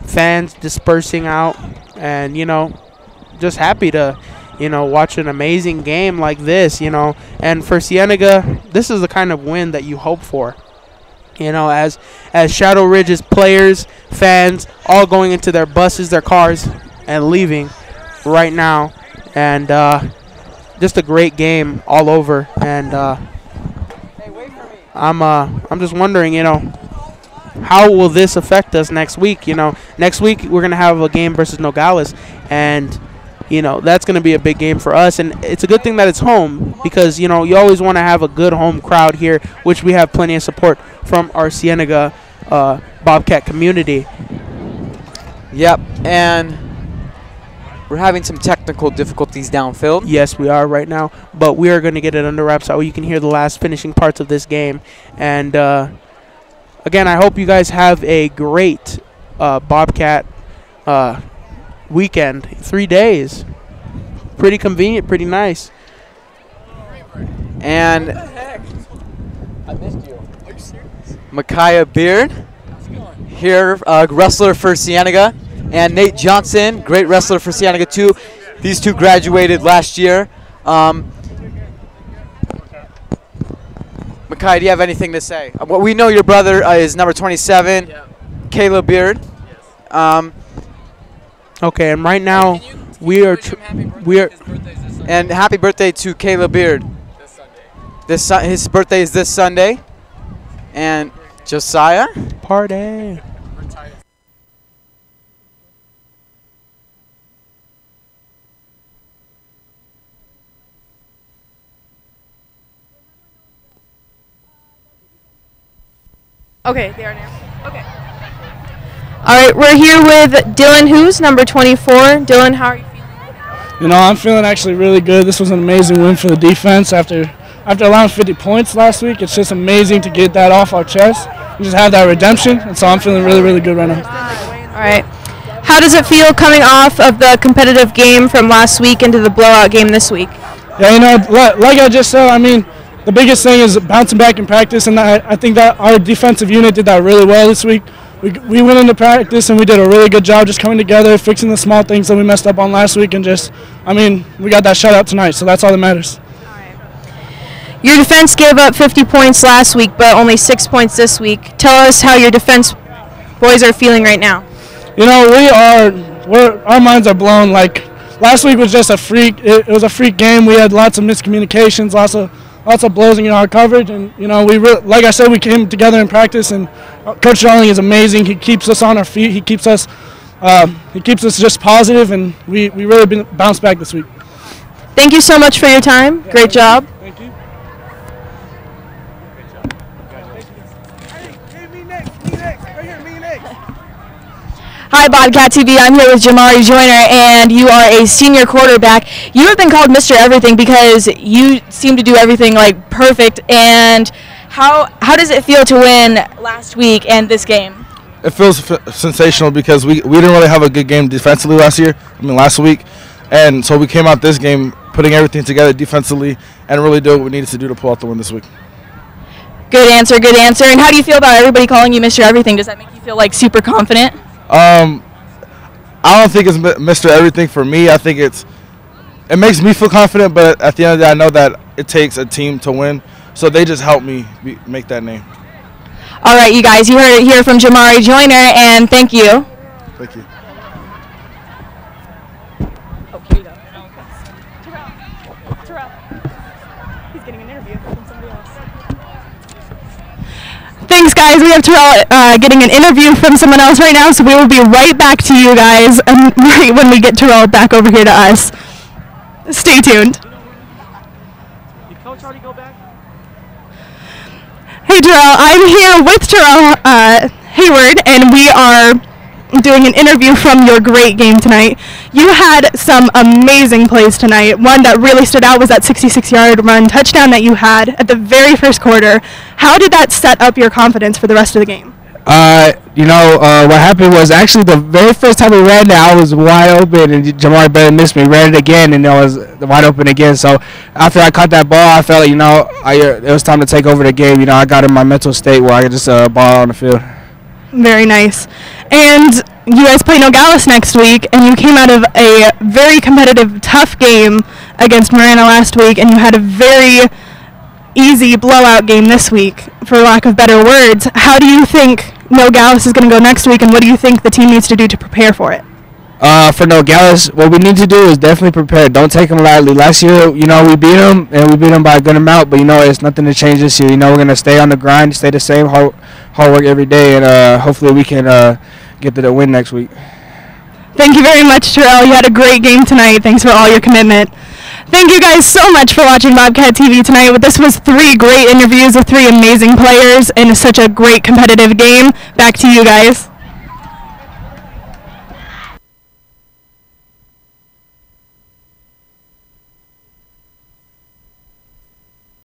fans dispersing out, and, just happy to, watch an amazing game like this, And for Cienega, this is the kind of win that you hope for. As Shadow Ridge's players, fans, all going into their buses, their cars, and leaving right now. And just a great game all over. And I'm just wondering, how will this affect us next week? Next week we're going to have a game versus Nogales. And, that's going to be a big game for us. And it's a good thing that it's home because, you always want to have a good home crowd here, which we have plenty of support from our Cienega Bobcat community. Yep, and we're having some technical difficulties downfield. Yes, we are right now, but we are going to get it under wraps so you can hear the last finishing parts of this game. And again, I hope you guys have a great Bobcat weekend. 3 days. Pretty convenient, pretty nice. And I missed you. Are you serious? Micaiah Beard, here, wrestler for Cienega. And Nate Johnson, great wrestler for Cienega too. These two graduated last year. Micaiah, do you have anything to say? Well, we know your brother is number 27, Caleb Beard. Okay, and right now we are and happy birthday to Caleb Beard. His birthday is this Sunday. And Josiah, party. Okay, they are now. Okay. All right, we're here with Dylan Hoos, number 24. Dylan, how are you feeling? I'm feeling actually really good. This was an amazing win for the defense after allowing 50 points last week. It's just amazing to get that off our chest and just have that redemption. And so I'm feeling really, really good right now. All right. How does it feel coming off of the competitive game from last week into the blowout game this week? Yeah, like I just said, the biggest thing is bouncing back in practice, and I think that our defensive unit did that really well this week. We went into practice, and we did a really good job just coming together, fixing the small things that we messed up on last week, and we got that shutout tonight, so that's all that matters. All right. Your defense gave up 50 points last week, but only 6 points this week. Tell us how your defense boys are feeling right now. Our minds are blown. Like, last week was just a freak. It was a freak game. We had lots of miscommunications, lots of blows in our coverage, and like I said, we came together in practice, and Coach Darling is amazing. He keeps us on our feet. He keeps us just positive, and we really bounced back this week. Thank you so much for your time. Great job. Thank you. Hi, Bobcat TV. I'm here with Jamari Joyner, and you are a senior quarterback. You have been called Mr. Everything because you seem to do everything like perfect. And how does it feel to win last week and this game? It feels sensational because we didn't really have a good game defensively last week. And so we came out this game putting everything together defensively and really do what we needed to do to pull out the win this week. Good answer, good answer. And how do you feel about everybody calling you Mr. Everything? Does that make you feel like super confident? I don't think it's Mr. Everything for me. I think it makes me feel confident, but at the end of the day, I know that it takes a team to win. So they just help me make that name. All right, you guys, you heard it here from Jamari Joyner, and thank you. Thank you. Oh, here you go. Terrell. He's getting an interview from somebody else. Thanks, guys. We have Terrell getting an interview from someone else right now, so we will be right back to you guys right when we get Terrell back over here to us. Stay tuned. Did Coach already go back? Hey, Terrell. I'm here with Terrell Hayward, and we are doing an interview from your great game tonight. You had some amazing plays tonight. One that really stood out was that 66-yard run touchdown that you had at the very first quarter. How did that set up your confidence for the rest of the game? What happened was actually the very first time we ran it, I was wide open, and Jamari barely missed me. Ran it again, and it was wide open again. So after I caught that ball, I felt like, it was time to take over the game. I got in my mental state where I could just ball on the field. Very nice. And you guys play Nogales next week, and you came out of a very competitive, tough game against Marana last week, and you had a very easy blowout game this week, for lack of better words. How do you think Nogales is going to go next week, and what do you think the team needs to do to prepare for it? For Nogales, what we need to do is definitely prepare. Don't take them lightly. Last year, we beat them, and we beat them by a good amount, but, it's nothing to change this year. We're going to stay on the grind, stay the same, hard work every day, and hopefully we can get to the win next week. Thank you very much, Terrell. You had a great game tonight. Thanks for all your commitment. Thank you guys so much for watching Bobcat TV tonight. This was 3 great interviews with 3 amazing players and such a great competitive game. Back to you guys.